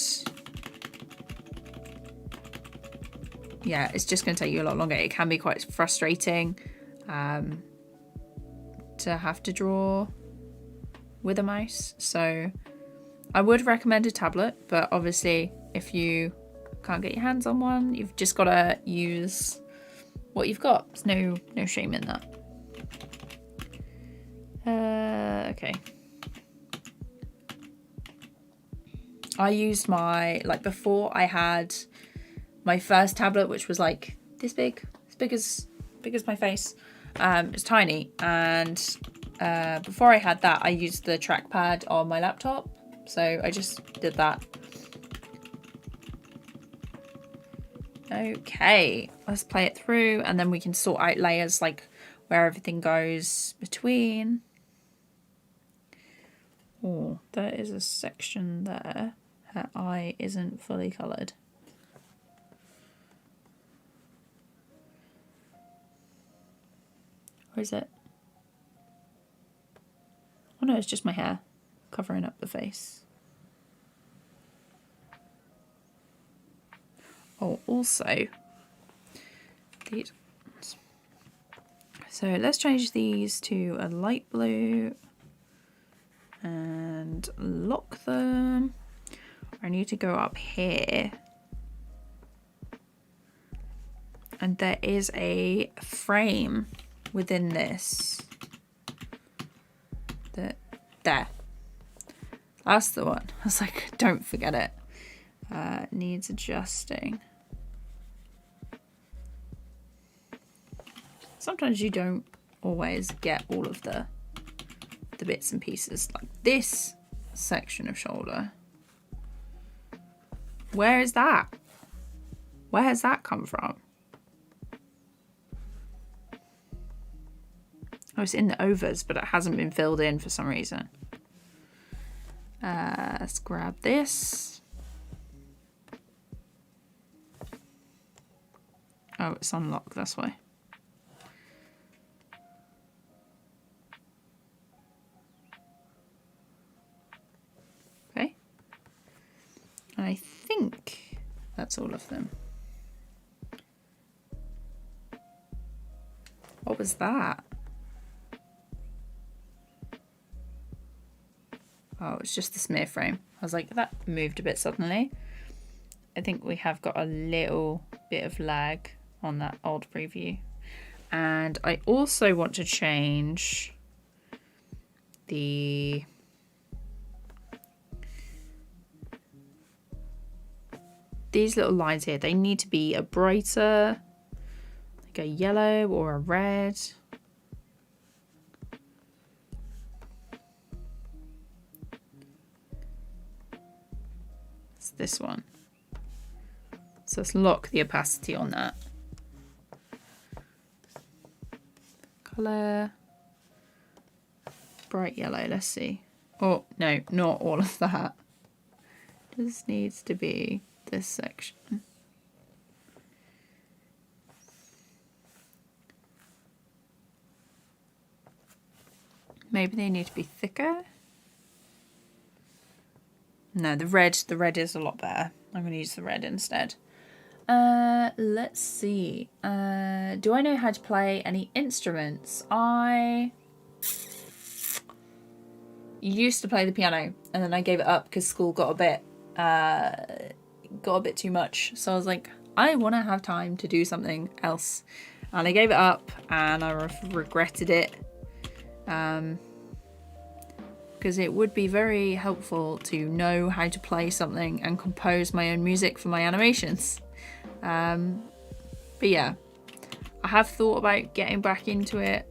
yeah, it's just going to take you a lot longer. It can be quite frustrating to have to draw with a mouse. So I would recommend a tablet, but obviously if you can't get your hands on one, you've just got to use what you've got. There's no shame in that. Okay. I used my, like before I had my first tablet, which was like this big, as big as my face. It's tiny. And before I had that, I used the trackpad on my laptop. So I just did that. Okay, let's play it through and then we can sort out layers, like where everything goes between. Oh, there is a section there. Her eye isn't fully coloured. Or is it? Oh no, it's just my hair covering up the face. Oh, also, these. So let's change these to a light blue and lock them. I need to go up here. And there is a frame within this. There. That's the one. I was like, don't forget it. Needs adjusting. Sometimes you don't always get all of the bits and pieces. Like this section of shoulder. Where is that? Where has that come from? Oh, it's in the overs, but it hasn't been filled in for some reason. Let's grab this. Oh, it's on lock, that's why. Okay. I think that's all of them. What was that? Oh, it's just the smear frame. I was like, that moved a bit suddenly. I think we have got a little bit of lag on that old preview. And I also want to change these little lines here. They need to be a brighter, like a yellow or a red. It's this one. So let's lock the opacity on that. Color, bright yellow, let's see. Oh, no, not all of that. This needs to be this section. Maybe they need to be thicker. No, the red is a lot better. I'm going to use the red instead. Let's see. Do I know how to play any instruments? I used to play the piano, and then I gave it up because school got a bit too much. So I was like, I want to have time to do something else, and I gave it up, and I regretted it. Because it would be very helpful to know how to play something and compose my own music for my animations. But yeah, I have thought about getting back into it.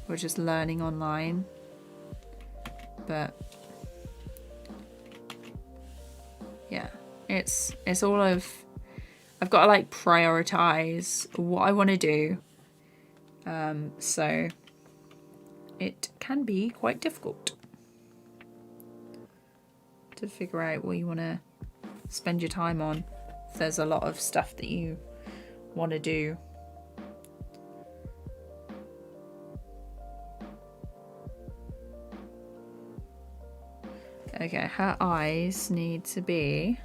We're just learning online, but yeah, it's all of, I've got to like prioritize what I want to do. So it can be quite difficult to figure out what you want to spend your time on if there's a lot of stuff that you want to do. Okay, her eyes need to be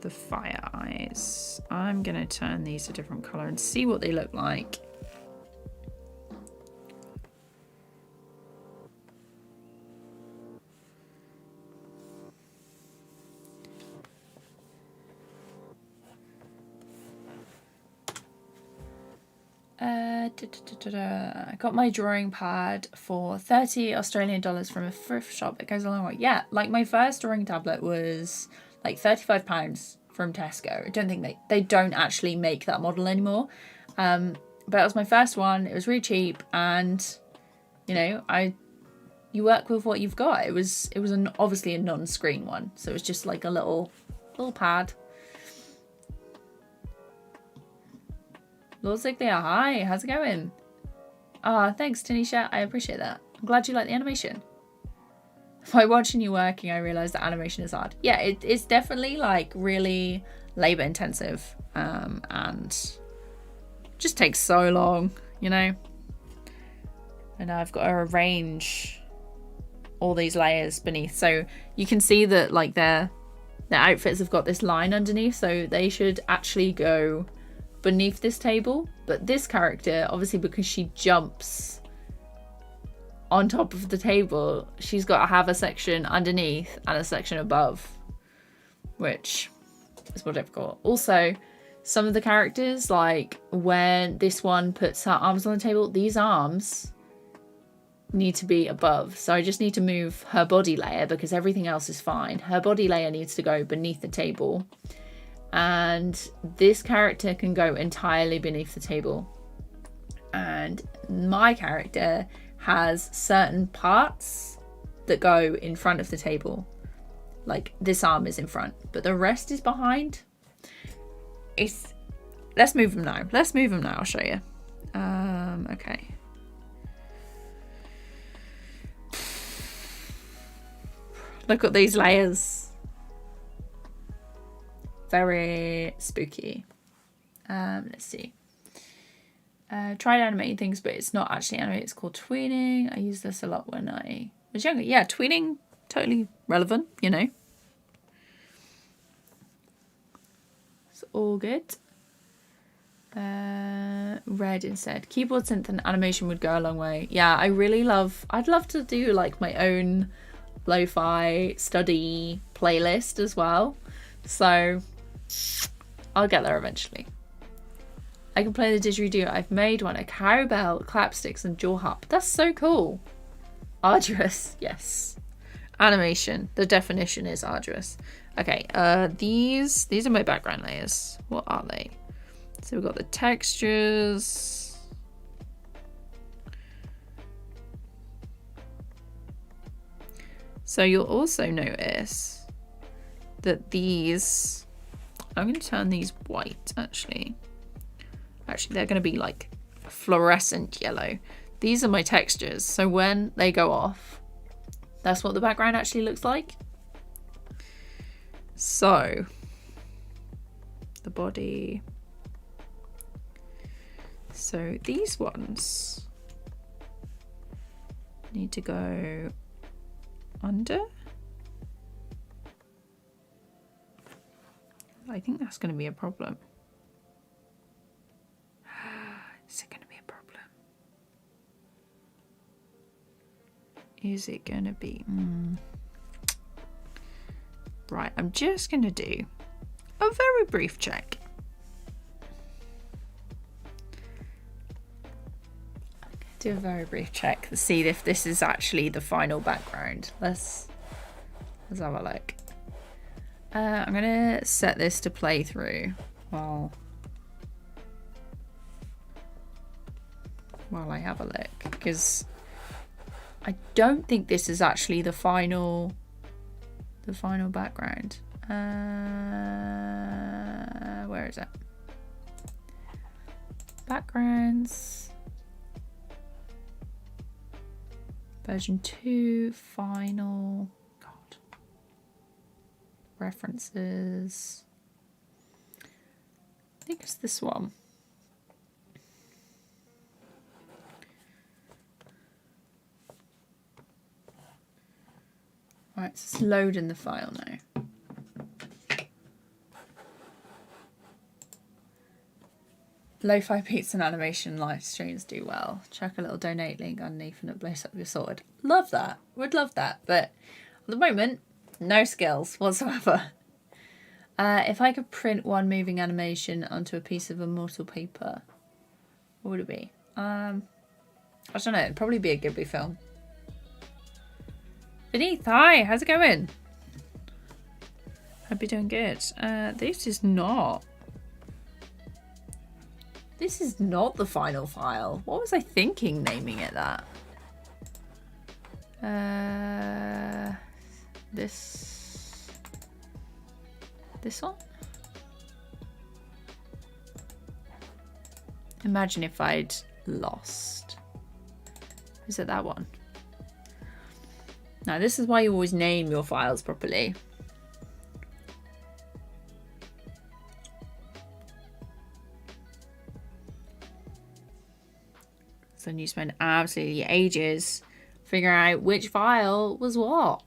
the fire eyes. I'm gonna turn these a different color and see what they look like. I got my drawing pad for 30 Australian dollars from a thrift shop. It goes a long way. Yeah, like my first drawing tablet was like £35 from Tesco. I don't think they don't actually make that model anymore. But it was my first one. It was really cheap, and you know, you work with what you've got. It was obviously a non-screen one, so it was just like a little pad. Lord Ziglia, hi, how's it going? Thanks, Tanisha, I appreciate that. I'm glad you like the animation. By watching you working, I realised that animation is hard. Yeah, it's definitely like really labour intensive, and just takes so long, you know? And I've got to arrange all these layers beneath. So you can see that like their outfits have got this line underneath, so they should actually go beneath this table. But this character, obviously because she jumps on top of the table, she's got to have a section underneath and a section above, which is more difficult. Also, some of the characters, like when this one puts her arms on the table, these arms need to be above. So I just need to move her body layer because everything else is fine. Her body layer needs to go beneath the table. And this character can go entirely beneath the table. And my character has certain parts that go in front of the table. Like this arm is in front, but the rest is behind. Let's move them now. I'll show you. Okay. Look at these layers. Very spooky. Let's see. Tried animating things, but it's not actually animated. It's called tweening. I used this a lot when I was younger. Yeah, tweening, totally relevant, you know. It's all good. Red instead. Keyboard synth and animation would go a long way. Yeah, I'd love to do like my own lo-fi study playlist as well. So I'll get there eventually. I can play the didgeridoo. I've made one, a cowbell, clapsticks and jaw harp. That's so cool. Arduous, yes. Animation, the definition is arduous. Okay, these are my background layers. What are they? So we've got the textures. So you'll also notice that these, I'm going to turn these white actually. Actually, they're going to be like fluorescent yellow. These are my textures. So when they go off, that's what the background actually looks like. So the body. So these ones need to go under. I think that's going to be a problem. Is it going to be a problem? Is it going to be? Right, I'm just going to do a very brief check. Do a very brief check to see if this is actually the final background. Let's have a look. I'm gonna set this to play through while I have a look, because I don't think this is actually the final background. Where is it? Backgrounds. Version 2, final. God. References. I think it's this one. Right, so it's loading the file now. Lo-fi beats and animation live streams do well. Check a little donate link underneath and it blows up your sword. Love that. Would love that. But at the moment, no skills whatsoever. If I could print one moving animation onto a piece of immortal paper, what would it be? I don't know. It'd probably be a Ghibli film. Beneath, hi. How's it going? Hope you're doing good. This is not the final file. What was I thinking naming it that? This one? Imagine if I'd lost. Is it that one? Now, this is why you always name your files properly. So then you spend absolutely ages figuring out which file was what.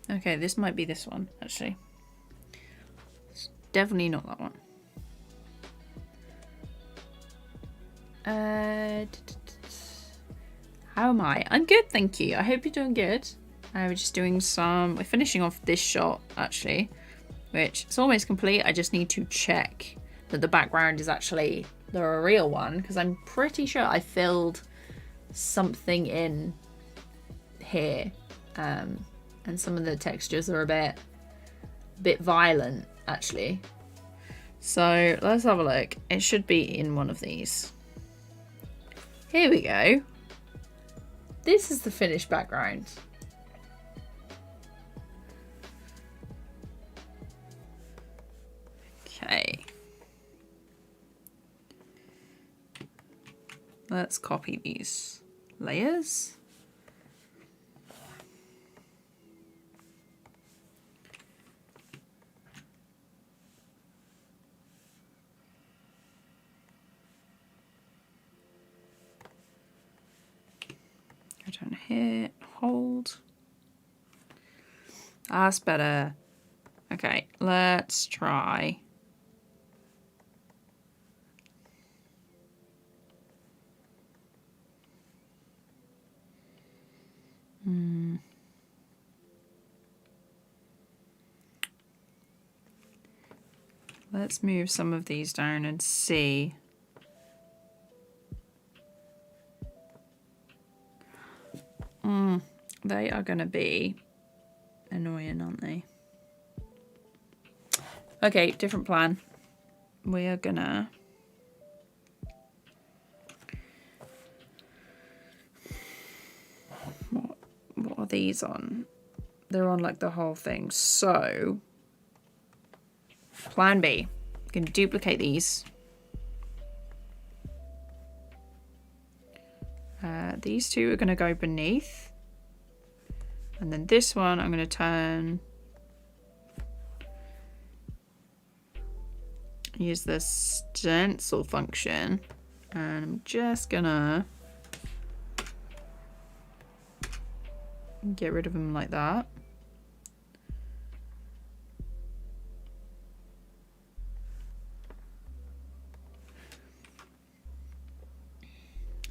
Okay, this might be this one, actually. It's definitely not that one. How am I? I'm good, thank you. I hope you're doing good. We're just doing we're finishing off this shot, actually, which is almost complete. I just need to check that the background is actually the real one, because I'm pretty sure I filled something in here. And some of the textures are a bit violent, actually. So let's have a look. It should be in one of these. Here we go. This is the finished background. Okay. Let's copy these layers. Go down here, hold. That's better. Okay, let's try. Let's move some of these down and see. They are going to be annoying, aren't they? Okay, different plan. We are gonna what are these on? They're on like the whole thing. So plan B. I'm gonna duplicate these. These two are gonna go beneath. And then this one I'm gonna turn. Use the stencil function. And I'm just gonna get rid of them like that.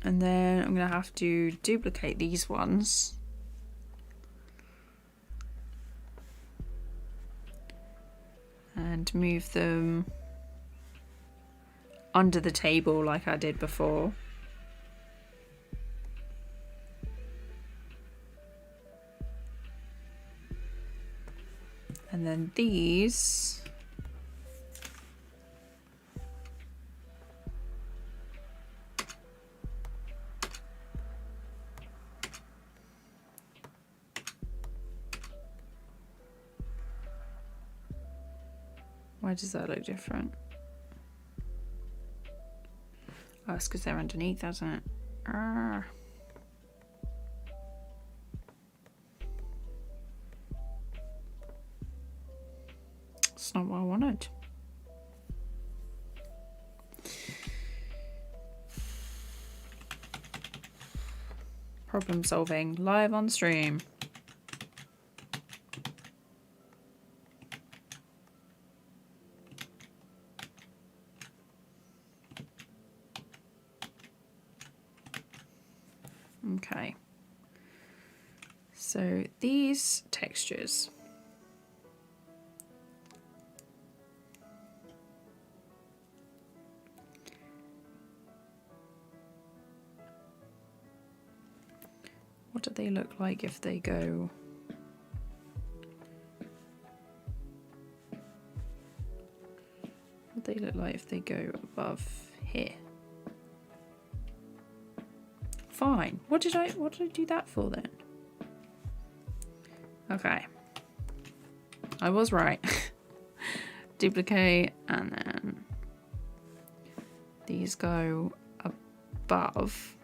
And then I'm gonna have to duplicate these ones. And move them under the table like I did before. And then these why does that look different? Oh, it's because they're underneath, isn't it? Arrgh. It's not what I wanted. Problem solving live on stream. Okay. So these textures. What do they look like if they go? What do they look like if they go above here? Fine. What did I do that for then? Okay. I was right. Duplicate and then these go above.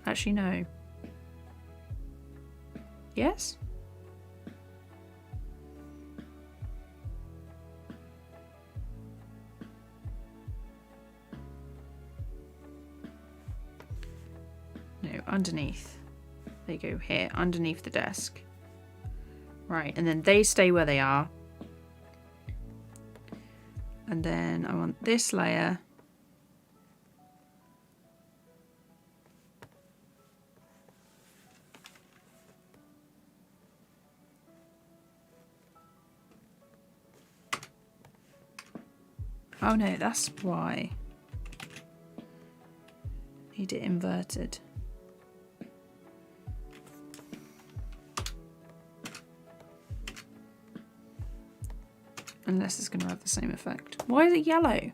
Actually, no. Yes? No, underneath. They go here, underneath the desk. Right, and then they stay where they are. And then I want this layer. Oh no, that's why. Need it inverted. Unless it's going to have the same effect. Why is it yellow?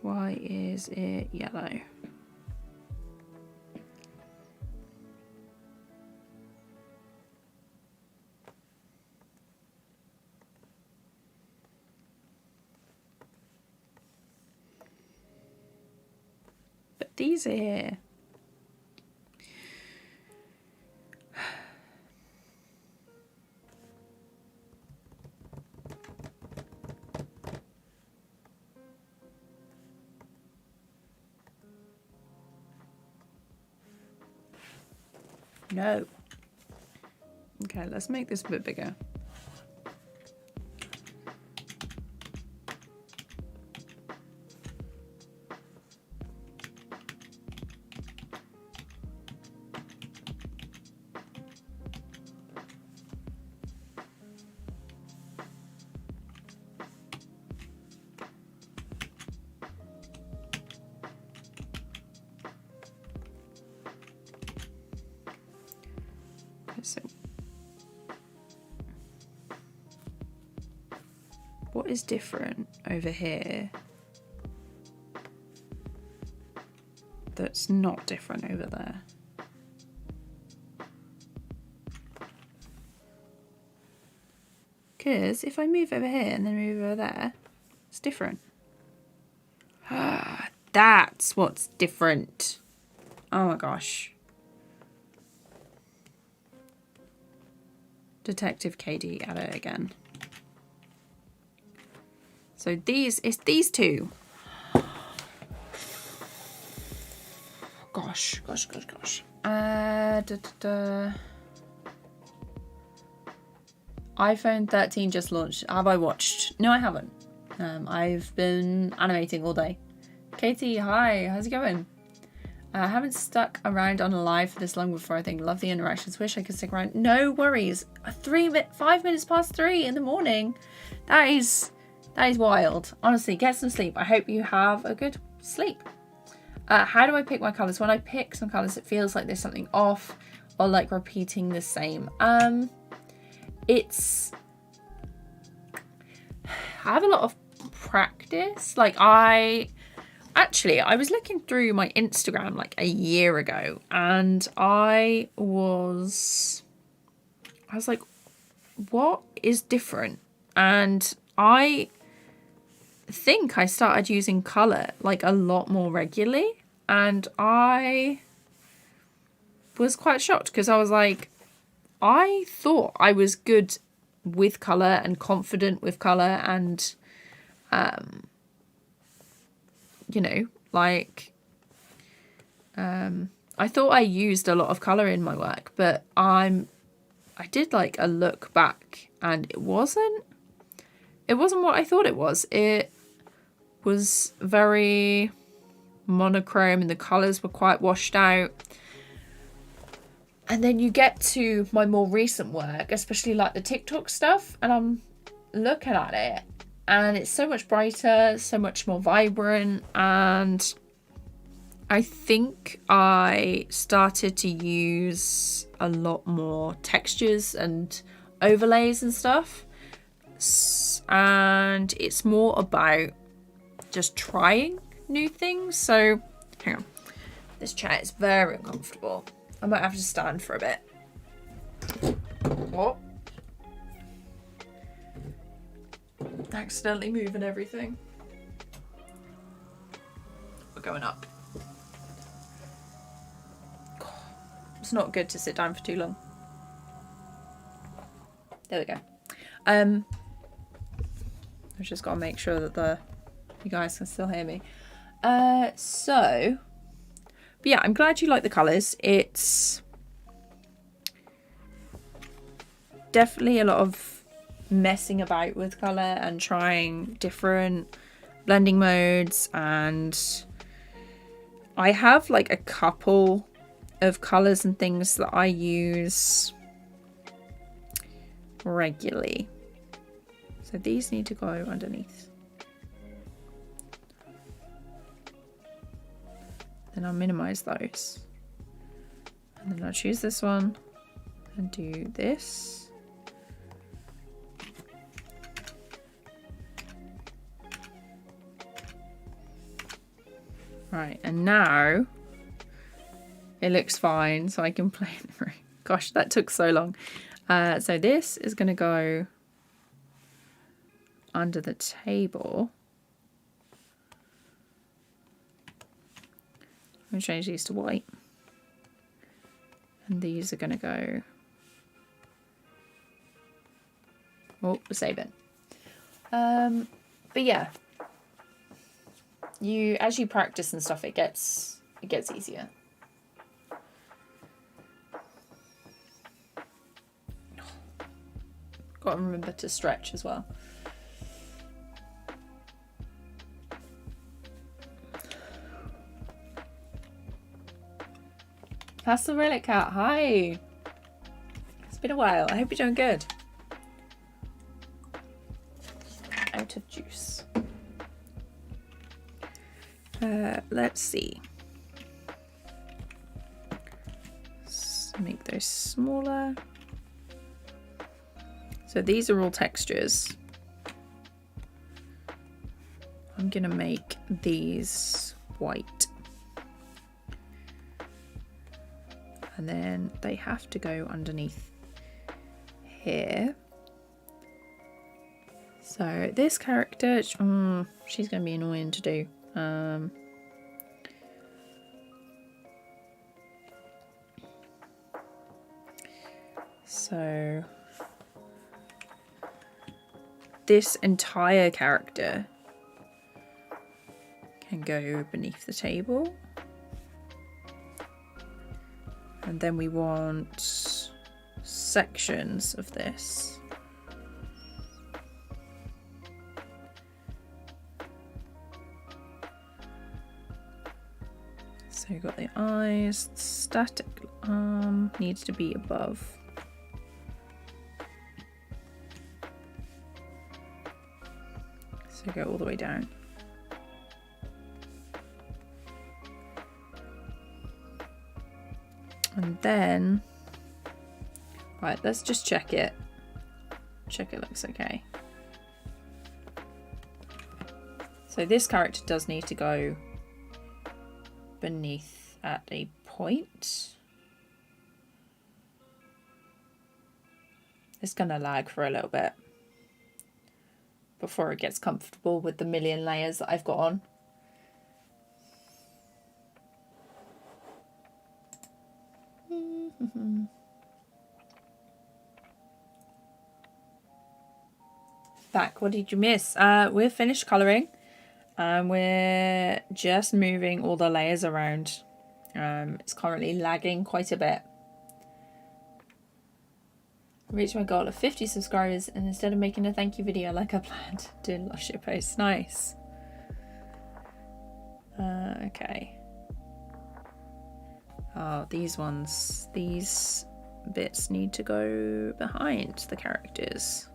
Why is it yellow? But these are here. No. Okay, let's make this a bit bigger. So, what is different over here that's not different over there? Because if I move over here and then move over there, it's different. Ah, that's what's different. Oh my gosh. Detective Katie at it again. So it's these two. Gosh. iPhone 13 just launched. Have I watched? No, I haven't. I've been animating all day. Katie, hi, how's it going? I haven't stuck around on a live for this long before, I think. Love the interactions. Wish I could stick around. No worries. 5 minutes past 3 in the morning. That is wild. Honestly, get some sleep. I hope you have a good sleep. How do I pick my colours? When I pick some colours, it feels like there's something off or like repeating the same. I have a lot of practice. Like I was looking through my Instagram like a year ago, and I was like, what is different? And I think I started using colour like a lot more regularly, and I was quite shocked because I was like, I thought I was good with colour and confident with colour, and you know, like I thought I used a lot of colour in my work, but I did like a look back and it wasn't what I thought it was. It was very monochrome and the colours were quite washed out. And then you get to my more recent work, especially like the TikTok stuff, and I'm looking at it and it's so much brighter, so much more vibrant, and I think I started to use a lot more textures and overlays and stuff, and it's more about just trying new things. So hang on, this chair is very uncomfortable. I might have to stand for a bit. What? Accidentally moving everything. We're going up. It's not good to sit down for too long. There we go. I've just got to make sure that you guys can still hear me. But yeah, I'm glad you like the colours. It's definitely a lot of messing about with colour and trying different blending modes, and I have like a couple of colours and things that I use regularly. So these need to go underneath. Then I'll minimize those. And then I'll choose this one and do this. Right, and now it looks fine, so I can play it through. Gosh, that took so long. So this is going to go under the table. I'm going to change these to white. And these are going to go... Oh, we're saving. But yeah. As you practice and stuff, it gets easier. Got to remember to stretch as well. Pastel Relic Cat, hi. It's been a while. I hope you're doing good. Out of juice. Let's see. Let's make those smaller. So these are all textures. I'm gonna make these white. And then they have to go underneath here. So this character, she's gonna be annoying to do. So this entire character can go beneath the table. And then we want sections of this. So you've got the eyes, static arm needs to be above. So go all the way down. And then, right, let's just check it. Check it looks okay. So this character does need to go beneath at a point. It's gonna lag for a little bit before it gets comfortable with the million layers that I've got on. Back, what did you miss? We're finished colouring and we're just moving all the layers around. It's currently lagging quite a bit. I reached my goal of 50 subscribers and instead of making a thank you video like I planned, doing last year post. Nice. Okay. Oh, these bits need to go behind the characters.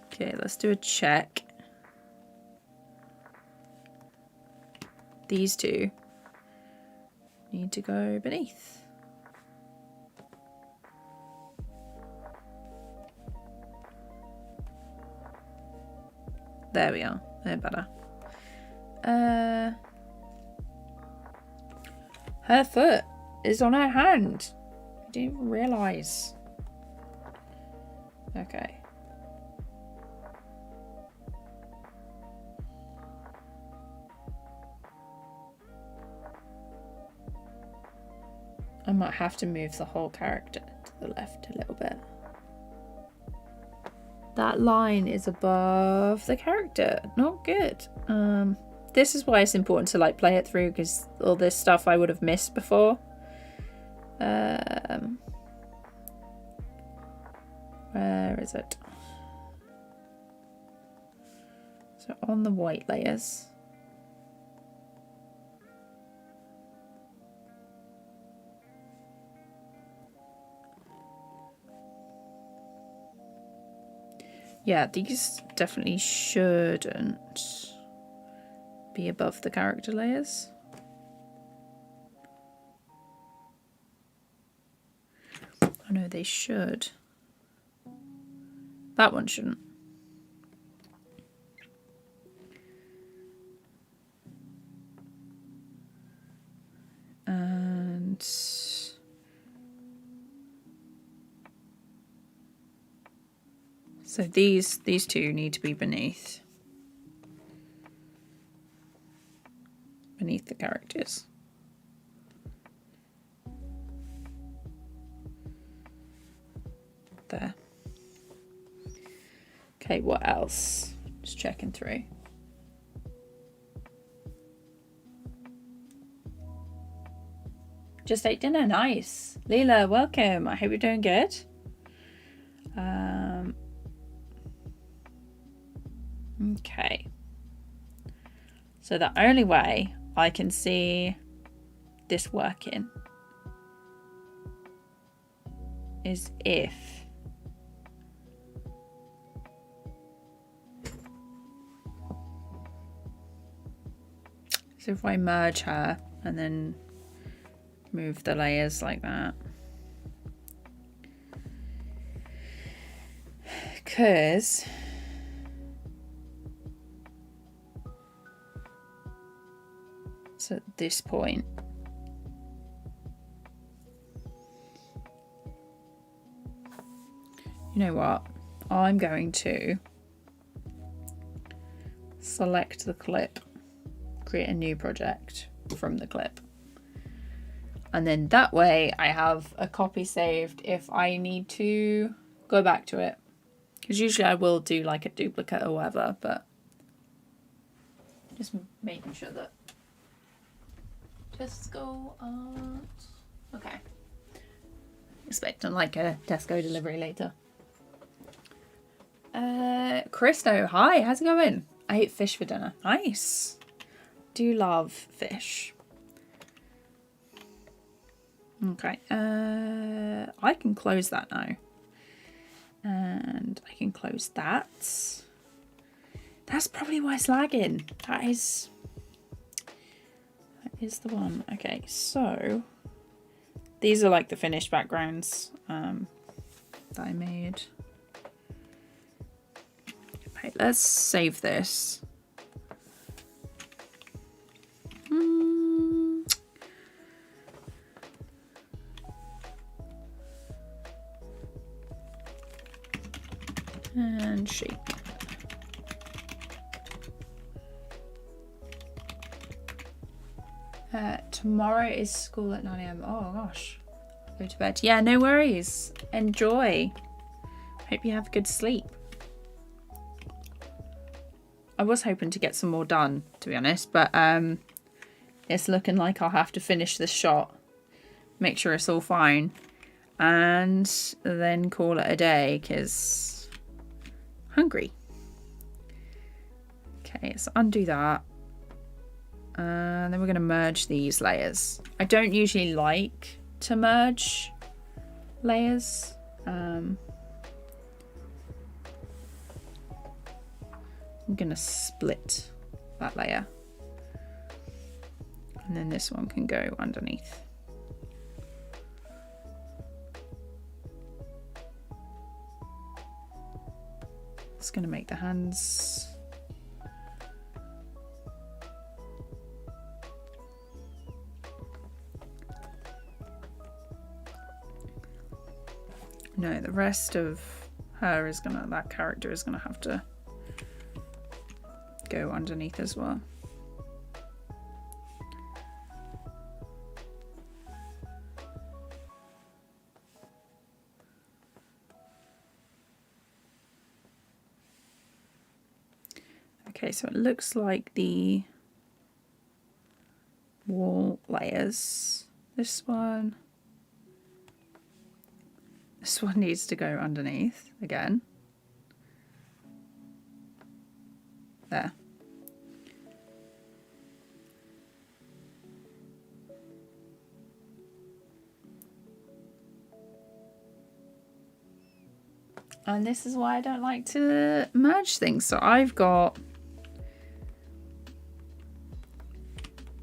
Okay, let's do a check. These two need to go beneath. There we are. They're better. Her foot is on her hand. I didn't even realise. Okay. I might have to move the whole character to the left a little bit. That line is above the character. Not good. This is why it's important to like play it through, because all this stuff I would have missed before. Where is it? So on the white layers. Yeah, these definitely shouldn't be above the character layers. Oh no, they should. That one shouldn't. And so these two need to be beneath the characters. There. Okay, what else? Just checking through. Just ate dinner, nice. Leela, welcome. I hope you're doing good. Okay. So the only way I can see this working is if I merge her and then move the layers like that. Because so at this point you know what, I'm going to select the clip, create a new project from the clip, and then that way I have a copy saved if I need to go back to it, because usually I will do like a duplicate or whatever, but just making sure that Tesco art. Okay, expecting like a Tesco delivery later. Christo, hi, how's it going? I ate fish for dinner. Nice. Do love fish. Okay, I can close that now. And I can close that. That's probably why it's lagging. That is the one. Okay, so these are like the finished backgrounds that I made. Okay, let's save this. And shake. Tomorrow is school at 9 AM. Oh gosh. Go to bed. Yeah, no worries. Enjoy. Hope you have good sleep. I was hoping to get some more done, to be honest, but it's looking like I'll have to finish this shot, make sure it's all fine, and then call it a day because hungry. Okay, so undo that. And then we're going to merge these layers. I don't usually like to merge layers. I'm going to split that layer. And then this one can go underneath. It's going to make the hands. No, the rest of her is gonna, that character is gonna have to go underneath as well. Okay, so it looks like the wall layers, this one needs to go underneath again. There. And this is why I don't like to merge things. So I've got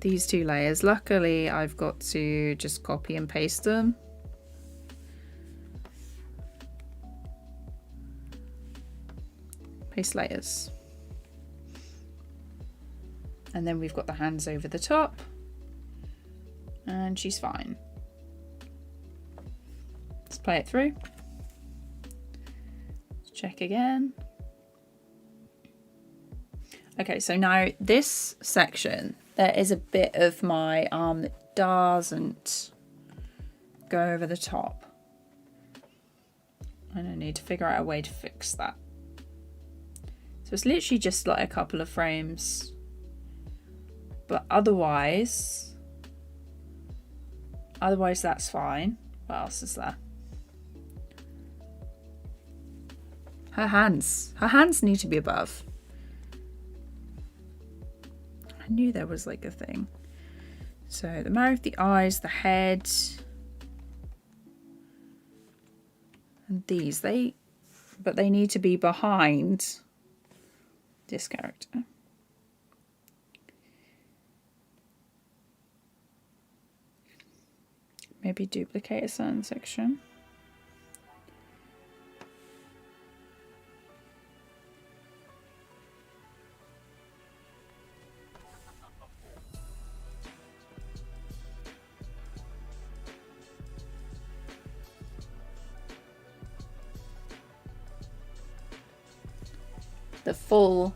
these two layers. Luckily, I've got to just copy and paste them. Place layers. And then we've got the hands over the top. And she's fine. Let's play it through. Let's check again. Okay, so now this section, there is a bit of my arm that doesn't go over the top. And I need to figure out a way to fix that. So it's literally just like a couple of frames. But otherwise that's fine. What else is there? Her hands. Her hands need to be above. I knew there was like a thing. So the mouth, the eyes, the head. And these, but they need to be behind this character. Maybe duplicate a certain section. The full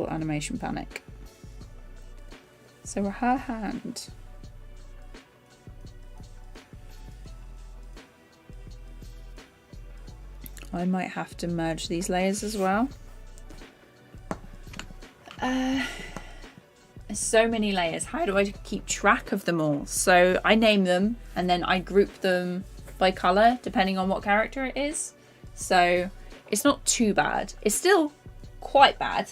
animation panic. So her hand. I might have to merge these layers as well. There's so many layers. How do I keep track of them all? So I name them and then I group them by color depending on what character it is. So it's not too bad. It's still quite bad,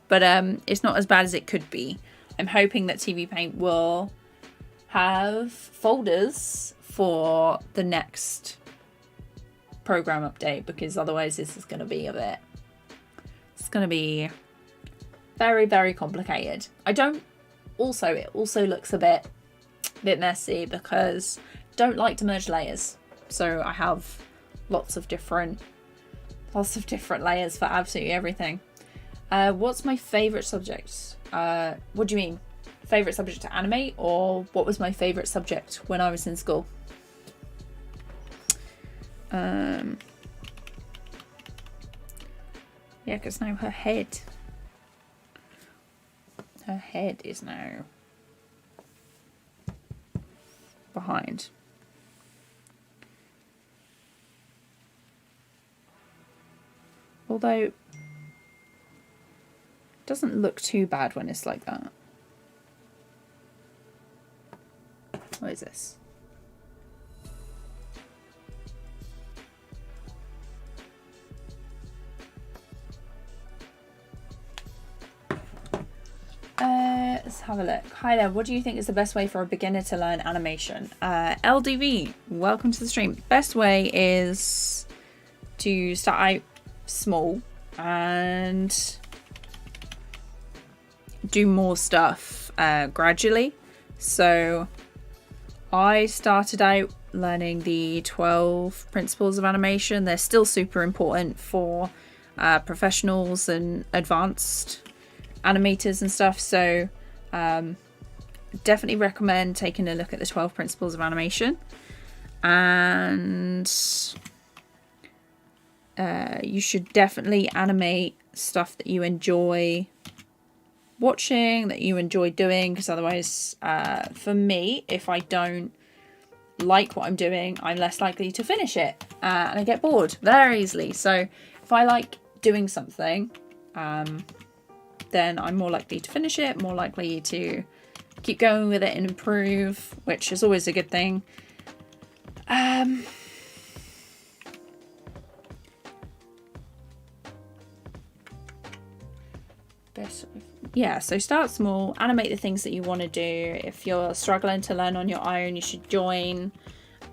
but it's not as bad as it could be. I'm hoping that TVPAINT will have folders for the next program update, because otherwise this is going to be it's going to be very, very complicated. It also looks a bit messy because I don't like to merge layers. So I have lots of different layers for absolutely everything. What's my favorite subject? What do you mean? Favorite subject to animate, or what was my favorite subject when I was in school? Yeah, because now her head is now behind. Although it doesn't look too bad when it's like that. What is this? Let's have a look. Hi there, what do you think is the best way for a beginner to learn animation? LDV, welcome to the stream. Best way is to start out small and do more stuff gradually. So I started out learning the 12 principles of animation. They're still super important for professionals and advanced animators and stuff. So definitely recommend taking a look at the 12 principles of animation. And you should definitely animate stuff that you enjoy watching, that you enjoy doing, because otherwise for me, if I don't like what I'm doing, I'm less likely to finish it and I get bored very easily. So if I like doing something, then I'm more likely to finish it, more likely to keep going with it and improve, which is always a good thing. Yeah, so start small, animate the things that you want to do. If you're struggling to learn on your own, you should join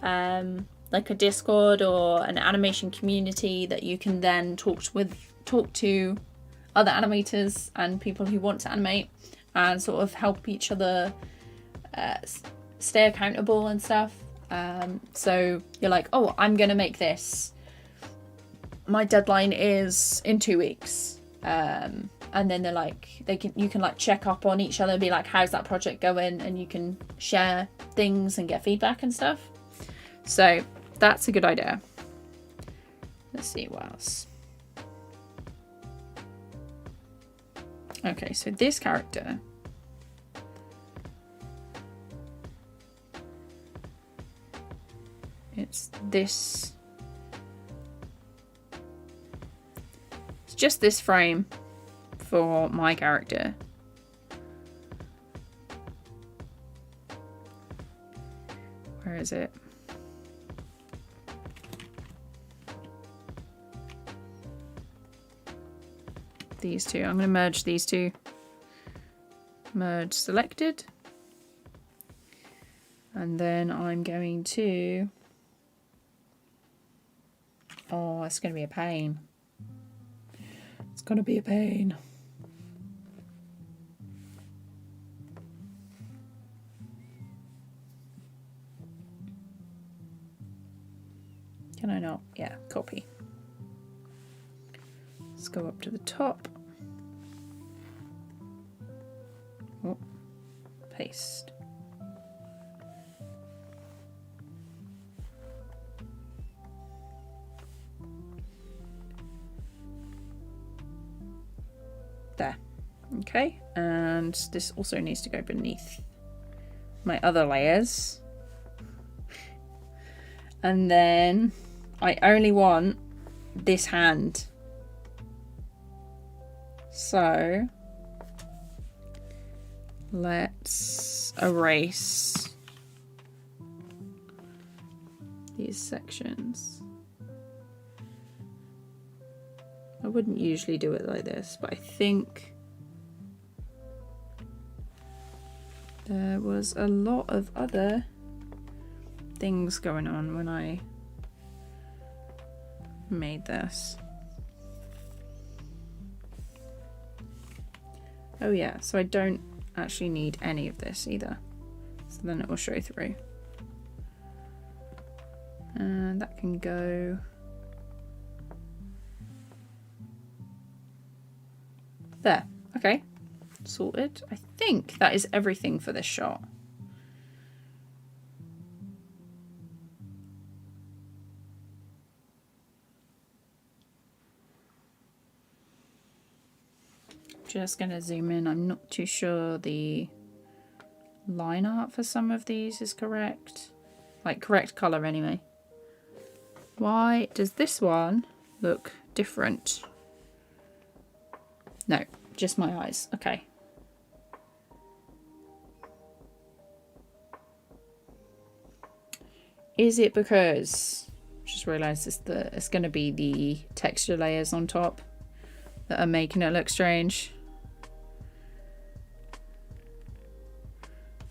like a Discord or an animation community that you can then talk to other animators and people who want to animate, and sort of help each other stay accountable and stuff. So you're like, oh, I'm gonna make this, my deadline is in 2 weeks. And then they're like, you can like check up on each other and be like, how's that project going? And you can share things and get feedback and stuff. So that's a good idea. Let's see what else. Okay, so this character. It's this. It's just this frame for my character. Where is it? These two. I'm going to merge these two. Merge selected. And then I'm going to... Oh, it's going to be a pain. It's going to be a pain. Can I not? Yeah, copy. Let's go up to the top. Oh, paste. There. Okay, and this also needs to go beneath my other layers. And then I only want this hand. So let's erase these sections. I wouldn't usually do it like this, but I think there was a lot of other things going on when I made this. Oh yeah, so I don't actually need any of this either. So then it will show through. And that can go there. Okay, sorted. I think that is everything for this shot. Just gonna zoom in. I'm not too sure the line art for some of these is correct. Like correct color anyway. Why does this one look different? No, just my eyes. Okay. Is it because just realized it's going to be the texture layers on top that are making it look strange?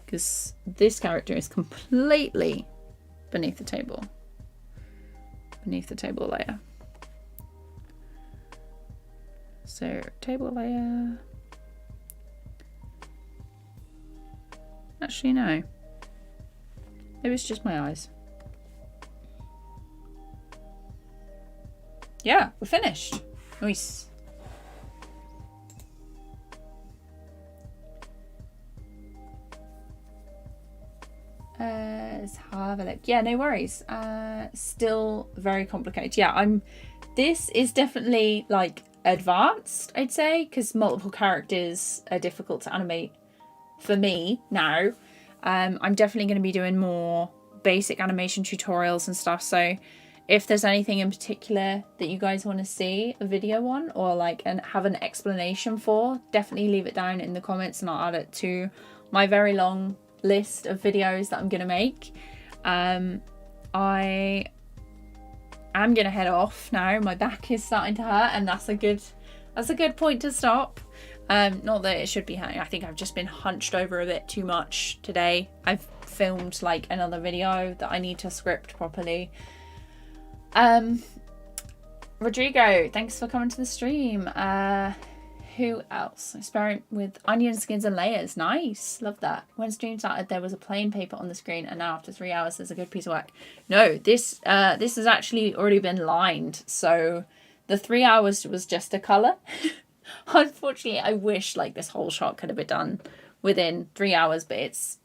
Because this character is completely beneath the table layer. So table layer. Actually, no. It was just my eyes. Yeah, we're finished. Nice. Let's have a look. Yeah, no worries. Still very complicated. Yeah, this is definitely like advanced, I'd say, because multiple characters are difficult to animate for me now. I'm definitely going to be doing more basic animation tutorials and stuff. So if there's anything in particular that you guys want to see a video on or like have an explanation for, definitely leave it down in the comments and I'll add it to my very long list of videos that I'm going to make. I am going to head off now. My back is starting to hurt and that's a good point to stop. Not that it should be hurting. I think I've just been hunched over a bit too much today. I've filmed like another video that I need to script properly. Rodrigo, thanks for coming to the stream. Who else? Experiment with onion skins and layers. Nice, love that. When stream started, there was a plain paper on the screen, and now after 3 hours, there's a good piece of work. No, this has actually already been lined, so The 3 hours was just a colour. Unfortunately, I wish like this whole shot could have been done within 3 hours, but it's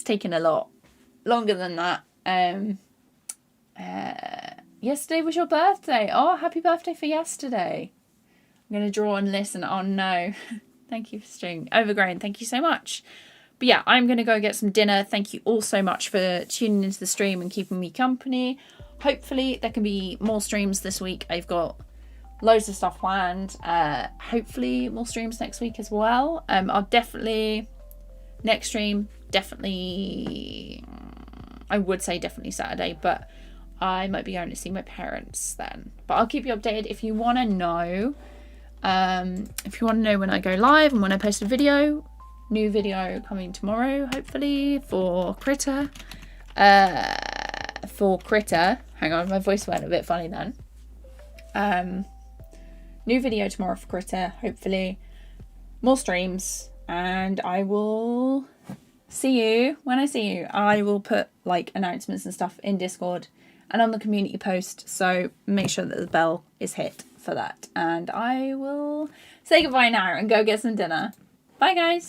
taken a lot longer than that. Yesterday was your birthday. Oh, happy birthday for yesterday. I'm going to draw and listen. Oh, no. Thank you for streaming. Overgrown, thank you so much. But yeah, I'm going to go get some dinner. Thank you all so much for tuning into the stream and keeping me company. Hopefully there can be more streams this week. I've got loads of stuff planned. Hopefully more streams next week as well. I'll definitely, next stream, definitely, I would say definitely Saturday, but I might be going to see my parents then. But I'll keep you updated if you want to know. If you want to know when I go live and when I post a video, new video coming tomorrow, hopefully, for Critter. Hang on, my voice went a bit funny then. New video tomorrow for Critter, hopefully. More streams, and I will see you when I see you. I will put like announcements and stuff in Discord and on the community post, so make sure that the bell is hit for that. And I will say goodbye now and go get some dinner. Bye guys.